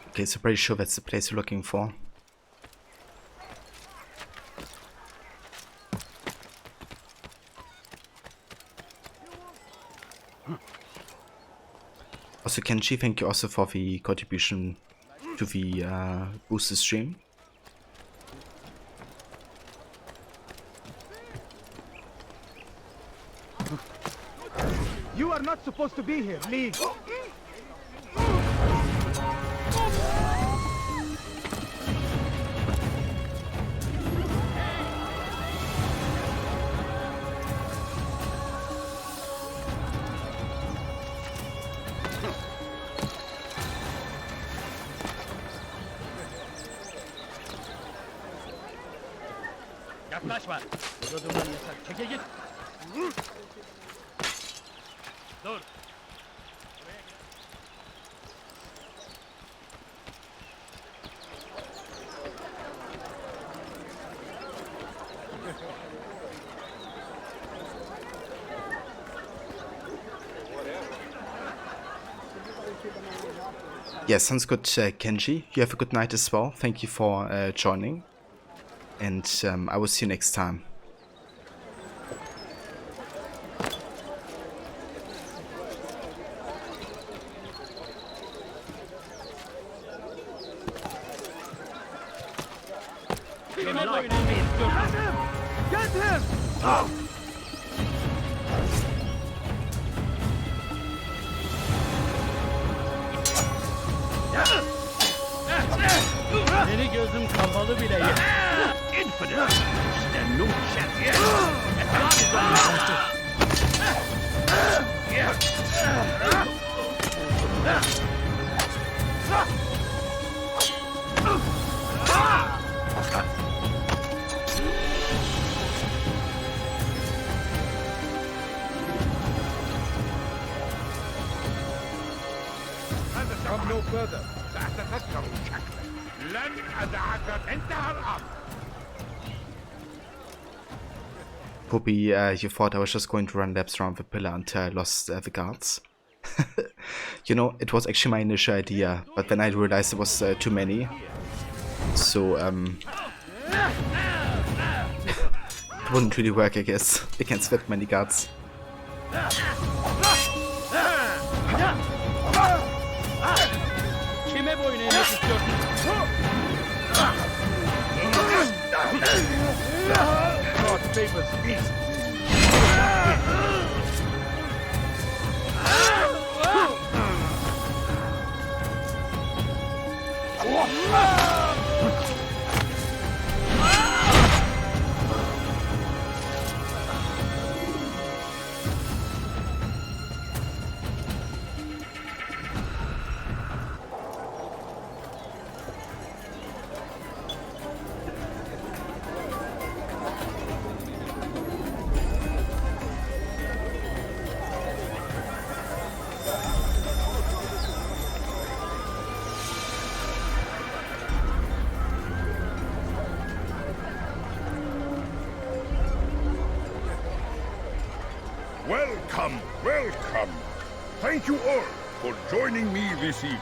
Okay, so pretty sure that's the place you're looking for. Also, Kenji, thank you also for the contribution to the boosted stream. You are not supposed to be here. Leave. Yaklaşma. Burada durman yasak. Çekil git. Dur. Yeah, sounds good, Kenji. You have a good night as well. Thank you for joining. And I will see you next time. Get him! Get him! Oh. Seni gözüm kapalı bile ya. Infidel! Stand no chance here! God is on Come no further. سأتذكر شكلك. لن أدعك انتهى الأمر. Poppy, you thought I was just going to run laps around the pillar until I lost the guards. You know, it was actually my initial idea, but then I realized it was too many. So, it wouldn't really work, I guess, against that many guards. Welcome, welcome. Thank you all for joining me this evening.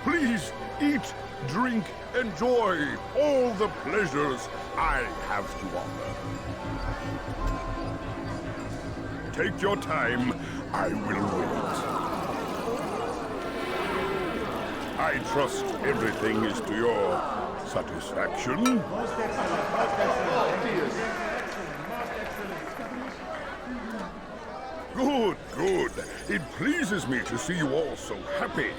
Please eat, drink, enjoy all the pleasures I have to offer. Take your time, I will wait. I trust everything is to your satisfaction. Good, good. It pleases me to see you all so happy.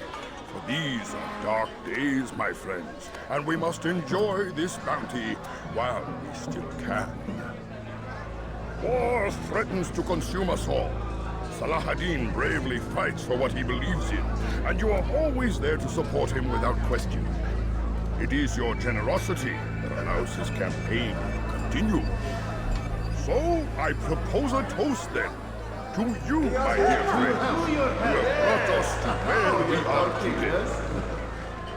For these are dark days, my friends, and we must enjoy this bounty while we still can. War threatens to consume us all. Salah ad-Din bravely fights for what he believes in, and you are always there to support him without question. It is your generosity that allows his campaign to continue. So, I propose a toast then. To you, my dear friends, who have brought us to where we are today.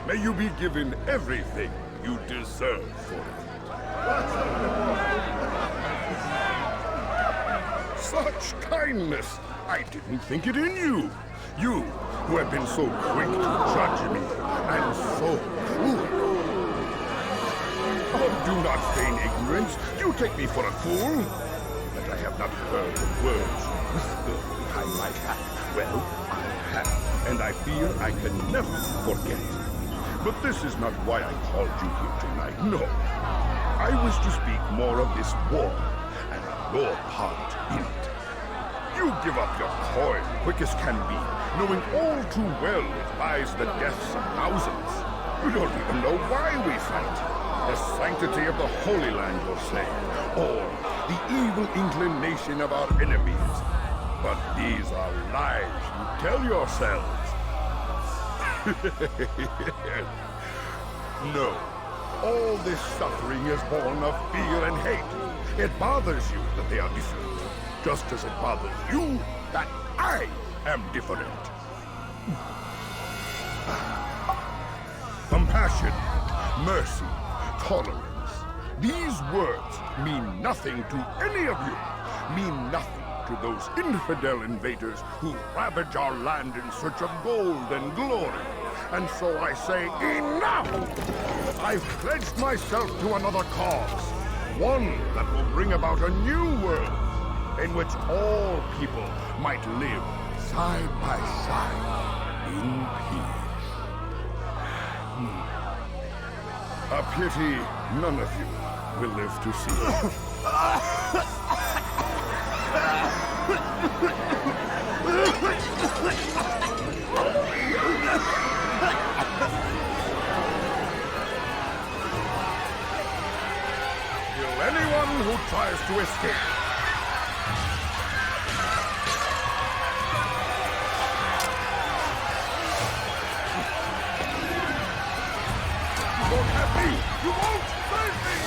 May you be given everything you deserve for it. Such kindness! I didn't think it in you. You, who have been so quick to judge me, and so cruel. Oh, do not feign ignorance. You take me for a fool. But I have not heard the words whispered behind my back. Well, I have, and I fear I can never forget. But this is not why I called you here tonight, no. I wish to speak more of this war, and your part in it. You give up your coin quick as can be, knowing all too well it buys the deaths of thousands. You don't even know why we fight. The sanctity of the Holy Land, you'll say, or the evil inclination of our enemies. But these are lies you tell yourselves. No, all this suffering is born of fear and hate. It bothers you that they are different, just as it bothers you that I am different. Compassion, mercy, tolerance. These words mean nothing to any of you. Mean nothing to those infidel invaders who ravage our land in search of gold and glory. And so I say, enough! I've pledged myself to another cause. One that will bring about a new world in which all people might live side by side in peace. A pity none of you will live to see it. Kill anyone who tries to escape. You won't have me! You won't save me!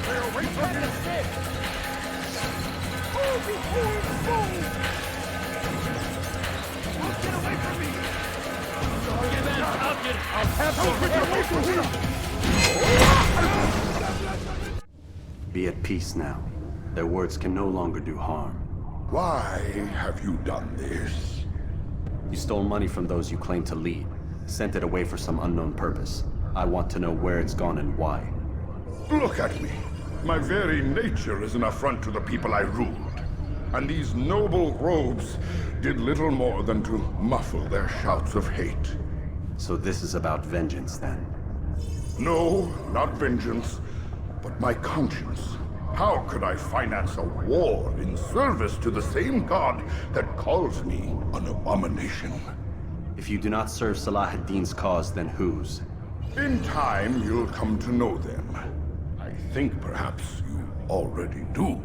They're away from you! Be at peace now. Their words can no longer do harm. Why have you done this? You stole money from those you claim to lead, sent it away for some unknown purpose. I want to know where it's gone and why. Look at me. My very nature is an affront to the people I ruled. And these noble robes did little more than to muffle their shouts of hate. So this is about vengeance, then? No, not vengeance, but my conscience. How could I finance a war in service to the same god that calls me an abomination? If you do not serve Salah ad-Din's cause, then whose? In time, you'll come to know them. I think perhaps you already do.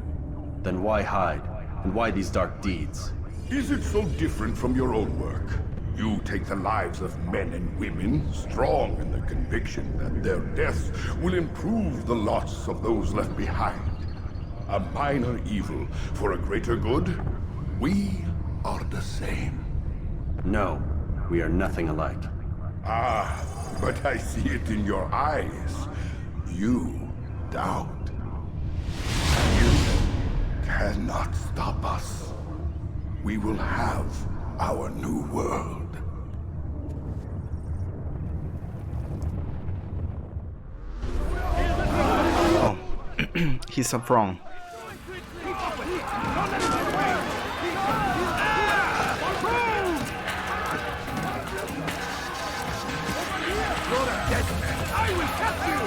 Then why hide? And why these dark deeds? Is it so different from your own work? You take the lives of men and women, strong in the conviction that their deaths will improve the lots of those left behind. A minor evil for a greater good? We are the same. No, we are nothing alike. Ah, but I see it in your eyes. You doubt. You cannot stop us. We will have our new world. Oh, he's up wrong. I will catch you!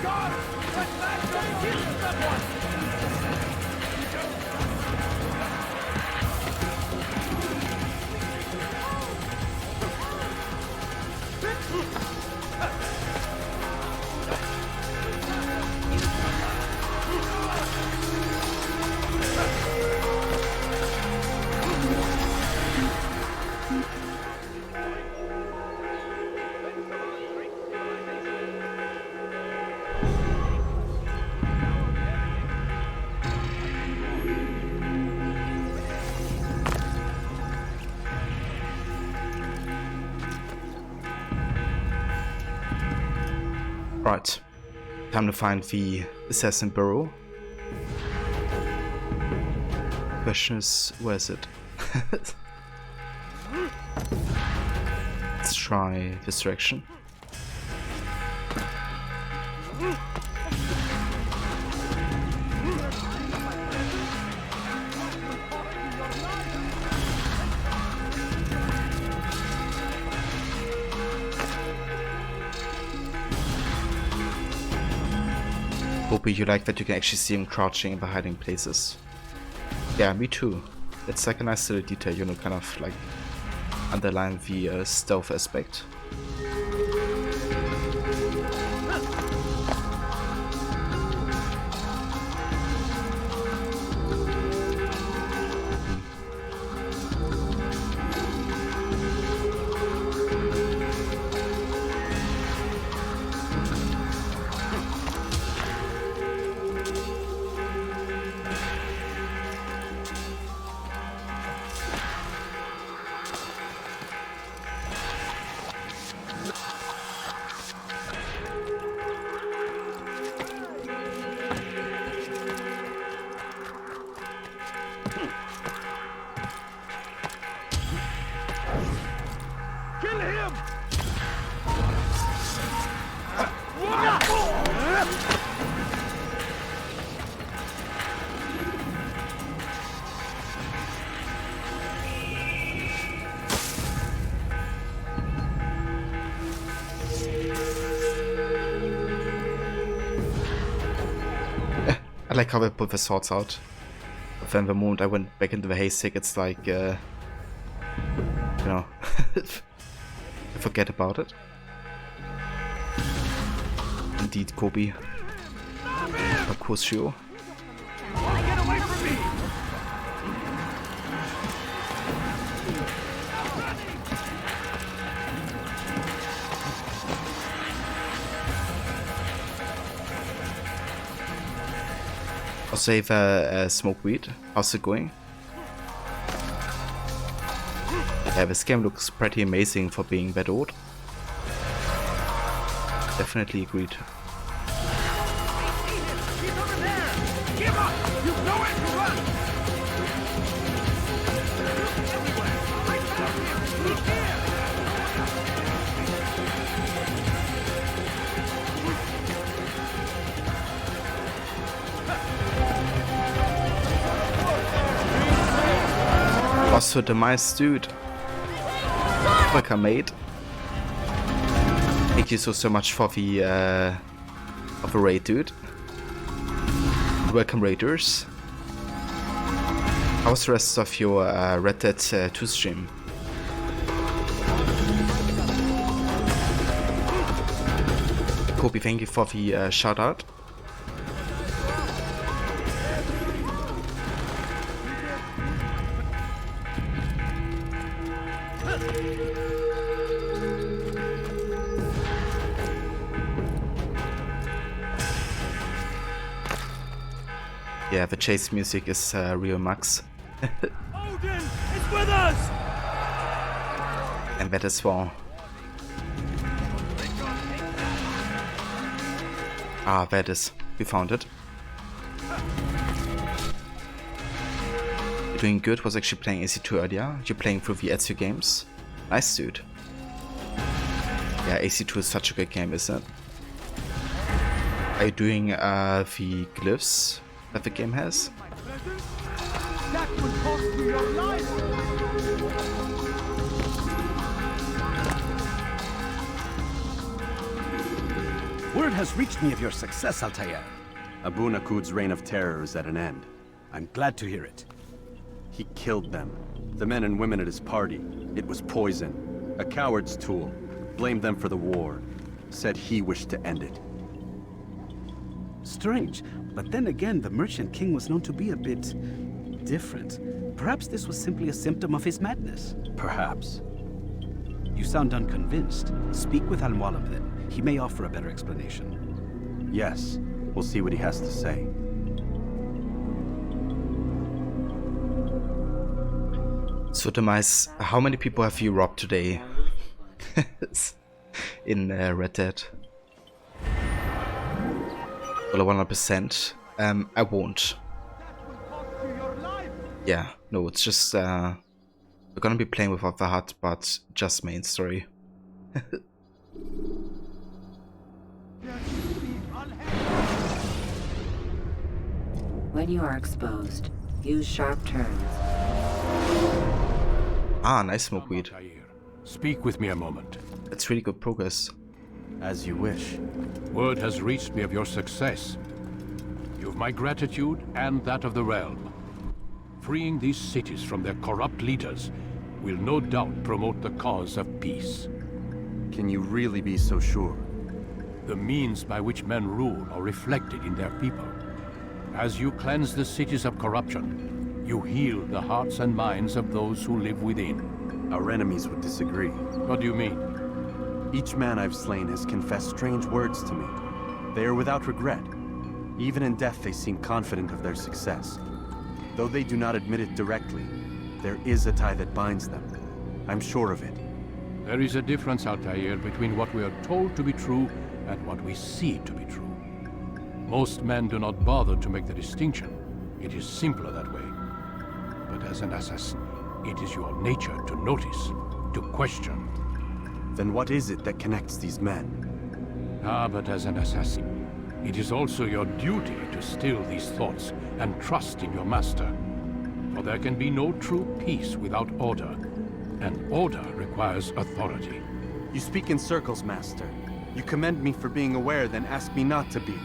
God! Let that guy kill someone! Right. Time to find the assassin bureau. Question is, where is it? Let's try this direction. Hope you like that you can actually see him crouching in the hiding places. Yeah, me too. It's like a nice little detail, you know, kind of like underline the stealth aspect. Kill him! I like how they put the swords out. But then the moment I went back into the haystack, it's like, you know, I forget about it. Indeed, Kobe. Bakushu. Get away from me! Also have a smokeweed. How's it going? Yeah, this game looks pretty amazing for being that old. Definitely agreed. Also, the mice dude. Welcome, mate. Thank you so much for the raid, dude. Welcome, raiders. How was the rest of your Red Dead 2 stream? Kobe, thank you for the shout out. Yeah, the chase music is real max. Odin is with us! And that as well. Ah, that is. We found it. You're doing good. Was actually playing AC2 earlier. You're playing through the Ezio games. Nice, dude. Yeah, AC2 is such a good game, isn't it? Are you doing the glyphs that the game has? That will cost you your life! Word has reached me of your success, Altair. Abu Nakud's reign of terror is at an end. I'm glad to hear it. He killed them. The men and women at his party. It was poison. A coward's tool. Blamed them for the war. Said he wished to end it. Strange, but then again, the Merchant King was known to be a bit different. Perhaps this was simply a symptom of his madness. Perhaps. You sound unconvinced. Speak with Al-Mualim then. He may offer a better explanation. Yes, we'll see what he has to say. So, Demise, how many people have you robbed today? In Red Dead? Well, 100%. I won't. Yeah, no, it's just we're gonna be playing without the HUD, but just main story. When you are exposed, use sharp turns. Ah, nice smokeweed. Speak with me a moment. That's really good progress. As you wish. Word has reached me of your success. You've my gratitude and that of the realm. Freeing these cities from their corrupt leaders will no doubt promote the cause of peace. Can you really be so sure? The means by which men rule are reflected in their people. As you cleanse the cities of corruption, you heal the hearts and minds of those who live within. Our enemies would disagree. What do you mean? Each man I've slain has confessed strange words to me. They are without regret. Even in death they seem confident of their success. Though they do not admit it directly, there is a tie that binds them. I'm sure of it. There is a difference, Altair, between what we are told to be true and what we see to be true. Most men do not bother to make the distinction. It is simpler that way. But as an assassin, it is your nature to notice, to question. Then what is it that connects these men? Ah, but as an assassin, it is also your duty to still these thoughts and trust in your master. For there can be no true peace without order, and order requires authority. You speak in circles, Master. You commend me for being aware, then ask me not to be.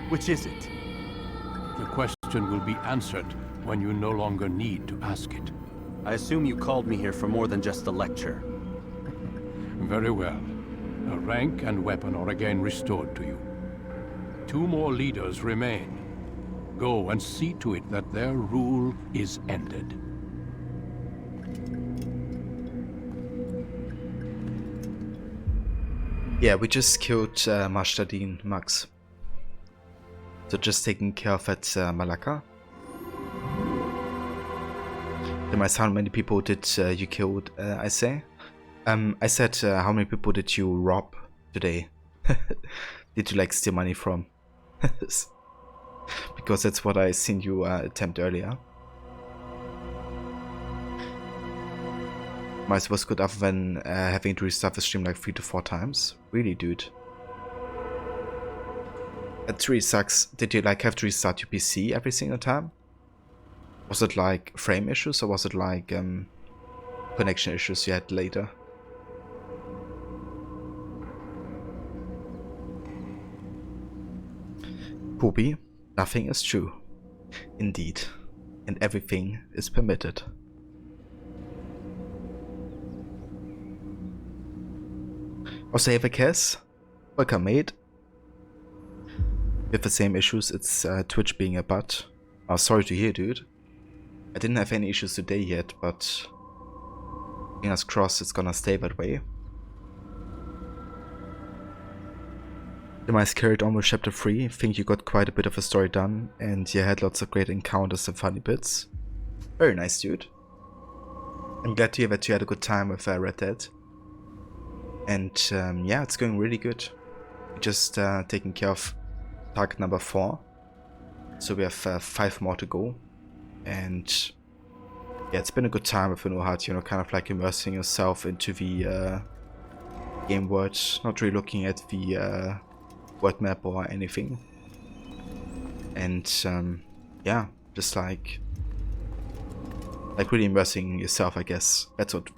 Which is it? The question will be answered when you no longer need to ask it. I assume you called me here for more than just a lecture. Very well. A rank and weapon are again restored to you. 2 more leaders remain. Go and see to it that their rule is ended. Yeah, we just killed Mashtadin, Max. So just taking care of at Malacca. Then how many people did you kill, I say? I said, how many people did you rob today? Did you like steal money from? Because that's what I seen you attempt earlier. Might was good other than having to restart the stream like 3 to 4 times. Really, dude. It really sucks. Did you like have to restart your PC every single time? Was it like frame issues or was it like connection issues you had later? Poopy, nothing is true. Indeed. And everything is permitted. Osava Cass, welcome mate. With the same issues, it's Twitch being a butt. Oh, sorry to hear, dude. I didn't have any issues today yet, but fingers crossed it's gonna stay that way. The mice carried on with chapter 3. Think you got quite a bit of a story done, and you had lots of great encounters and funny bits. Very nice, dude. I'm glad to hear that you had a good time with Red Dead. And yeah, it's going really good. We're just taking care of target number 4. So we have 5 more to go. And yeah, it's been a good time with No-HUD, you know, kind of like immersing yourself into the game world, not really looking at the world map or anything. And yeah, just like really immersing yourself, I guess. That's what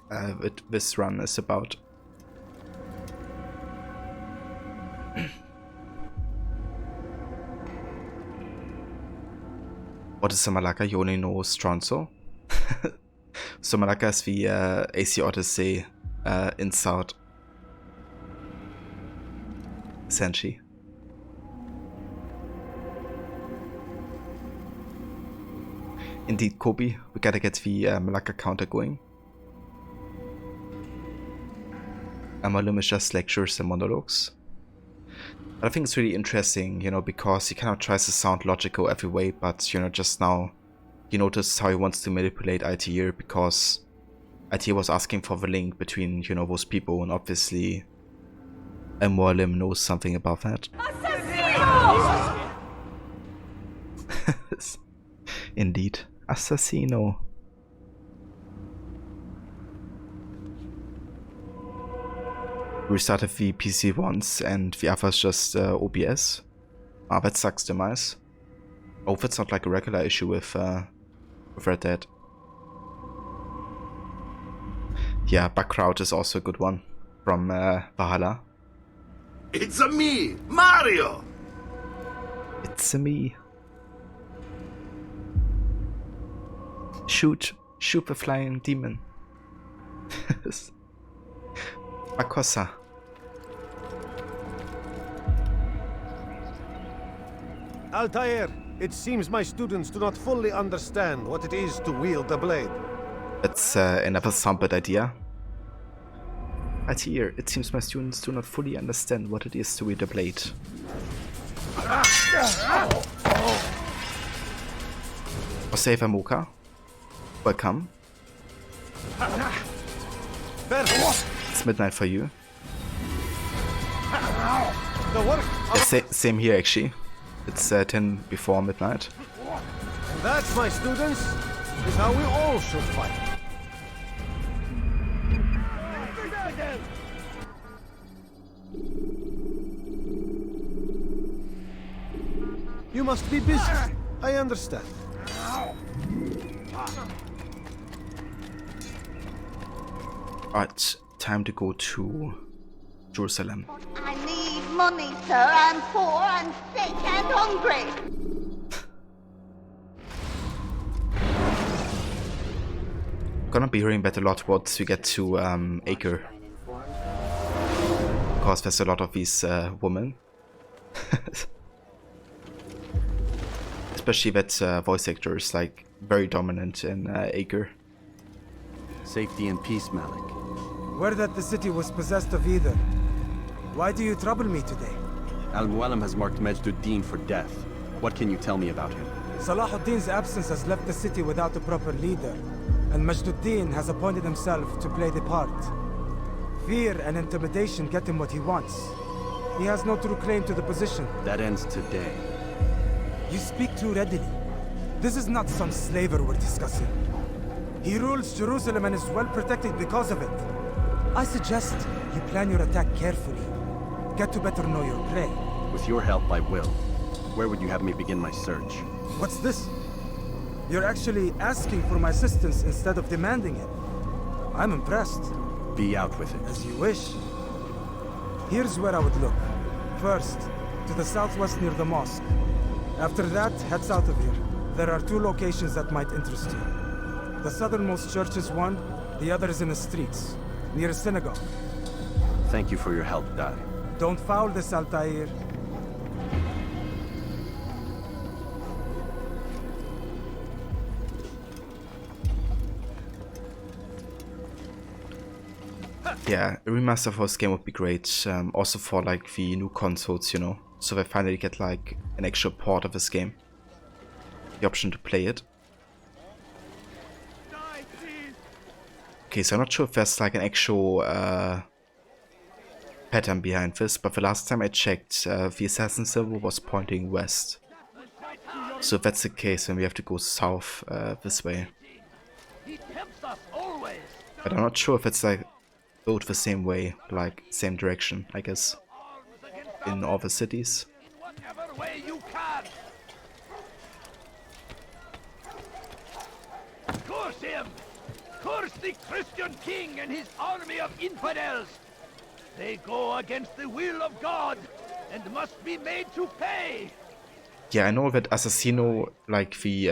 this run is about. What is a Malacca? You only know Stronzo. So Malacca is the AC Odyssey in South. Essentially. Indeed, Kobe, we gotta get the Malacca counter going. Amalum is just lectures and monologues. But I think it's really interesting, you know, because he kind of tries to sound logical every way, but, you know, just now you notice how he wants to manipulate Altair, because Altair was asking for the link between, you know, those people, and obviously Amalum knows something about that. Indeed. Assassino. Restarted the PC once and the other's just OBS. Ah, that sucks, the mice. Oh, that's not like a regular issue with Red Dead. Yeah, Backrowd is also a good one from Valhalla. It's a me, Mario! It's a me. Shoot the flying demon. Makossa. Altair, it seems my students do not fully understand what it is to wield the blade. That's another soundbite idea. Altair, it seems my students do not fully understand what it is to wield the blade. Osava Mocha, welcome. It's midnight for you. Yeah, same here actually. It's 10 before midnight. That's, my students, is how we all should fight. You must be busy. I understand. Alright, time to go to Jerusalem. I need money, sir. I'm poor and sick and hungry. Gonna be hearing that a lot once we get to Acre. Because there's a lot of these women. Especially that voice actor is like very dominant in Acre. Safety and peace, Malik. Word that the city was possessed of either. Why do you trouble me today? Al-Mualim has marked Majd-ud-Din for death. What can you tell me about him? Salahuddin's absence has left the city without a proper leader, and Majduddin has appointed himself to play the part. Fear and intimidation get him what he wants. He has no true claim to the position. That ends today. You speak too readily. This is not some slaver we're discussing. He rules Jerusalem and is well protected because of it. I suggest you plan your attack carefully. Get to better know your prey. With your help, I will. Where would you have me begin my search? What's this? You're actually asking for my assistance instead of demanding it. I'm impressed. Be out with it. As you wish. Here's where I would look. First, to the southwest near the mosque. After that, head south of here. There are 2 locations that might interest you. The southernmost church is one, the other is in the streets, near a synagogue. Thank you for your help, Dar. Don't foul this, Altair. Yeah, a remaster for this game would be great, also for like the new consoles, you know, so they finally get like an actual port of this game. The option to play it. Okay, so I'm not sure if there's like an actual pattern behind this, but the last time I checked, the assassin symbol was pointing west. So if that's the case, then we have to go south this way. But I'm not sure if it's like both the same way, like same direction, I guess, in all the cities. Curse him! Curse the Christian king and his army of infidels! They go against the will of God and must be made to pay! Yeah, I know that Assassino, like the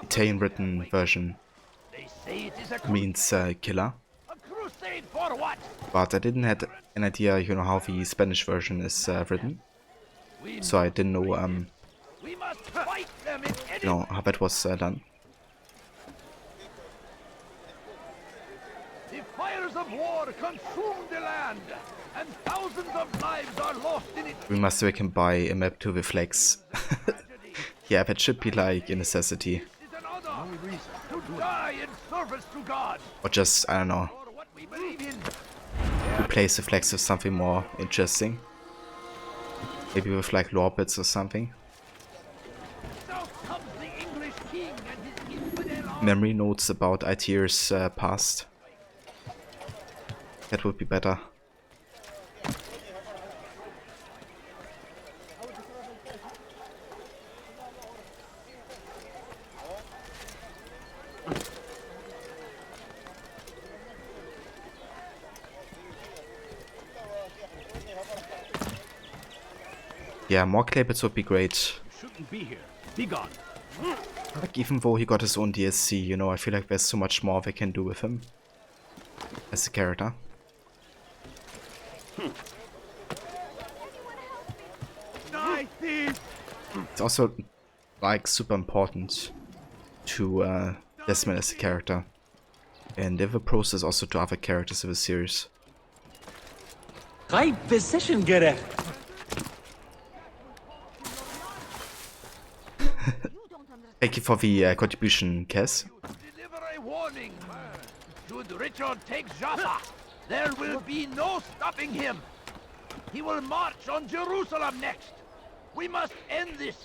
Italian written version, means killer. For what? But I didn't have an idea, you know, how the Spanish version is written. So I didn't know, We must fight them in any... you know, how that was done. The fires of war consume the land, and thousands of lives are lost in it. We must can buy a map to the flags. Yeah, that should be like a necessity. To die in service to God. Or just, I don't know, replace the flags with something more interesting. Maybe with like lore bits or something. Memory notes about Altair's past. That would be better. Yeah, more clay bits would be great. Shouldn't be here. Be gone. Like, even though he got his own DLC, you know, I feel like there's so much more they can do with him as a character. It's also like super important to Desmond as a character, and they have a process also to other characters of the series. Right position, Gerek. Thank you for the contribution, Kes. Deliver a warning. Should Richard take Jaffa, there will be no stopping him. He will march on Jerusalem next. We must end this.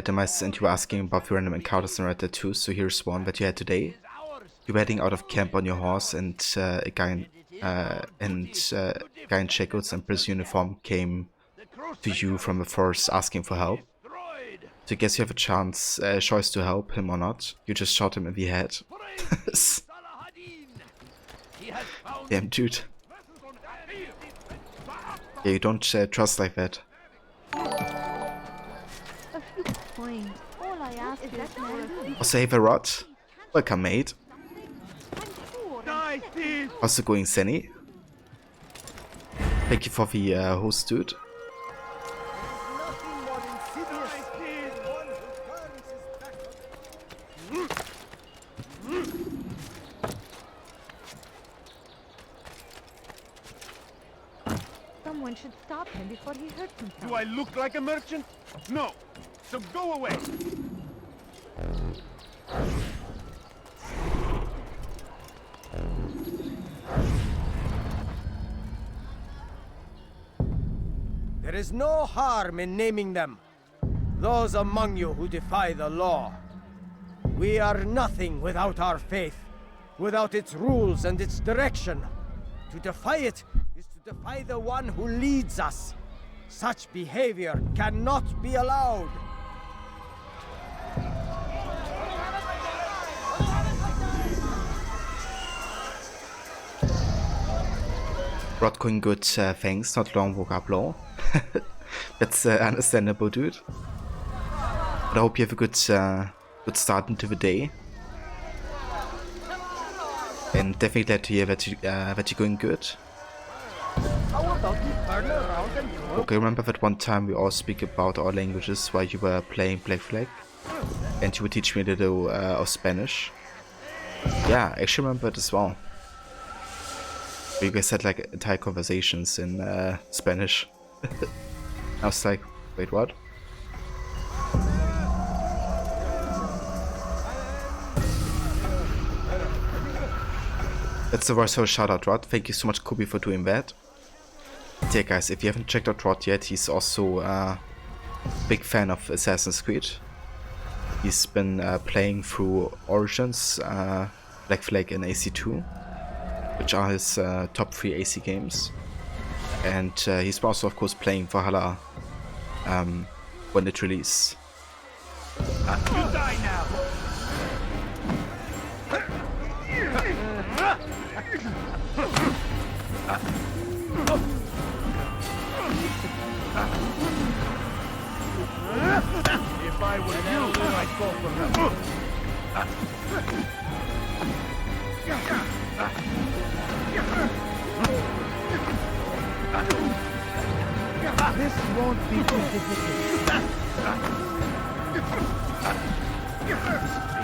Demise, and you were asking about the random encounters in Red Dead 2, so here's one that you had today. You were heading out of camp on your horse, and a guy in shackles and prison uniform came to you from the forest asking for help. So I guess you have a choice to help him or not. You just shot him in the head. Damn, dude. Yeah, you don't trust like that. A few coins. All I ask is man. Also, hey, Verrot. Welcome, mate. Also going Senny. Thank you for the host, dude. Someone should stop him before he hurts himself. Do I look like a merchant? No. so go away. There is no harm in naming them. Those among you who defy the law. We are nothing without our faith, without its rules and its direction. To defy it is to defy the one who leads us. Such behavior cannot be allowed. Rod going good things, not long woke up law. That's understandable, dude. But I hope you have a good start into the day. And definitely glad to hear that you're going good. Okay, remember that one time we all speak about our languages while you were playing Black Flag? And you would teach me a little of Spanish. Yeah, I actually remember it as well. You guys had like entire conversations in Spanish. I was like, wait, what? That's the voice for shout out, Rod. Thank you so much, Kobe, for doing that. Yeah, guys, if you haven't checked out Rod yet, he's also a big fan of Assassin's Creed. He's been playing through Origins, Black Flag, and AC2, which are his top 3 AC games. And he's also, of course, playing Valhalla when it releases. You die now. If I were you, I'd go for him. This won't be too difficult.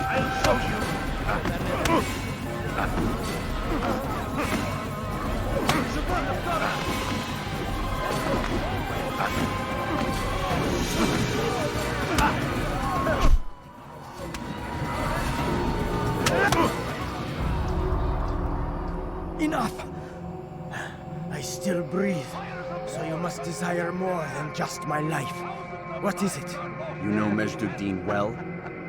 I'll show you. Enough! I still breathe, so you must desire more than just my life. What is it? You know Majd-ud-Din well?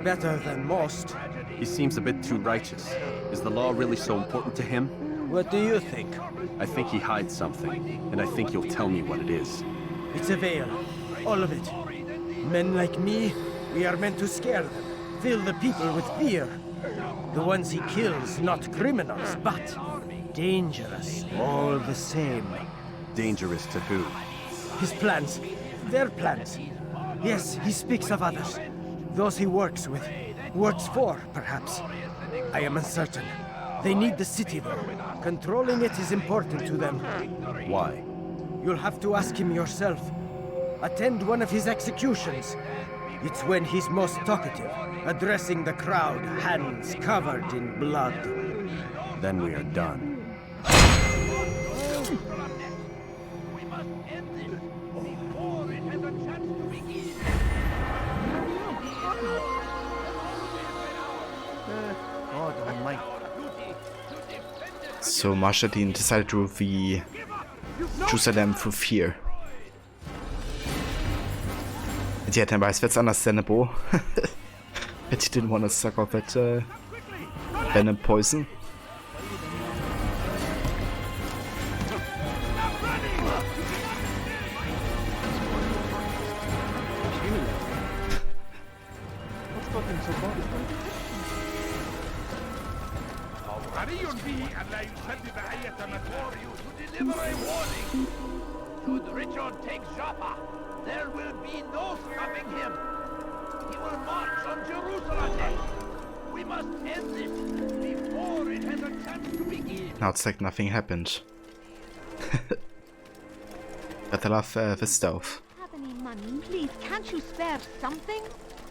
Better than most. He seems a bit too righteous. Is the law really so important to him? What do you think? I think he hides something, and I think you'll tell me what it is. It's a veil. All of it. Men like me, we are meant to scare them, fill the people with fear. The ones he kills, not criminals, but dangerous, all the same. Dangerous to who? His plans. Their plans. Yes, he speaks of others. Those he works with. Works for, perhaps. I am uncertain. They need the city, though. Controlling it is important to them. Why? You'll have to ask him yourself. Attend one of his executions. It's when he's most talkative, addressing the crowd, hands covered in blood. Then we are done. God almighty. So Majd-ud-Din decided to rule the Jerusalem through fear. And yeah, then it's that's understandable. But he didn't want to suck off that venom poison. Deliver a warning. Should Richard take Joppa, there will be no stopping him. He will march on Jerusalem next. We must end this before it has a chance to begin. Now it's like nothing happened. But I love the stealth. Have any money? Please, can't you spare something?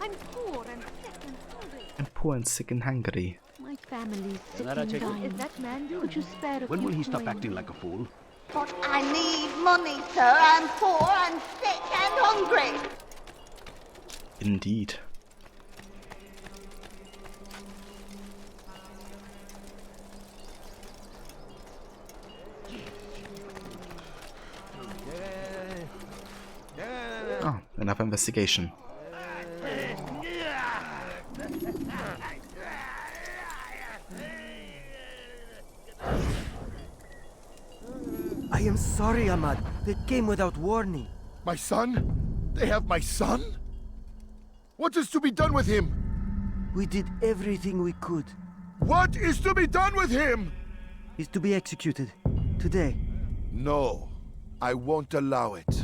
I'm poor and sick and hungry. I'm poor and sick and hungry. My family's sick That I and take it. dying. Is that man? Could you spare a When few will he stop coins? acting like a fool? But I need money, sir. I'm poor and sick and hungry. Indeed. Oh, enough investigation. I am sorry, Ahmad. They came without warning. My son? They have my son? What is to be done with him? We did everything we could. What is to be done with him? He's to be executed. Today. No. I won't allow it.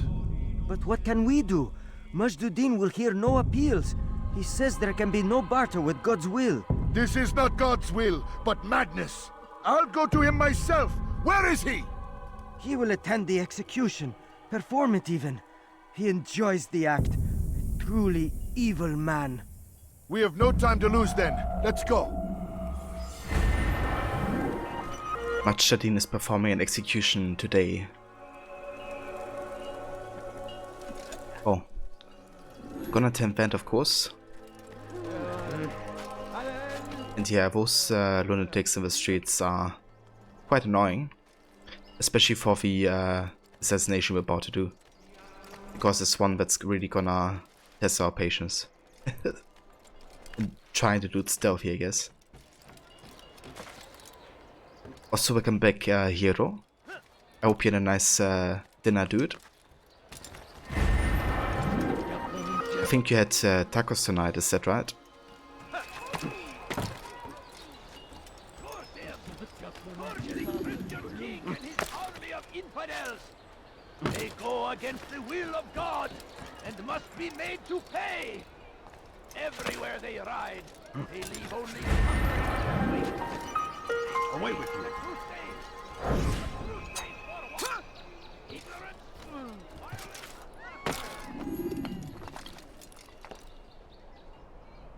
But what can we do? Majduddin will hear no appeals. He says there can be no barter with God's will. This is not God's will, but madness. I'll go to him myself. Where is he? He will attend the execution. Perform it even. He enjoys the act. A truly evil man. We have no time to lose then. Let's go. Majduddin is performing an execution today. Oh. Gonna attend event, of course. And yeah, those lunatics in the streets are quite annoying. Especially for the assassination we're about to do. Because it's one that's really gonna test our patience. Trying to do it stealthy, I guess. Also, welcome back, Hero. I hope you had a nice dinner, dude. I think you had tacos tonight, is that right? They go against the will of God and must be made to pay. Everywhere they ride, they leave only Away with you.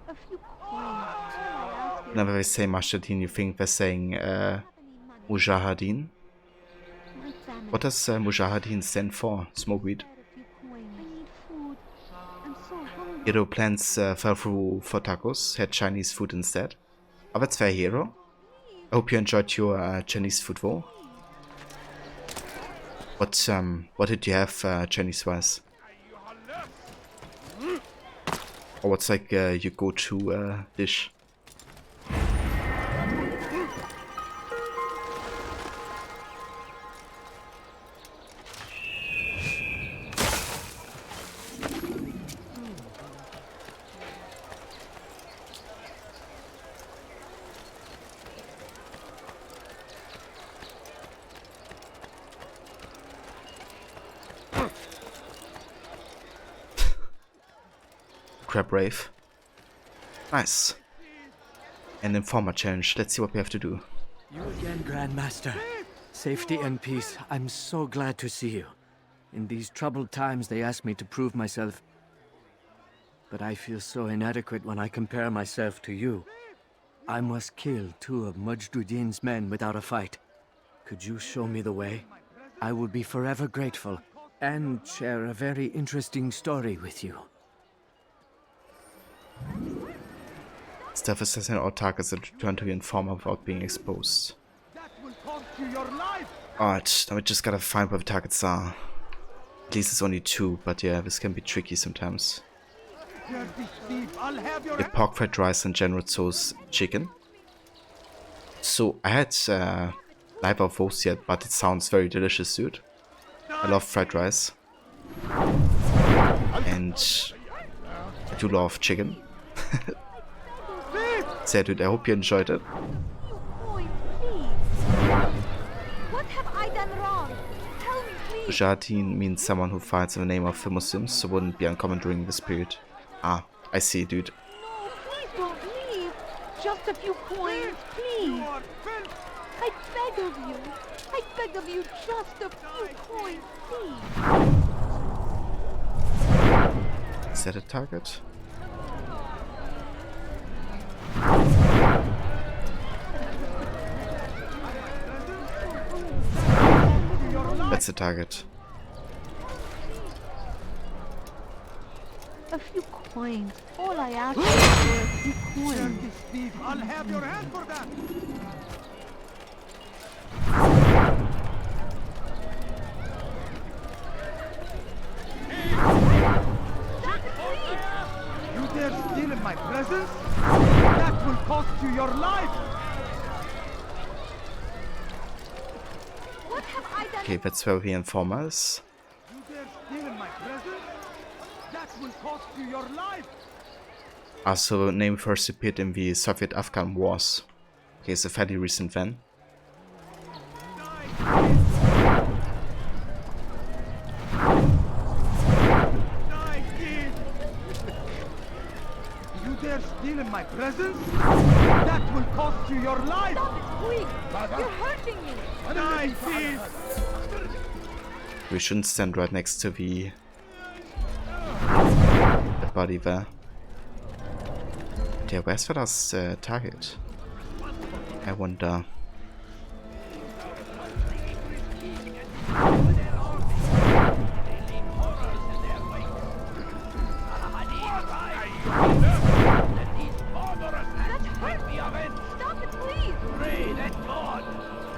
A few coins. Whenever they say Majduddin, you think they're saying Mujahideen? What does Mujahideen stand for? Smoke weed. Hero plans fell through for tacos, had Chinese food instead. Oh, that's fair, Hero. I hope you enjoyed your Chinese food though. What did you have Chinese-wise? Or what's like your go-to dish? Crab Rave. Nice. An informer challenge. Let's see what we have to do. You again, Grandmaster. Safety and peace. I'm so glad to see you. In these troubled times, they ask me to prove myself. But I feel so inadequate when I compare myself to you. I must kill 2 of Majduddin's men without a fight. Could you show me the way? I will be forever grateful and share a very interesting story with you. Stealth assassin or targets that return to the informer without being exposed. Alright, now we just gotta find where the targets are. At least it's only 2, but yeah, this can be tricky sometimes. Get pork fried rice and General Tso's chicken. So I had neither of those yet, but it sounds very delicious, dude. I love fried rice. And I do love chicken. So dude, I hope you enjoyed it. What have I done wrong? Tell me, please. Mujahideen means someone who fights in the name of the Muslims, so wouldn't be uncommon during this period. Ah, I see, dude. No, please don't leave. Just a few coins, please. I beg of you. I beg of you, just a few coins, please. Is that a target? That's the target. A few coins. All I ask is for a few coins. Dirty thief, I'll have your hand for that. You dare steal in my presence? That will cost you your life. What have I done? Okay, that's where we inform us. You dare steal in my presence? That will cost you your life. Also, name first appeared in the Soviet-Afghan Wars. Okay, it's a fairly recent one. You dare steal in my presence? That will cost you your life! Stop it, quick! You're hurting me! Die, thief! We shouldn't stand right next to the body there. Yeah, where's the last target? I wonder. Stop it, please! Pray that God,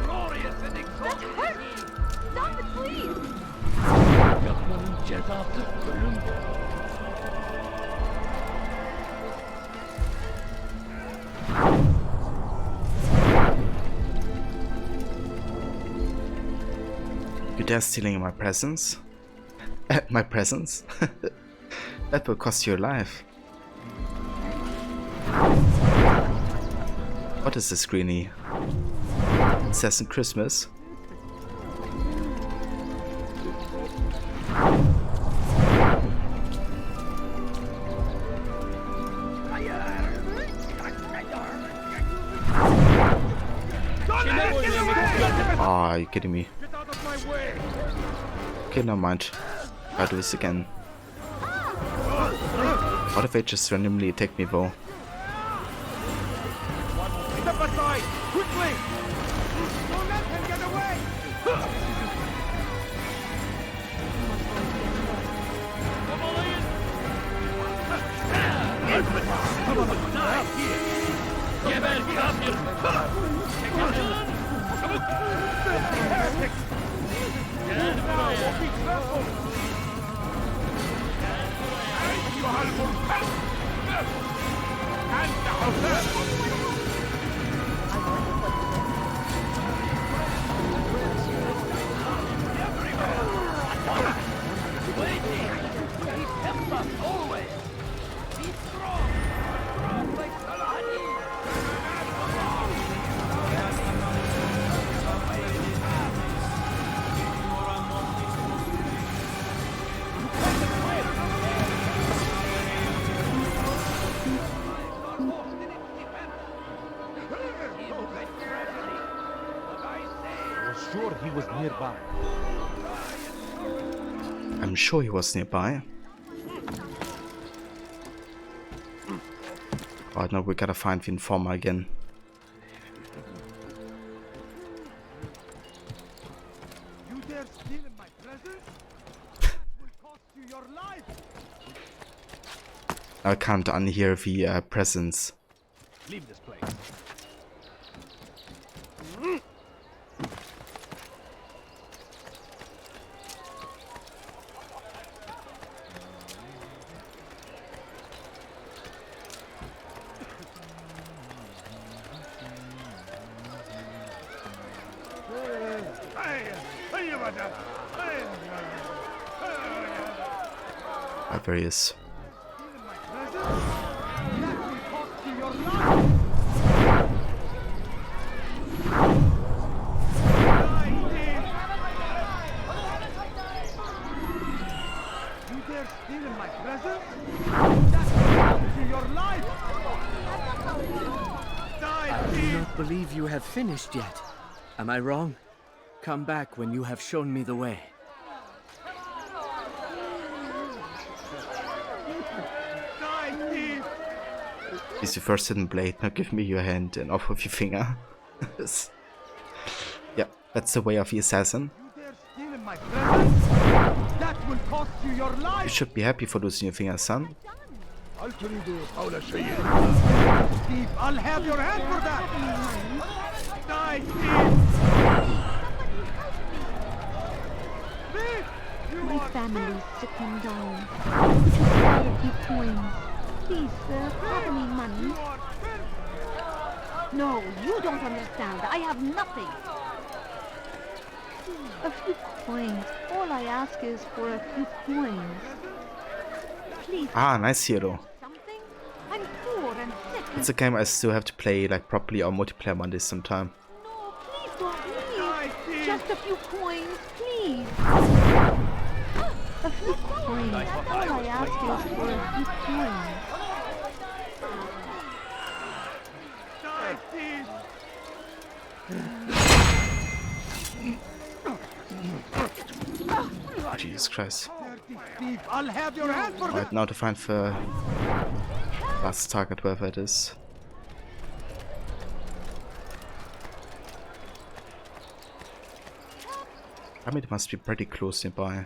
glorious and exalted is He. Stop it, please! You dare stealing my presents? My presents? That will cost your life. What is this, Greenie? It says in Christmas. Ah, are you kidding me? Okay, never mind. I'll do this again. What if they just randomly attack me though? Step aside! Quickly! Don't let him get away! Sure he was nearby. I'm sure he was nearby. Right now we gotta find the informer again. You dare steal in my presence? That will cost you your life. I can't unhear the presence. Leave this place. There he is. I do not believe you have finished yet. Am I wrong? Come back when you have shown me the way. Use your first hidden blade, now give me your hand and off with your finger. Yeah, that's the way of the assassin. That will cost you your life. You should be happy for losing your finger, son. Thief, I'll have your hand for that! Die, thief! My family's sitting down. Would you spare a few coins? Please, sir, offer me money. No, you don't understand. I have nothing. A few coins. All I ask is for a few coins. Please. Ah, nice hero. I'm poor and sick. It's a game I still have to play like properly on multiplayer Monday sometime. Please don't leave. Just a few coins, please. A few coins. All I ask is for a few coins. Oh, Jesus Christ. I'll have your hand for Right, now to find the last target, wherever it is. I mean, it must be pretty close nearby.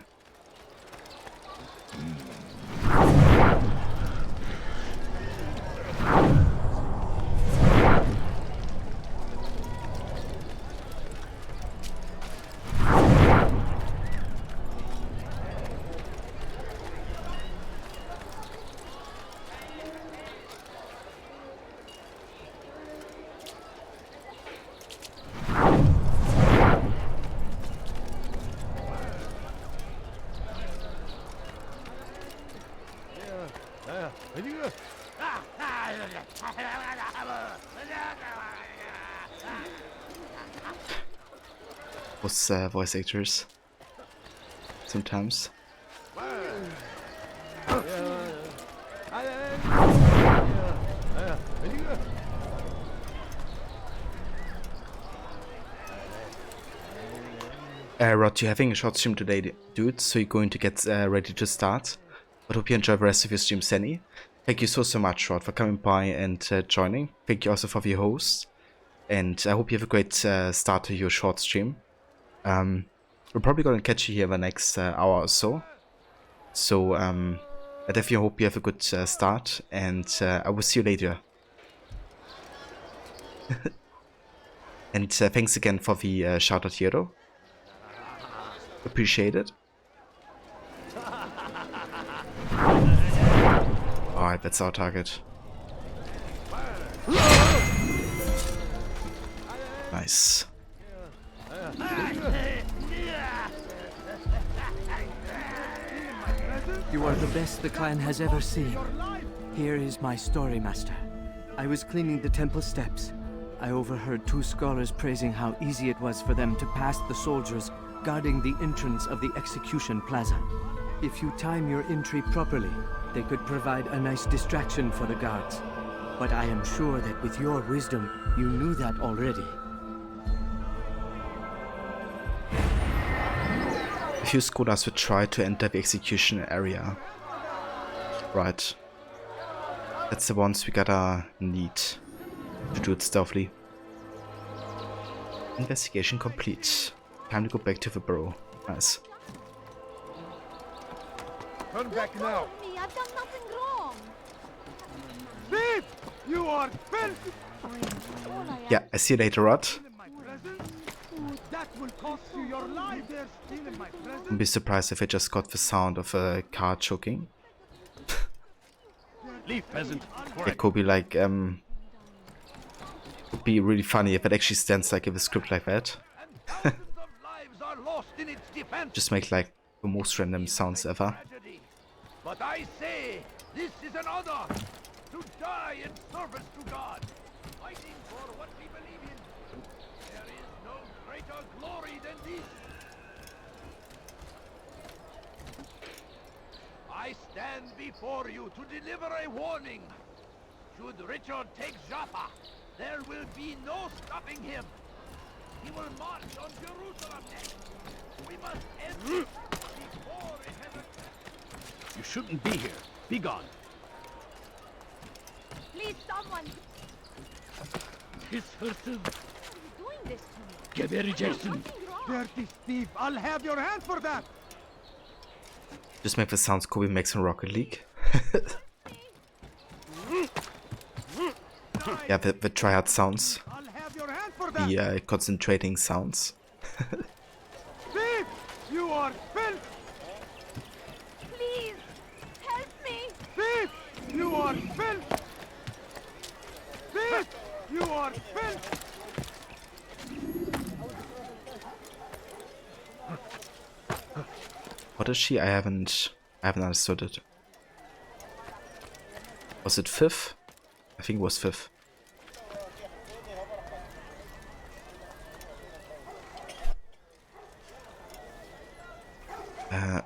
Those voice actors sometimes. Rod, you're having a short stream today, dude, so you're going to get ready to start. But hope you enjoy the rest of your stream, Senny. Thank you so much, Rod, for coming by and joining. Thank you also for the host. And I hope you have a great start to your short stream. We're probably going to catch you here in the next hour or so. So I definitely hope you have a good start. And I will see you later. And thanks again for the shout out, hero. Appreciate it. Alright, that's our target. Nice. You are the best the clan has ever seen. Here is my story, Master. I was cleaning the temple steps. I overheard two scholars praising how easy it was for them to pass the soldiers guarding the entrance of the execution plaza. If you time your entry properly, they could provide a nice distraction for the guards. But I am sure that with your wisdom, you knew that already. A few scholars would try to enter the execution area. Right. That's the ones we gotta need to do it stealthily. Investigation complete. Time to go back to the burrow. Nice. Turn back now. I've done nothing wrong. Thief! You are filthy! Yeah, I see you later, Rod. That will cost you your life. They're stealing my presents. Wouldn't be surprised if I just got the sound of a car choking. Leave, peasant. It could be like, would be really funny if it actually stands like in the script like that. Just make like the most random sounds ever. But I say, this is an honor to die in service to God, fighting for what we believe in. There is no greater glory than this. I stand before you to deliver a warning. Should Richard take Jaffa, there will be no stopping him. He will march on Jerusalem next. We must end this before it has a... You shouldn't be here. Be gone. Please, someone. This person. Why are you doing this to me? Get there, Jason. Dirty thief! I'll have your hand for that. Just make the sounds Kobe makes in Rocket League. Yeah, the triad sounds. The concentrating sounds. Thief! You are filth! Please, help me! Thief! You are filth! Thief! You are filth! What is she? I haven't understood it. Was it fifth? I think it was fifth.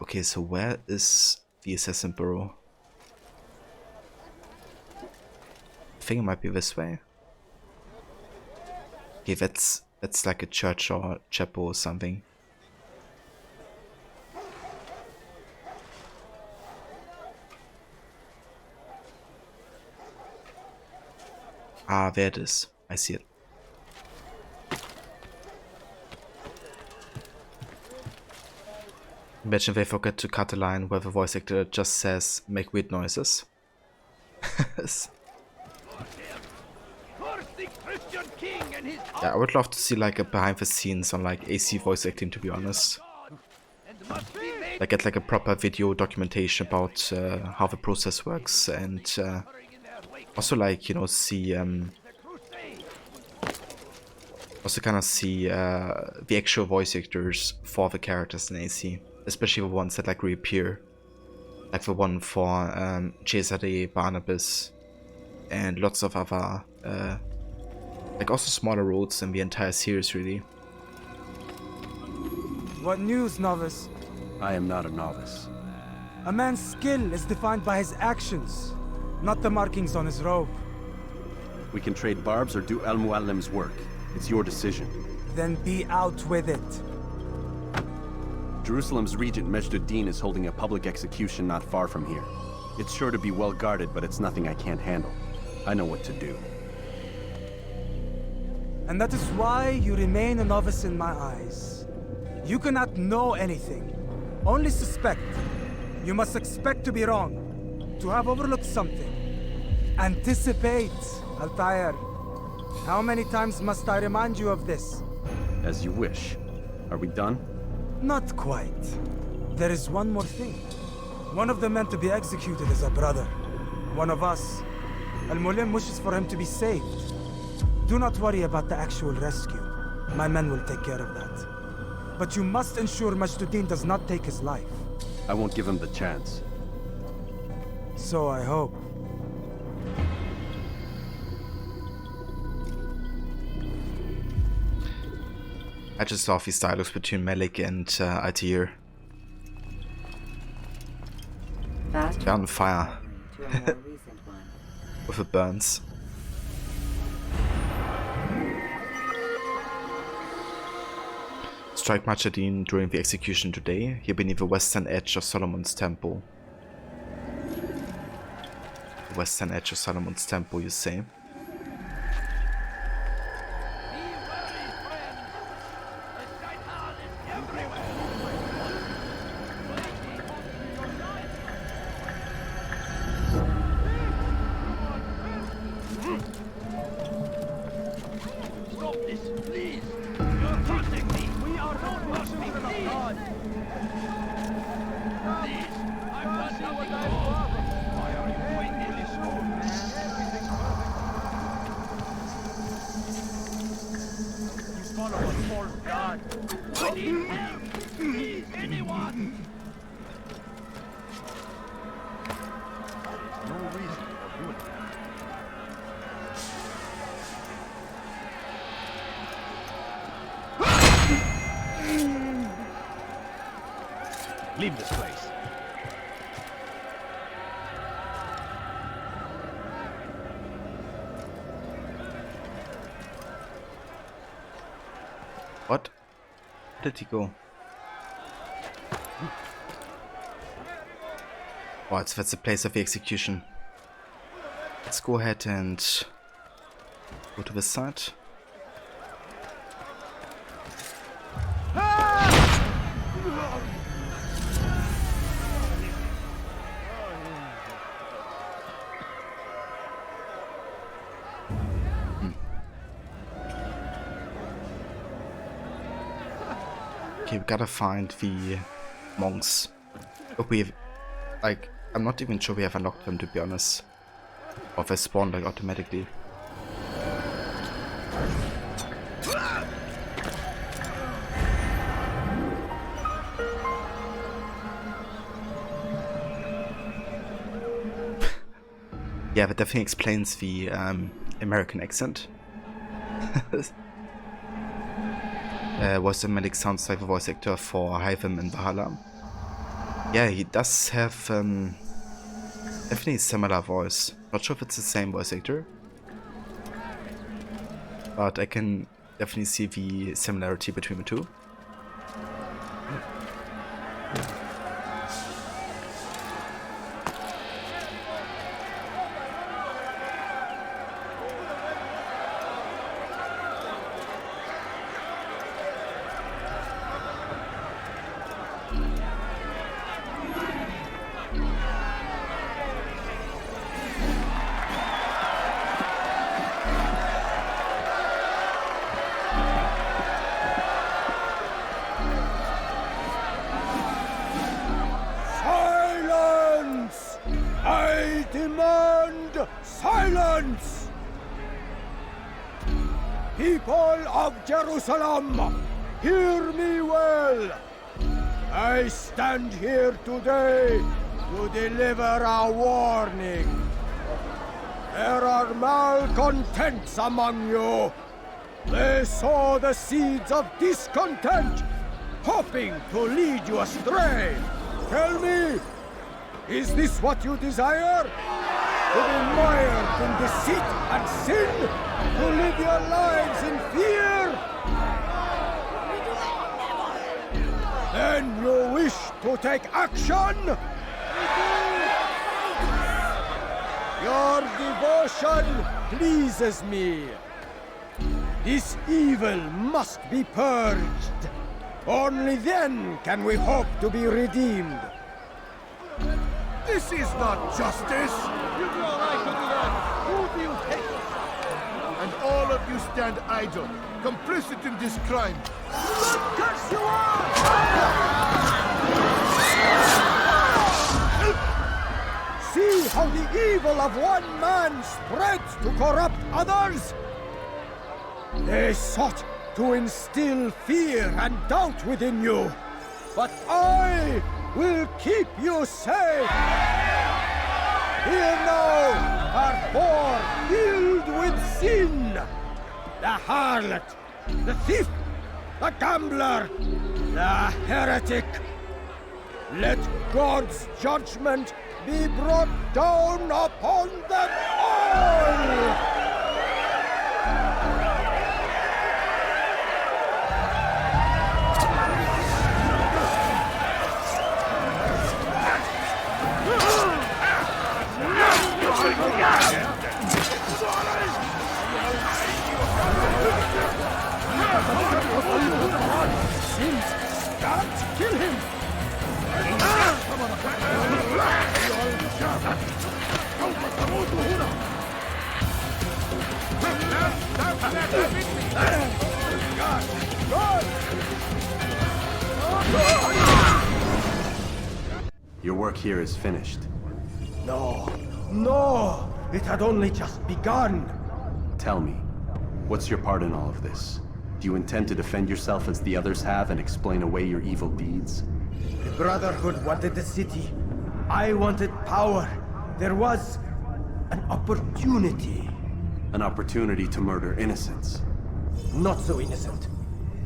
Okay, so where is the assassin bureau? I think it might be this way. Okay, that's like a church or chapel or something. Ah, there it is. I see it. Imagine they forget to cut a line where the voice actor just says, make weird noises. Yeah, I would love to see like a behind the scenes on like AC voice acting, to be honest. Like get like a proper video documentation about how the process works, and also like, you know, see also kind of see the actual voice actors for the characters in AC, especially the ones that like reappear, like the one for Cesare, Barnabas, and lots of other like also smaller roles in the entire series, really. What news, novice? I am not a novice. A man's skill is defined by his actions, not the markings on his robe. We can trade barbs or do Al Muallim's work. It's your decision. Then be out with it. Jerusalem's regent Majd-ud-Din is holding a public execution not far from here. It's sure to be well guarded, but it's nothing I can't handle. I know what to do. And that is why you remain a novice in my eyes. You cannot know anything, only suspect. You must expect to be wrong, to have overlooked something. Anticipate, Altair. How many times must I remind you of this? As you wish. Are we done? Not quite. There is one more thing. One of the men to be executed is a brother. One of us. Al-Mulim wishes for him to be saved. Do not worry about the actual rescue. My men will take care of that. But you must ensure Majd-ud-Din does not take his life. I won't give him the chance. So I hope. I just love these dialogues between Malik and Altair. They're on fire. With the burns. Strike Majd-ud-Din during the execution today, here beneath the western edge of Solomon's temple. The western edge of Solomon's temple, you say? Leave this place. What? Where did he go? Oh, that's the place of the execution. Let's go ahead and go to the side. Okay, we gotta find the monks. But we've, like, I'm not even sure we have unlocked them, to be honest. Or if they spawn, like, automatically. Yeah, that definitely explains the American accent. Medic sounds like the voice actor for Hytham in Valhalla. Yeah, he does have definitely a similar voice. Not sure if it's the same voice actor, but I can definitely see the similarity between the two. Silence! People of Jerusalem, hear me well. I stand here today to deliver a warning. There are malcontents among you. They sow the seeds of discontent, hoping to lead you astray. Tell me, is this what you desire? To be mired in deceit and sin? To live your lives in fear? Then you wish to take action? Your devotion pleases me. This evil must be purged. Only then can we hope to be redeemed. This is not justice! You do all right to do that! Who do you hate? And all of you stand idle, complicit in this crime. Curse you all! See how the evil of one man spreads to corrupt others? They sought to instill fear and doubt within you, but I will keep you safe. Here now are four filled with sin. The harlot, the thief, the gambler, the heretic. Let God's judgment be brought down upon them all! Can't kill him! Your work here is finished. No, no! It had only just begun! Tell me, what's your part in all of this? Do you intend to defend yourself as the others have and explain away your evil deeds? The Brotherhood wanted the city. I wanted power. There was an opportunity. An opportunity to murder innocents. Not so innocent.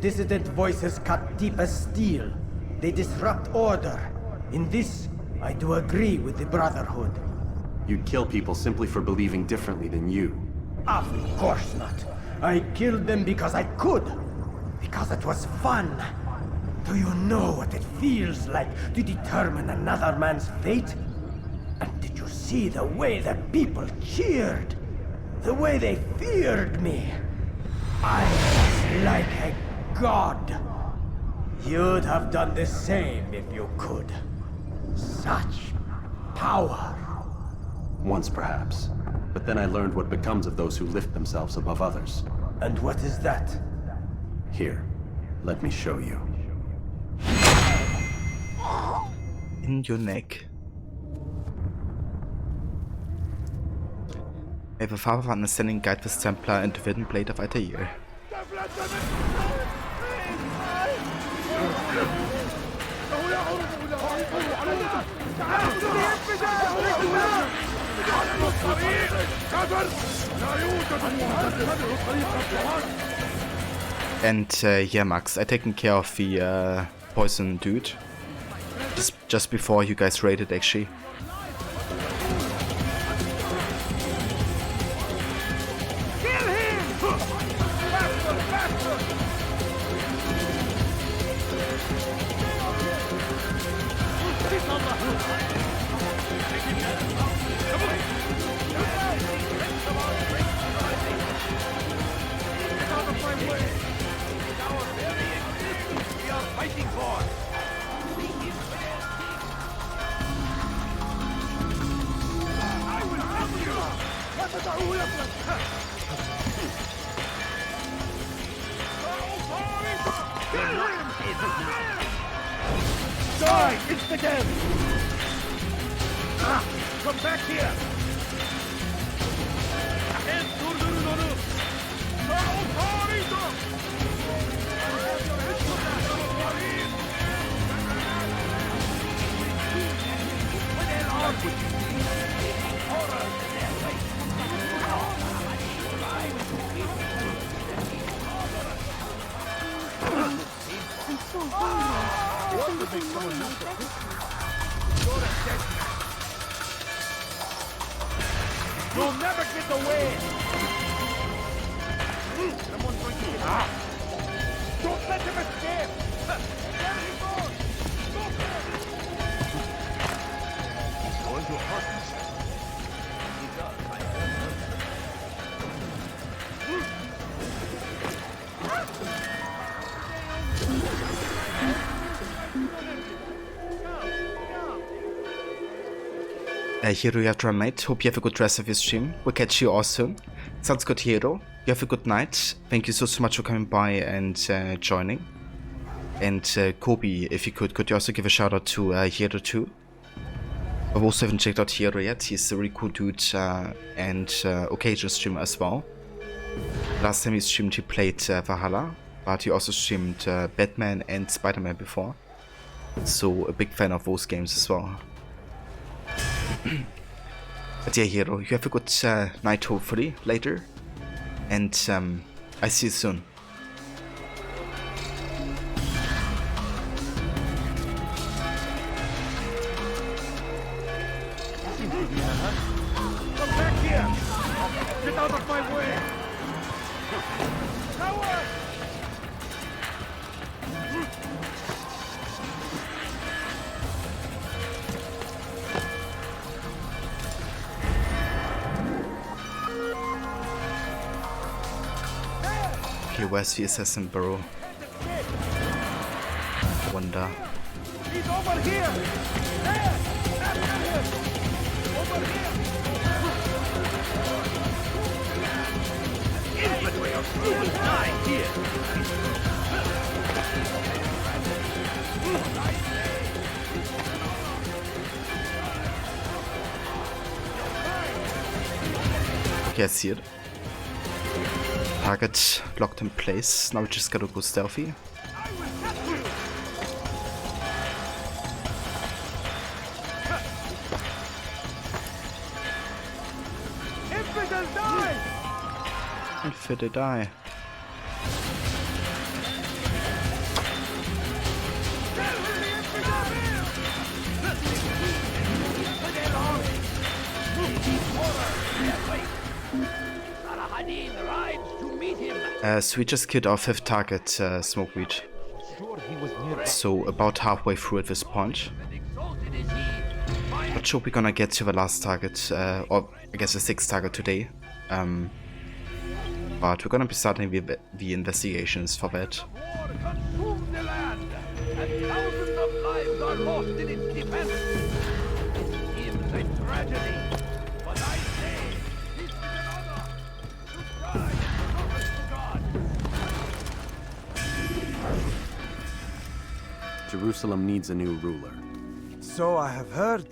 Dissident voices cut deep as steel. They disrupt order. In this, I do agree with the Brotherhood. You'd kill people simply for believing differently than you. Of course not. I killed them because I could. Because it was fun. Do you know what it feels like to determine another man's fate? And did you see the way the people cheered? The way they feared me? I was like a god. You'd have done the same if you could. Such power. Once perhaps. But then I learned what becomes of those who lift themselves above others. And what is that? Here, let me show you. in your neck. I have a Father of Understanding, Guide with Templar, and Dividend Blade of Altair. And yeah, Max, I taken care of the poison dude just before you guys raided, actually. Die! It's the dead! Come back here! I'm so hungry. You'll never get away! Someone's going to get out! Don't let him escape! There he goes! He's going to hurt himself. He does, I Hero, you have to run, mate. Hope you have a good rest of your stream. We'll catch you all soon. Sounds good, Hero. You have a good night. Thank you so much for coming by and joining. And Kobe, if you could you also give a shout out to Hero too? I've also haven't checked out Hero yet. He's a really cool dude and occasional streamer as well. Last time he streamed, he played Valhalla, but he also streamed Batman and Spider-Man before. So a big fan of those games as well. But yeah, Hero, you have a good night hopefully later, and I see you soon. Come back here! Get out of my way! Coward! Okay, where's the assassin burrow? Wonder. He's over here! There! After him! Over here! Infantry of you will die here! Okay, I see it. Target locked in place. Now we just gotta go stealthy. Infidels die! Infidel die. So we just killed our 5th target, Smokeweed. So about halfway through at this point. Not sure we're gonna get to the last target, or I guess the 6th target today. But we're gonna be starting the investigations for that. Consumed the land, and thousands of lives are lost in its defense. It seems a tragedy, but I say this is an honor to die in service to God. Jerusalem needs a new ruler. So I have heard.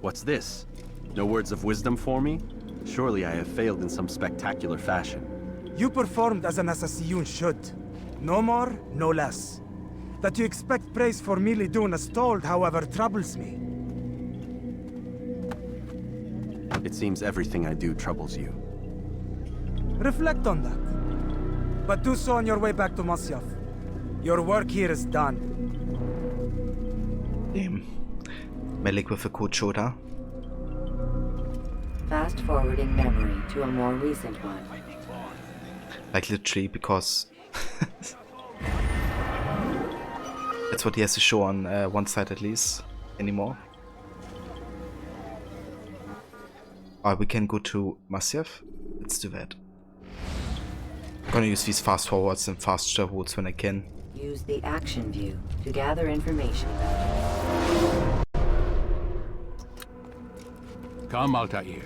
What's this? No words of wisdom for me? Surely I have failed in some spectacular fashion. You performed as an assassin should. No more, no less. That you expect praise for merely doing as told, however, troubles me. It seems everything I do troubles you. Reflect on that. But do so on your way back to Masyaf. Your work here is done. Damn. Melik with a cool shoulder. Fast forwarding memory to a more recent one. Like literally, because that's what he has to show on one side at least anymore. We can go to Masyaf. Let's do that. I'm gonna use these fast forwards and fast travels when I can. Use the action view to gather information. Come, Altair.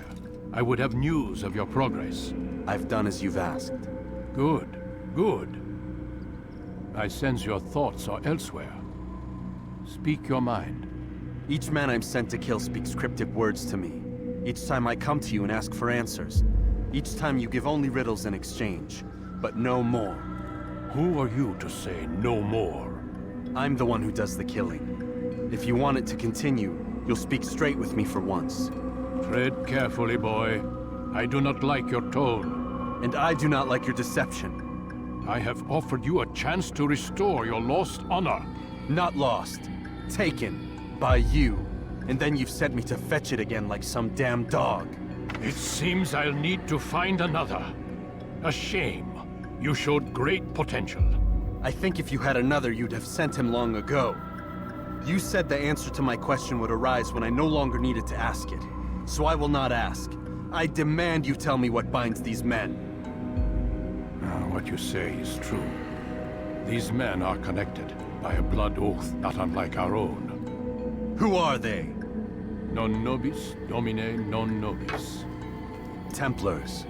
I would have news of your progress. I've done as you've asked. Good, good. I sense your thoughts are elsewhere. Speak your mind. Each man I'm sent to kill speaks cryptic words to me. Each time I come to you and ask for answers. Each time you give only riddles in exchange, but no more. Who are you to say no more? I'm the one who does the killing. If you want it to continue, you'll speak straight with me for once. Tread carefully, boy. I do not like your tone. And I do not like your deception. I have offered you a chance to restore your lost honor. Not lost. Taken. By you. And then you've sent me to fetch it again like some damn dog. It seems I'll need to find another. A shame. You showed great potential. I think if you had another, you'd have sent him long ago. You said the answer to my question would arise when I no longer needed to ask it. So I will not ask. I demand you tell me what binds these men. What you say is true. These men are connected by a blood oath not unlike our own. Who are they? Non nobis, domine non nobis. Templars.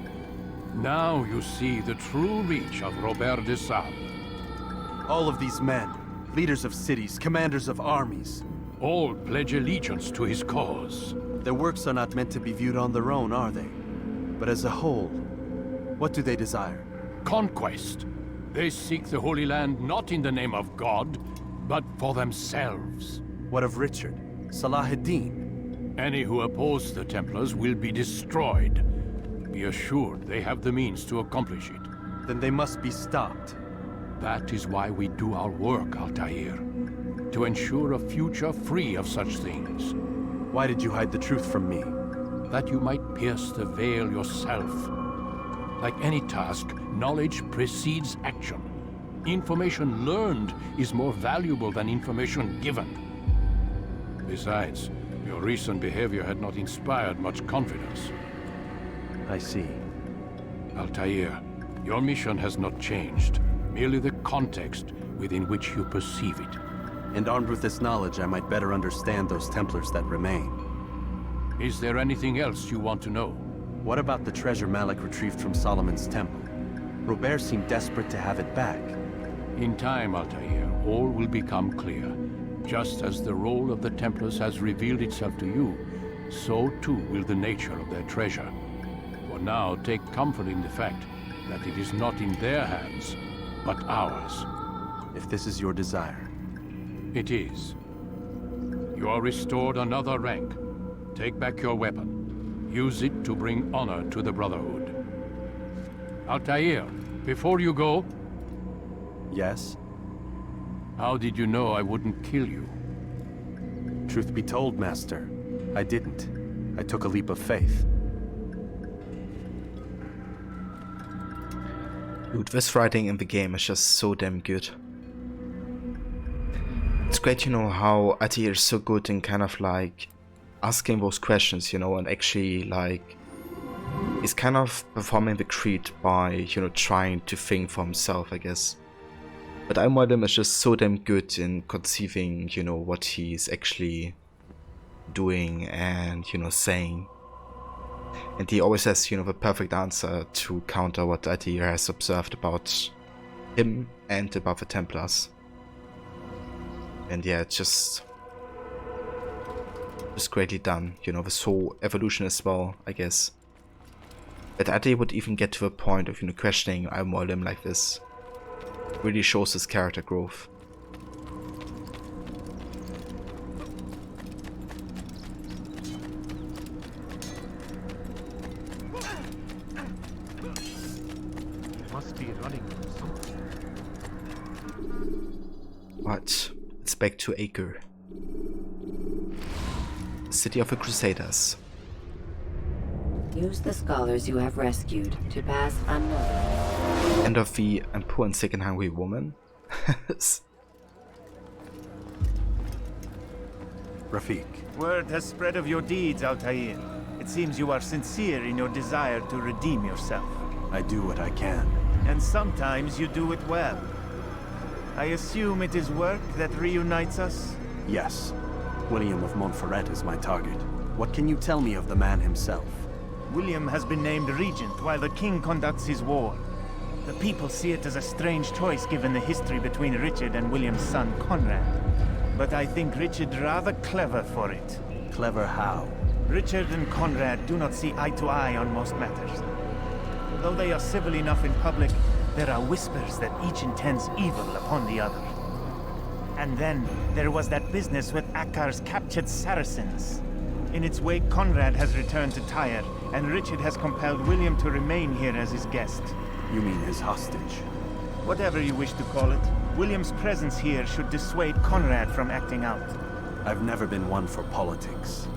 Now you see the true reach of Robert de Sable. All of these men, leaders of cities, commanders of armies. All pledge allegiance to his cause. Their works are not meant to be viewed on their own, are they? But as a whole, what do they desire? Conquest. They seek the Holy Land not in the name of God, but for themselves. What of Richard? Salahuddin? Any who oppose the Templars will be destroyed. Be assured they have the means to accomplish it. Then they must be stopped. That is why we do our work, Altair. To ensure a future free of such things. Why did you hide the truth from me? That you might pierce the veil yourself. Like any task, knowledge precedes action. Information learned is more valuable than information given. Besides, your recent behavior had not inspired much confidence. I see. Altair, your mission has not changed. Merely the context within which you perceive it. And armed with this knowledge, I might better understand those Templars that remain. Is there anything else you want to know? What about the treasure Malik retrieved from Solomon's temple? Robert seemed desperate to have it back. In time, Altair, all will become clear. Just as the role of the Templars has revealed itself to you, so too will the nature of their treasure. For now, take comfort in the fact that it is not in their hands, but ours. If this is your desire. It is. You are restored another rank. Take back your weapon. Use it to bring honor to the Brotherhood. Altair, before you go... Yes? How did you know I wouldn't kill you? Truth be told, Master, I didn't. I took a leap of faith. Dude, this writing in the game is just so damn good. It's great, you know, how Altair is so good in kind of like asking those questions, you know, and actually like he's kind of performing the creed by, you know, trying to think for himself, I guess. But Almualim is just so damn good in conceiving, you know, what he's actually doing and, you know, saying. And he always has, you know, the perfect answer to counter what Altair has observed about him and about the Templars. And yeah, it's just was greatly done, you know, the whole evolution as well, I guess. That Ade would even get to the point of, you know, questioning William like this really shows his character growth. Must be running from something. Right, it's back to Acre. City of the Crusaders. Use the scholars you have rescued to pass unnoticed. End of the I'm poor and sick and hungry woman. Rafik. Word has spread of your deeds, Altair. It seems you are sincere in your desire to redeem yourself. I do what I can. And sometimes you do it well. I assume it is work that reunites us? Yes. William of Montferrat is my target. What can you tell me of the man himself? William has been named regent while the king conducts his war. The people see it as a strange choice given the history between Richard and William's son Conrad. But I think Richard rather clever for it. Clever how? Richard and Conrad do not see eye to eye on most matters. Though they are civil enough in public, there are whispers that each intends evil upon the other. And then there was that business with Akkar's captured Saracens. In its wake, Conrad has returned to Tyre, and Richard has compelled William to remain here as his guest. You mean his hostage? Whatever you wish to call it, William's presence here should dissuade Conrad from acting out. I've never been one for politics.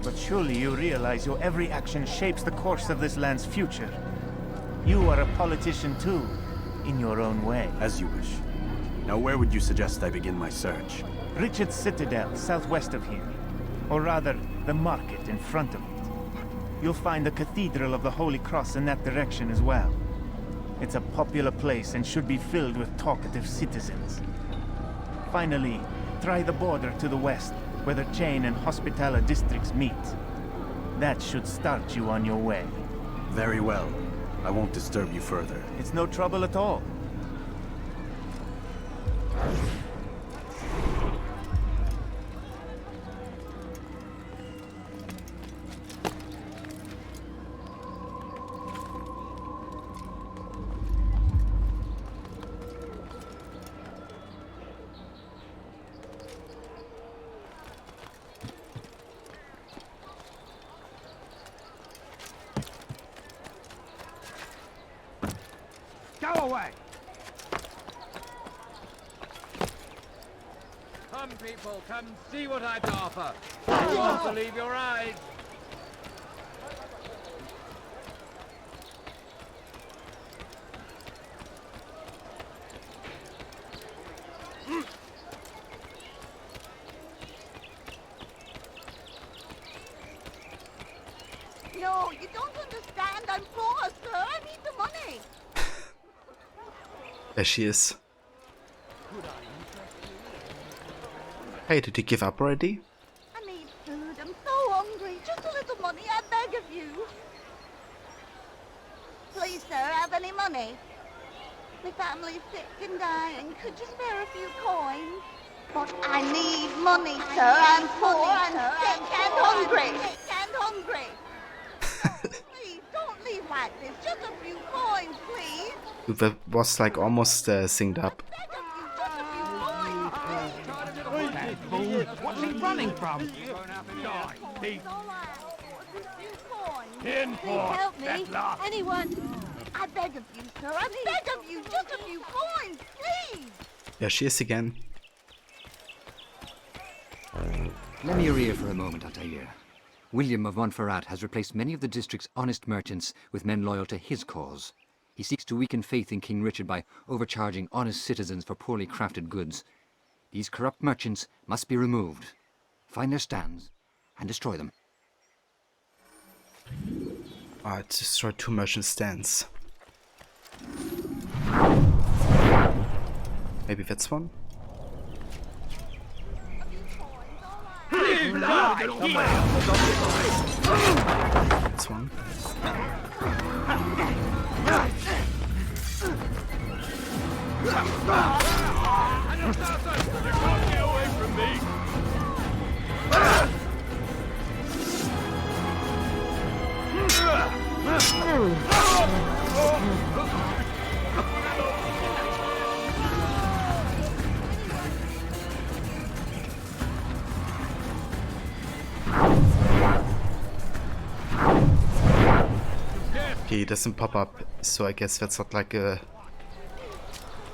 But surely you realize your every action shapes the course of this land's future. You are a politician too, in your own way. As you wish. Now where would you suggest I begin my search? Richard's Citadel, southwest of here. Or rather, the market in front of it. You'll find the Cathedral of the Holy Cross in that direction as well. It's a popular place and should be filled with talkative citizens. Finally, try the border to the west, where the Chain and Hospitaller districts meet. That should start you on your way. Very well. I won't disturb you further. It's no trouble at all. Go away! Come, people, come see what I've to offer. You won't believe your eyes. No, you don't understand. I'm poor, sir. I need the money. There she is. Hey, did you give up already? I need food. I'm so hungry. Just a little money, I beg of you. Please, sir, have any money? My family's sick and dying. Could you spare a few coins? But I need money, sir. I'm poor and sick and hungry. Please, don't leave like this. Just a few coins, please. That was like almost synced up. What's he running from? Please help me. Anyone? I beg of you, sir. I beg of you. Just a few coins, please. There she is again. Lend me your ear for a moment, Altair. William of Montferrat has replaced many of the district's honest merchants with men loyal to his cause. He seeks to weaken faith in King Richard by overcharging honest citizens for poorly crafted goods. These corrupt merchants must be removed. Find their stands and destroy them. Alright, destroy 2 merchant stands. Maybe that's one? That's one. You can't get away from me! Okay, it doesn't pop up, so I guess that's not like a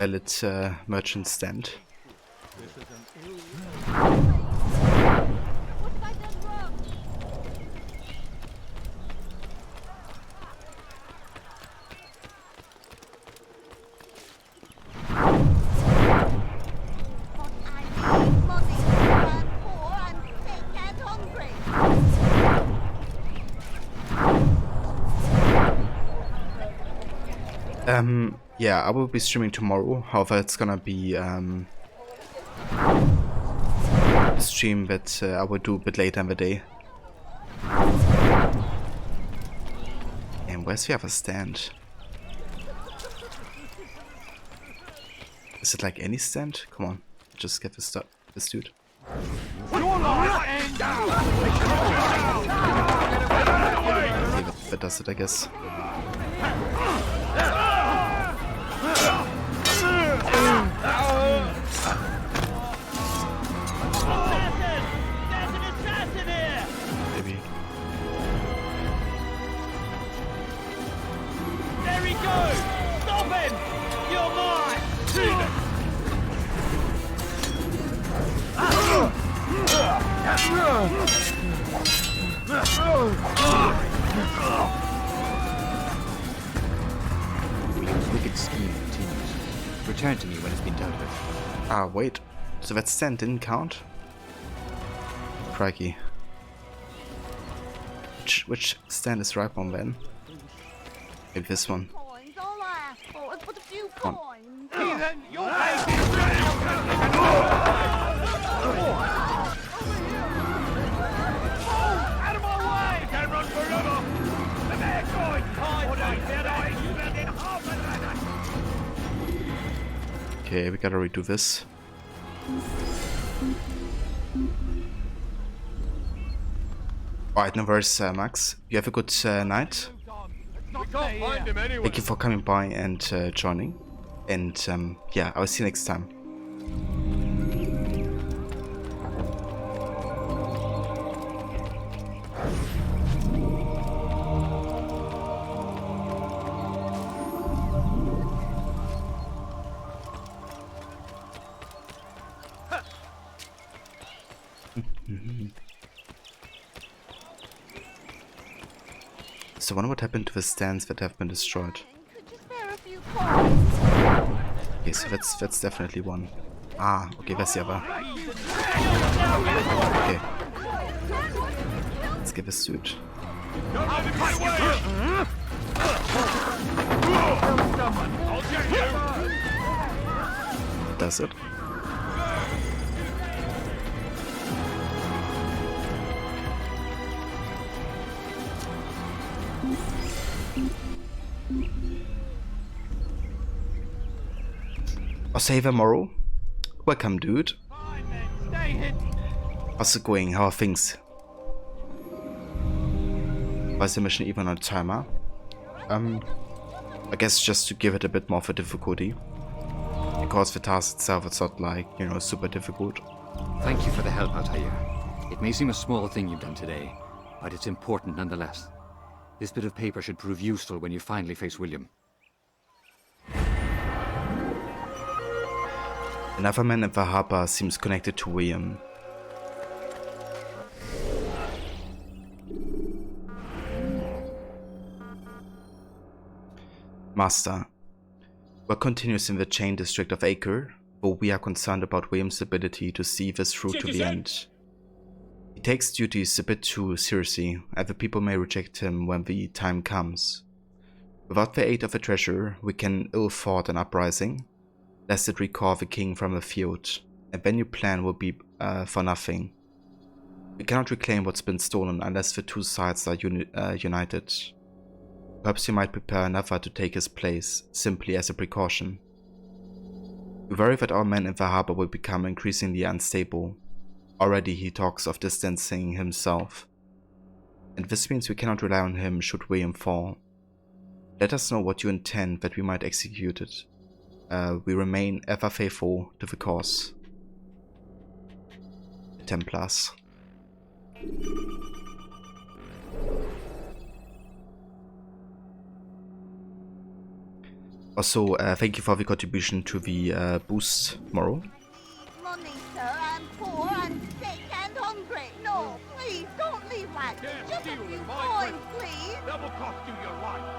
valid merchant stand. Yeah, I will be streaming tomorrow. However, it's gonna be a stream that I will do a bit later in the day. And where's the other stand? Is it like any stand? Come on, just get this stuff, this dude. Okay, that does it, I guess. Maybe. There he goes! Stop him! You're mine! William's wicked scheme continues. Return to me when it's been dealt with. Ah, wait. So that stand didn't count? Crikey. Which stand is right one then? Maybe this one. Coins, all I ask for is but a few Come coins. Heathen, you'll pay! Out of my way! You can't run forever! The bad going! Okay, we gotta redo this. Alright, no worries, Max. You have a good night. We can't find him anyway. Thank you for coming by and joining. And yeah, I will see you next time. So I wonder what happened to the stands that have been destroyed. Okay, so that's definitely one. Ah, okay, that's the other. Okay. Let's get this suit. Does it? Osava Morrow, welcome, dude. How's it going? How are things? Why is the mission even on a timer? I guess just to give it a bit more of a difficulty. Because the task itself is not like, you know, super difficult. Thank you for the help, Altair. It may seem a small thing you've done today, but it's important nonetheless. This bit of paper should prove useful when you finally face William. Another man at the harbor seems connected to William. Master, work continues in the chain district of Acre, but we are concerned about William's ability to see this through to the end. He takes duties a bit too seriously, and the people may reject him when the time comes. Without the aid of the treasure, we can ill afford an uprising, lest it recall the king from the field, and then your plan will be for nothing. We cannot reclaim what's been stolen unless the two sides are united. Perhaps you might prepare another to take his place, simply as a precaution. We worry that our man in the harbor will become increasingly unstable. Already he talks of distancing himself, and this means we cannot rely on him should William fall. Let us know what you intend that we might execute it. We remain ever faithful to the cause. The Templars. Also, thank you for the contribution to the boost, Morrow. Money, sir. I'm poor and sick and hungry. No, please don't leave like this. Just a few coins, please. That will cost you your life.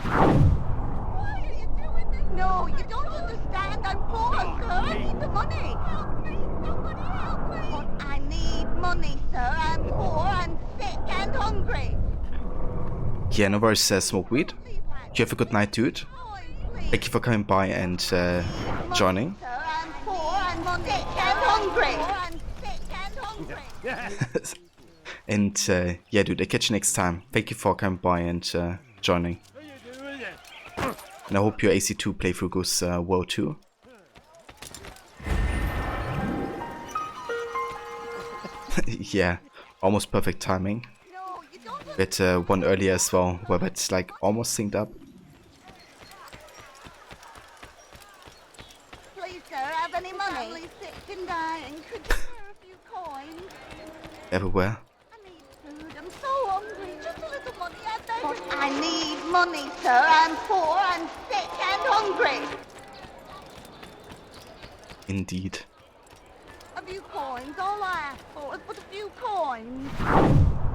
Why are you doing this? No, you don't understand. I'm poor, sir. I need the money. Help me. Somebody help me. But I need money, sir. I'm poor and sick and hungry. Yeah, no worries, Smoke Weed. You have a good night, dude. Thank you for coming by and joining. Sir, I'm poor and sick and hungry. And yeah, dude, I'll catch you next time. Thank you for coming by and joining. And I hope your AC2 playthrough goes well too. Yeah, almost perfect timing. But one earlier as well, where it's like almost synced up. Please, sir, have any money? Family's sick and dying. Could you spare a few coins? Everywhere. I need food. I'm so hungry. Just a little money, I beg. But I need money, sir. I'm poor and sick and hungry. Indeed. A few coins, all I ask for is but a few coins.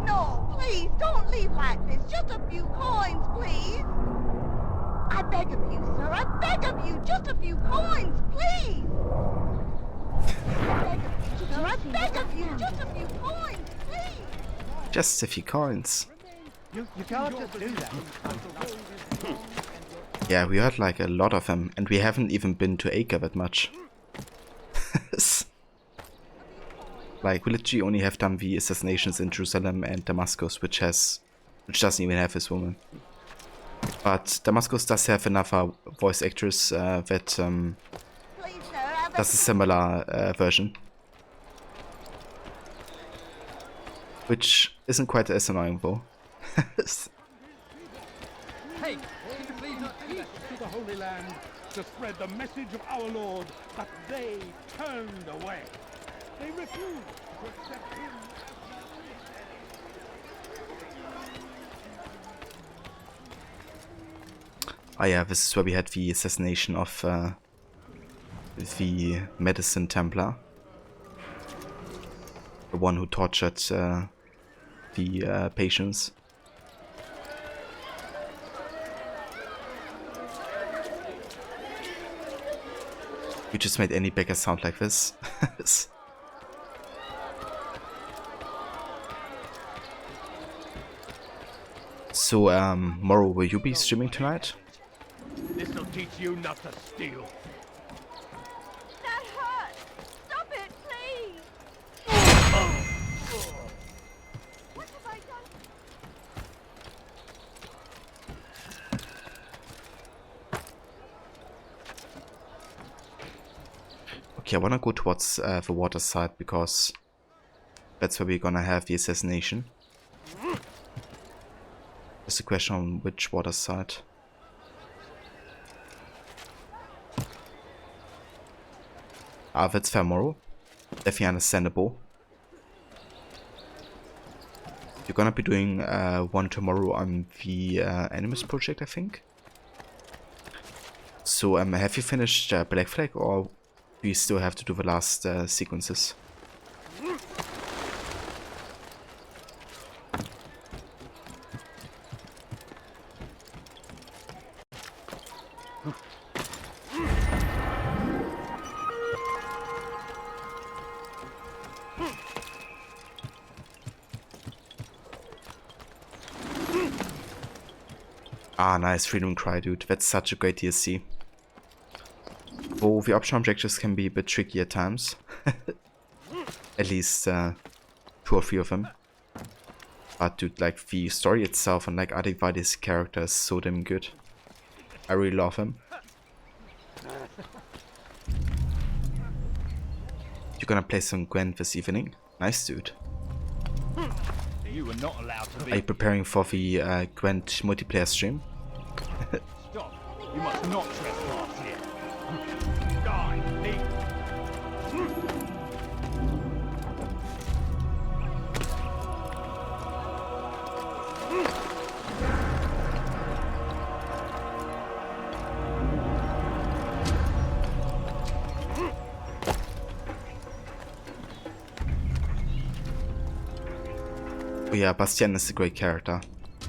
No, please, don't leave like this. Just a few coins, please. I beg of you, sir. I beg of you. Just a few coins, please. I beg of you, sir. I beg of you. Just a few coins, please. Just a few coins. You can't just do that. Yeah, we heard like a lot of them, and we haven't even been to Acre that much. Like, we literally only have done the assassinations in Jerusalem and Damascus, which doesn't even have this woman. But Damascus does have another voice actress that does a similar version. Which isn't quite as annoying though. Hey, could you please not speak to the Holy Land to spread the message of our Lord, but they turned away. They refused to accept him. Oh yeah, this is where we had the assassination of the Medicine Templar. The one who tortured the patients. You just made any beggar sound like this. So, Morrow, will you be streaming tonight? This'll teach you not to steal. That hurt. Stop it, please. What have I done? Okay, I wanna go towards the water side because that's where we're gonna have the assassination. It's a question on which water side. Ah, that's fair, Morrow. Definitely understandable. You're gonna be doing one tomorrow on the Animus project, I think. So, have you finished Black Flag, or do you still have to do the last sequences? Ah, nice, Freedom Cry, dude. That's such a great DLC. Though the optional objectives can be a bit tricky at times. At least 2 or 3 of them. But dude, like the story itself and like Adivadi's character is so damn good. I really love him. You're gonna play some Gwent this evening? Nice, dude. You were not allowed to be. Are you preparing for the Gwent multiplayer stream? You must not trespass here. Die, thief! But yeah, Bastienne is a great character.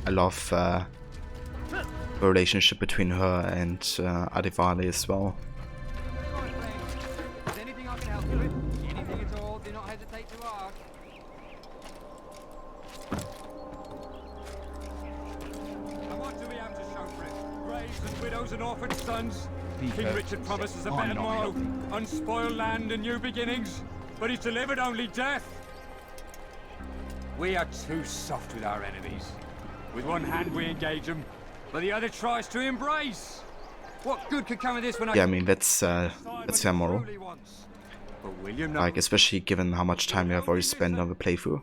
I love the relationship between her and Adivale as well. Is there anything I can help you with? Anything at all, do not hesitate to ask. And what do we have to show for it? Graves and widows and orphan sons? Peter, King Richard promises a I'm better not morrow, helping. unspoiled land and new beginnings, but he's delivered only death. We are too soft with our enemies. With one hand we engage them, but the other tries to embrace. What good could come of this when Yeah, I mean that's fair, Moro. But William Like, especially given how much time you have already spent on the playthrough.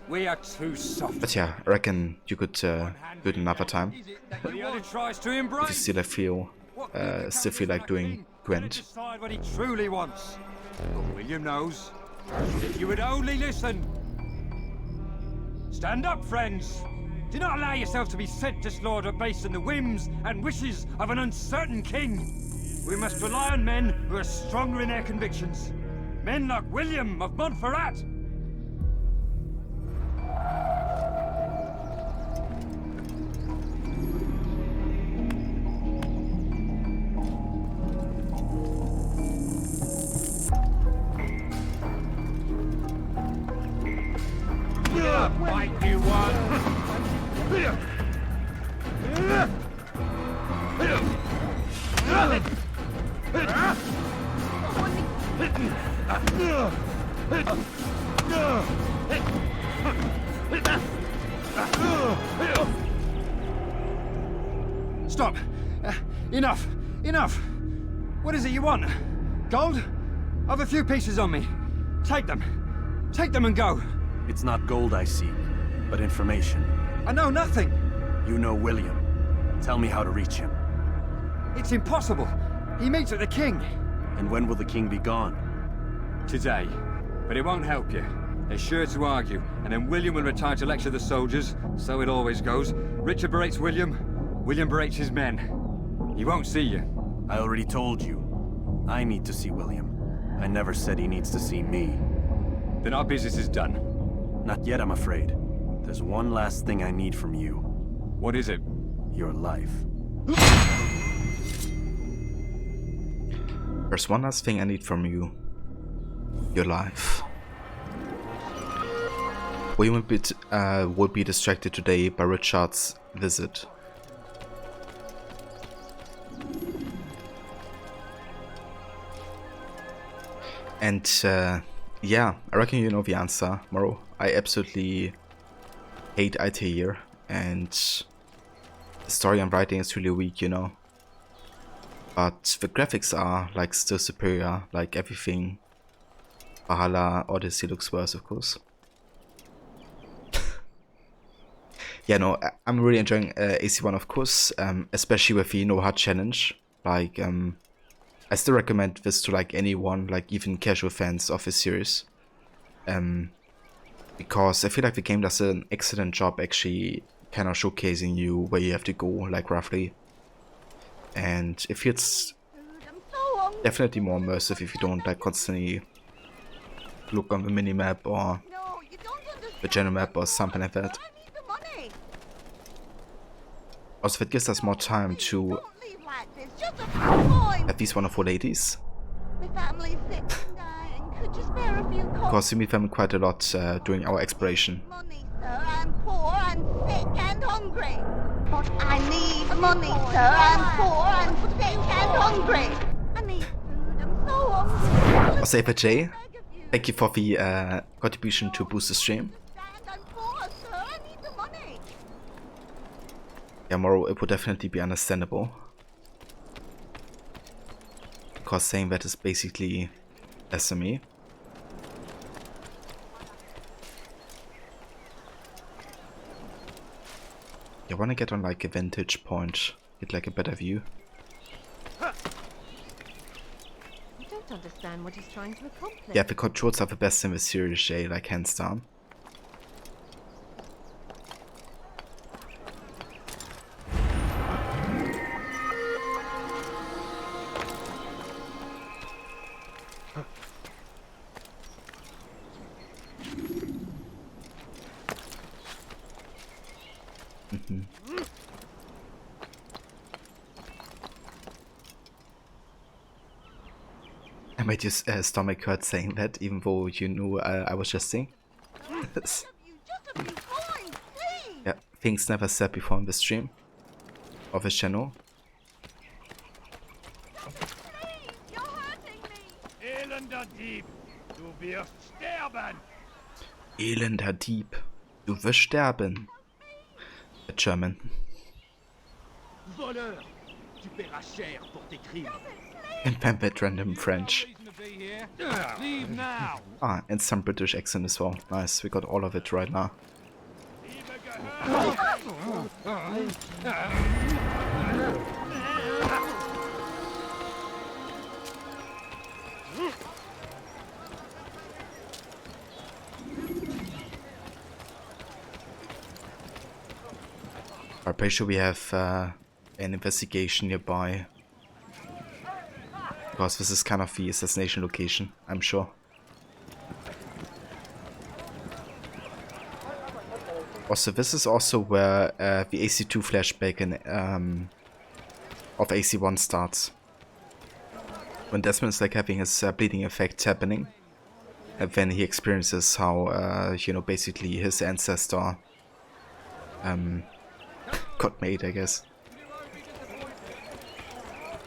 We are too soft. But yeah, I reckon you could do it another time But the other tries to if you embrace. still feel like doing Gwent. Decide what he truly wants. But William knows. If you would only listen. Stand up, friends. Do not allow yourself to be sent to slaughter based on the whims and wishes of an uncertain king. We must rely on men who are stronger in their convictions. Men like William of Montferrat. Fight you one! Stop! Enough! Enough! What is it you want? Gold? I've a few pieces on me. Take them. Take them and go. It's not gold I seek, but information. I know nothing. You know William. Tell me how to reach him. It's impossible. He meets at the king. And when will the king be gone? Today. But it won't help you. They're sure to argue, and then William will retire to lecture the soldiers. So it always goes. Richard berates William. William berates his men. He won't see you. I already told you. I need to see William. I never said he needs to see me. Then our business is done. Not yet, I'm afraid. There's one last thing I need from you. What is it? Your life. There's one last thing I need from you. Your life. We will be distracted today by Richard's visit. And yeah, I reckon you know the answer, Moro. I absolutely hate Altair, and the story I'm writing is really weak, you know. But the graphics are like still superior, like everything. Valhalla Odyssey looks worse, of course. Yeah, no, I'm really enjoying AC1, of course, especially with the No-HUD challenge. Like, I still recommend this to like anyone, like even casual fans of the series. Because I feel like the game does an excellent job actually kind of showcasing you where you have to go, like roughly. And it feels definitely more immersive if you don't like constantly look on the minimap or the general map or something like that. Also, it gives us more time to have these wonderful ladies. Because we meet them quite a lot during our exploration. I'm poor and sick and hungry. But I need money, sir. I'm poor and sick and hungry. I need food. I'm so hungry. Also, Ava J, thank you for the contribution to boost the stream. I'm poor, sir. I need the money. Yeah, Moro, it would definitely be understandable. Because saying that is basically SME. I want to get on like a vantage point get like a better view. I don't understand what he's trying to accomplish. Yeah, the controls are the best in the Series J, like hands down. I made your stomach hurt saying that, even though you knew I was just saying. Yeah, things never said before in the stream of his channel. Elender Dieb, du wirst sterben! Elender Dieb, du wirst sterben. The German. Voleur, tu paieras cher pour tes crimes. And then that random French. Leave now. Ah, and some British accent as well. Nice, we got all of it right now. I'm pretty sure we have an investigation nearby. Because this is kind of the assassination location, I'm sure. Also, this is also where the AC2 flashback of AC1 starts. When Desmond is like having his bleeding effect happening. And then he experiences how, you know, basically his ancestor got made, I guess.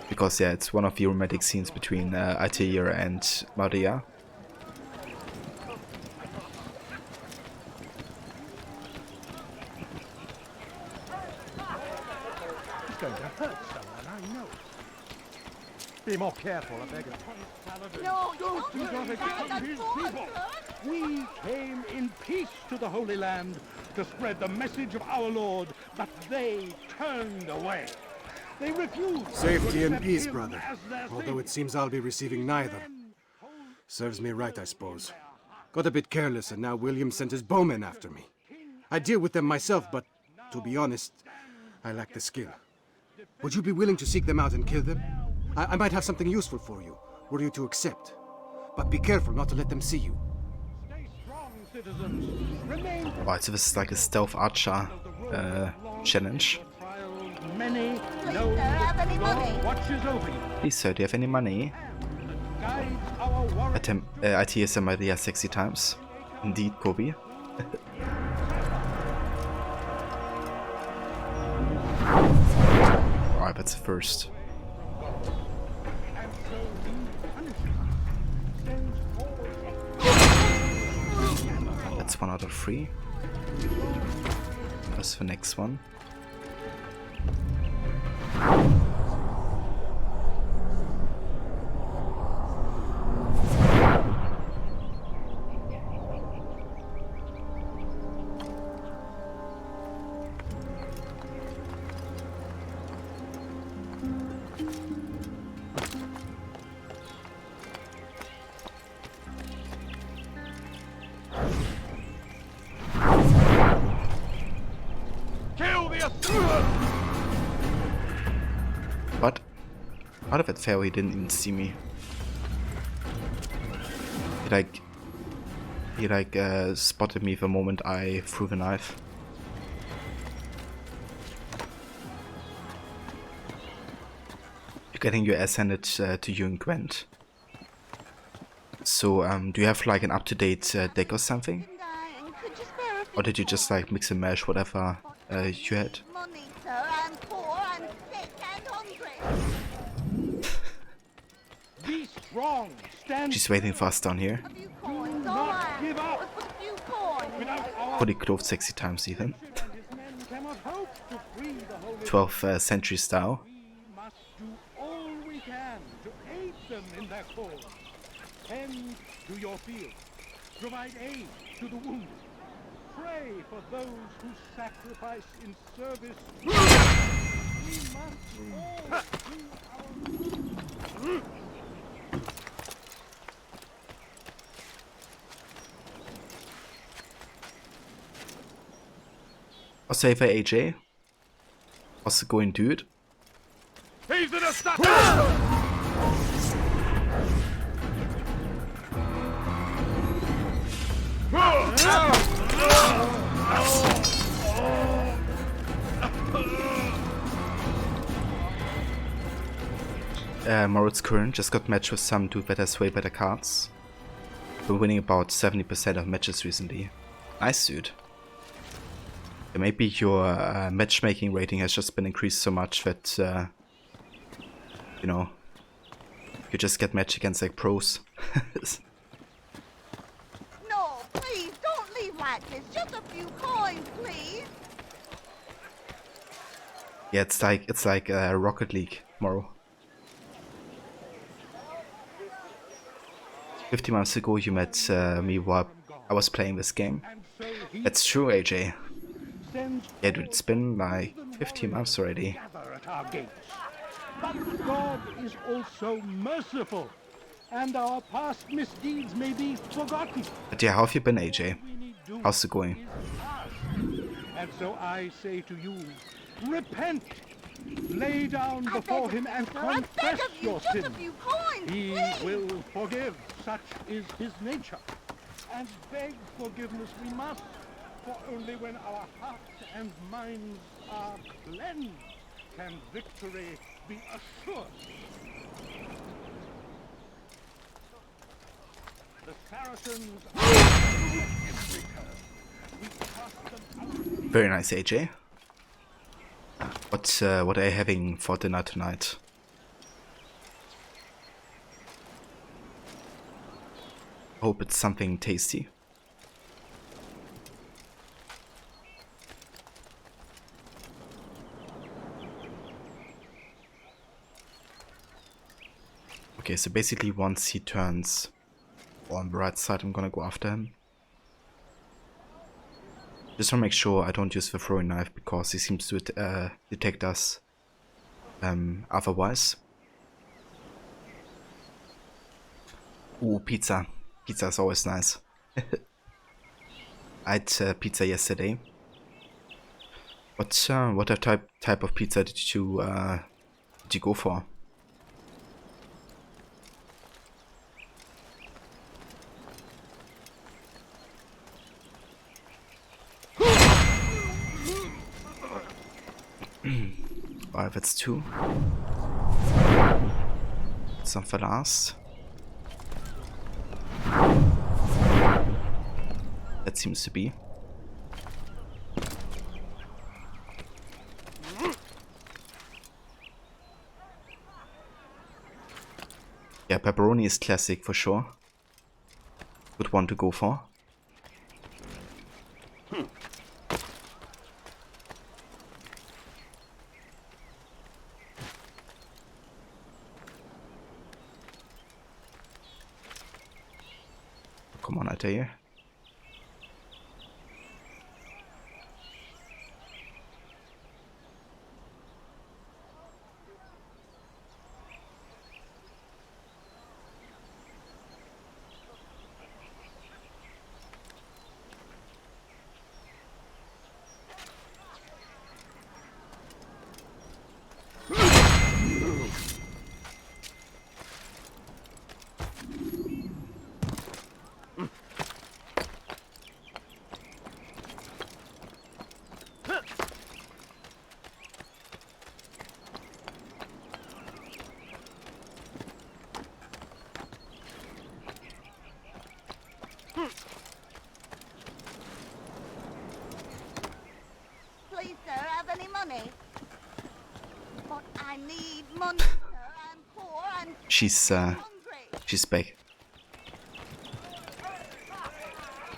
Because yeah, it's one of the romantic scenes between Altair and Maria. He's going to hurt someone, I know. Be more careful, I beg of you. No, don't do that against his people. We came in peace to the Holy Land to spread the message of our Lord, but they turned away. They refused. Safety and peace, brother. Although it seems I'll be receiving neither. Serves me right, I suppose. Got a bit careless and now William sent his bowmen after me. I deal with them myself, but to be honest, I lack the skill. Would you be willing to seek them out and kill them? I might have something useful for you, were you to accept. But be careful not to let them see you. Right, so this is like a stealth archer challenge. Many know that God watches over you. Please, sir, do you have any money? IT is a Maria sexy times. Indeed, Kobe. Alright, that's the first. That's 1 out of 3. What's the next one? But out of it fair, he didn't even see me. He spotted me the moment I threw the knife. You're getting your ass handed to you and Gwent. So do you have like an up-to-date deck or something? Or did you just like mix and mash whatever you had? Be strong. Stand. She's waiting for us down here. Do not give up. Without our Fully clothed sexy times even. men cannot hope to free the Holy 12th century style. We must do all we can to aid them in their cause. Tend to your fields. Provide aid to the wounded. Pray for those who sacrifice in service. I'll say for AJ. How's it going, dude? He's in a stop! Moritz Current just got matched with some dude that has way better cards. Been winning about 70% of matches recently. Nice, dude. Yeah, maybe your matchmaking rating has just been increased so much that, you know, you just get matched against like pros. No, please, don't leave like this. Just a few coins, please. Yeah, it's like Rocket League, Moro. 50 months ago you met me while I was playing this game. That's true, AJ. Yeah, dude, it's been like 15 months already. But God is also merciful, and our past misdeeds may be forgotten. But yeah, how have you been, AJ? How's it going? And so I say to you, repent! Lay down before him and confess your sins. He will forgive, such is his nature. And beg forgiveness we must, for only when our hearts and minds are cleansed can victory be assured. The Saracens are Very nice, AJ. What are you having for dinner tonight? Hope it's something tasty. Okay, so basically once he turns on the right side, I'm gonna go after him. Just want to make sure I don't use the throwing knife because he seems to detect us otherwise. Ooh, pizza. Pizza is always nice. I had pizza yesterday. What type of pizza did you go for? Alright, that's two. Some for last. That seems to be. Yeah, pepperoni is classic for sure. Good one to go for. Come on, I tell you. Please, sir, have any money? But I need money, sir. I'm poor and She's back.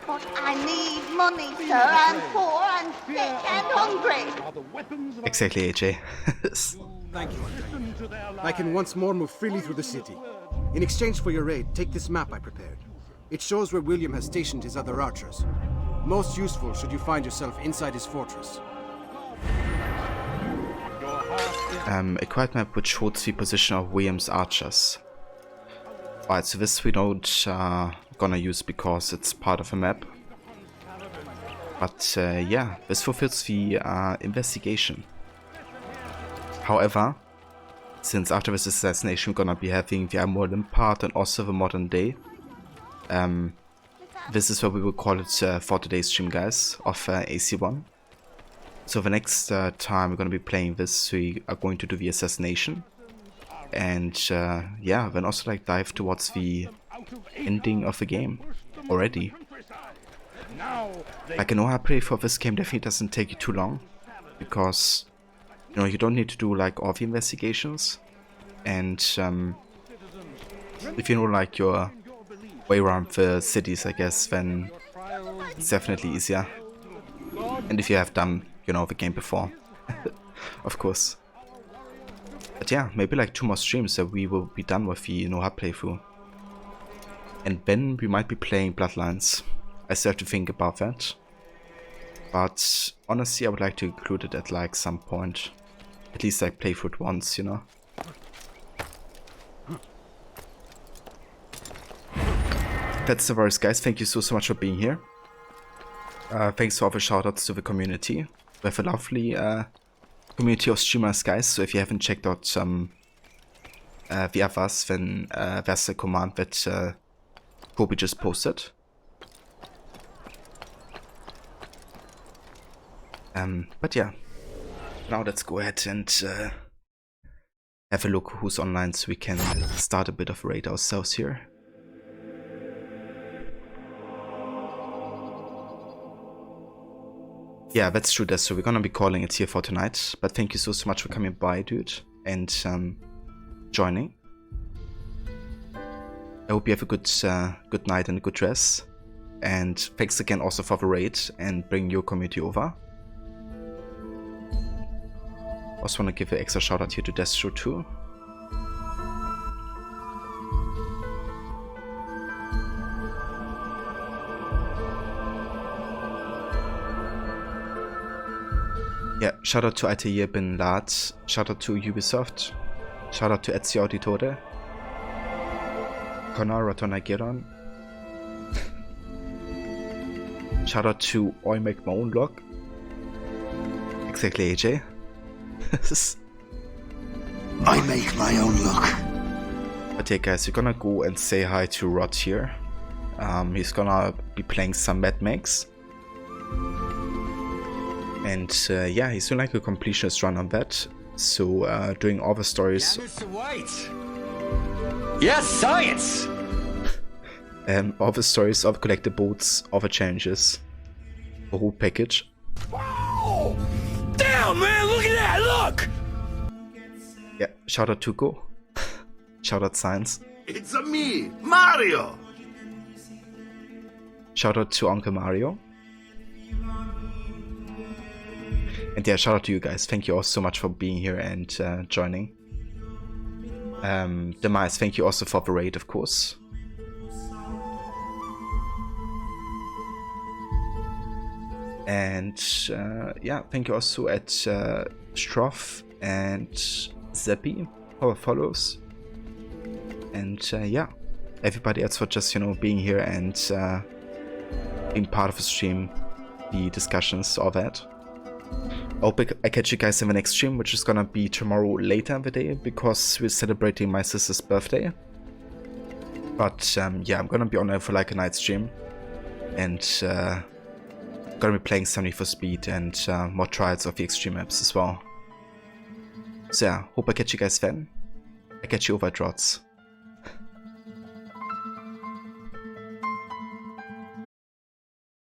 But I need money, sir. I'm poor and sick and hungry. Exactly, AJ. Thank you, Andre. I can once more move freely through the city. In exchange for your aid, take this map I prepared. It shows where William has stationed his other archers. Most useful should you find yourself inside his fortress. Your heart A quiet map which shows the position of William's archers. Right, so this we don't gonna use because it's part of a map. But yeah, this fulfills the investigation. However, since after this assassination we're gonna be having the Immortal part and also the modern day, this is what we will call it for today's stream, guys, of AC1. So the next time we're gonna be playing this, we are going to do the assassination. And yeah, then also like dive towards the ending of the game already. Like an No-HUD play for this game definitely doesn't take you too long, because you know you don't need to do like all the investigations, and if you know like your way around the cities, I guess, then it's definitely easier. And if you have done, you know, the game before, of course. But yeah, maybe like 2 more streams that we will be done with the No-HUD playthrough. And then we might be playing Bloodlines. I still have to think about that. But honestly, I would like to include it at like some point. At least like play through it once, you know. That's the worst, guys. Thank you so much for being here. Thanks for all the shoutouts to the community. We have a lovely community of streamers, guys. So if you haven't checked out the others, then there's a command that Kobe just posted. But yeah, now let's go ahead and have a look who's online so we can start a bit of a raid ourselves here. Yeah, that's true, so we're gonna be calling it here for tonight. But thank you so much for coming by, dude, and joining. I hope you have a good night and a good rest. And thanks again also for the raid and bringing your community over. Also want to give an extra shout out here to Destro too. Yeah, shout out to Altair Bin Lad, shout out to Ubisoft, shout out to Ezio Auditore, Connor Rotonagiron, shout out to I Make My Own Log, exactly AJ. I make my own luck. But yeah, guys, we're gonna go and say hi to Rod here. He's gonna be playing some Mad Max. And yeah, he's doing like a completionist run on that. So doing all the stories. Yeah, Mr. White. Yes, science! All the stories, all the collectibles, all the challenges. The whole package. Wow! Damn, man, look at that, look! Yeah, shout out Tuko. Shout out Science. It's a me, Mario! Shout out to Uncle Mario. And yeah, shout out to you guys. Thank you all so much for being here and joining. Demise, thank you also for the raid, of course. And yeah, thank you also at Stroff and Zeppi for follows. And yeah, everybody else for just, you know, being here and being part of the stream, the discussions, all that. I hope I catch you guys in the next stream, which is gonna be tomorrow later in the day, because we're celebrating my sister's birthday. But yeah, I'm gonna be on there for like a night stream, and gonna be playing some Need for Speed and more trials of the extreme maps as well. So yeah, hope I catch you guys then. I catch you over at Rods.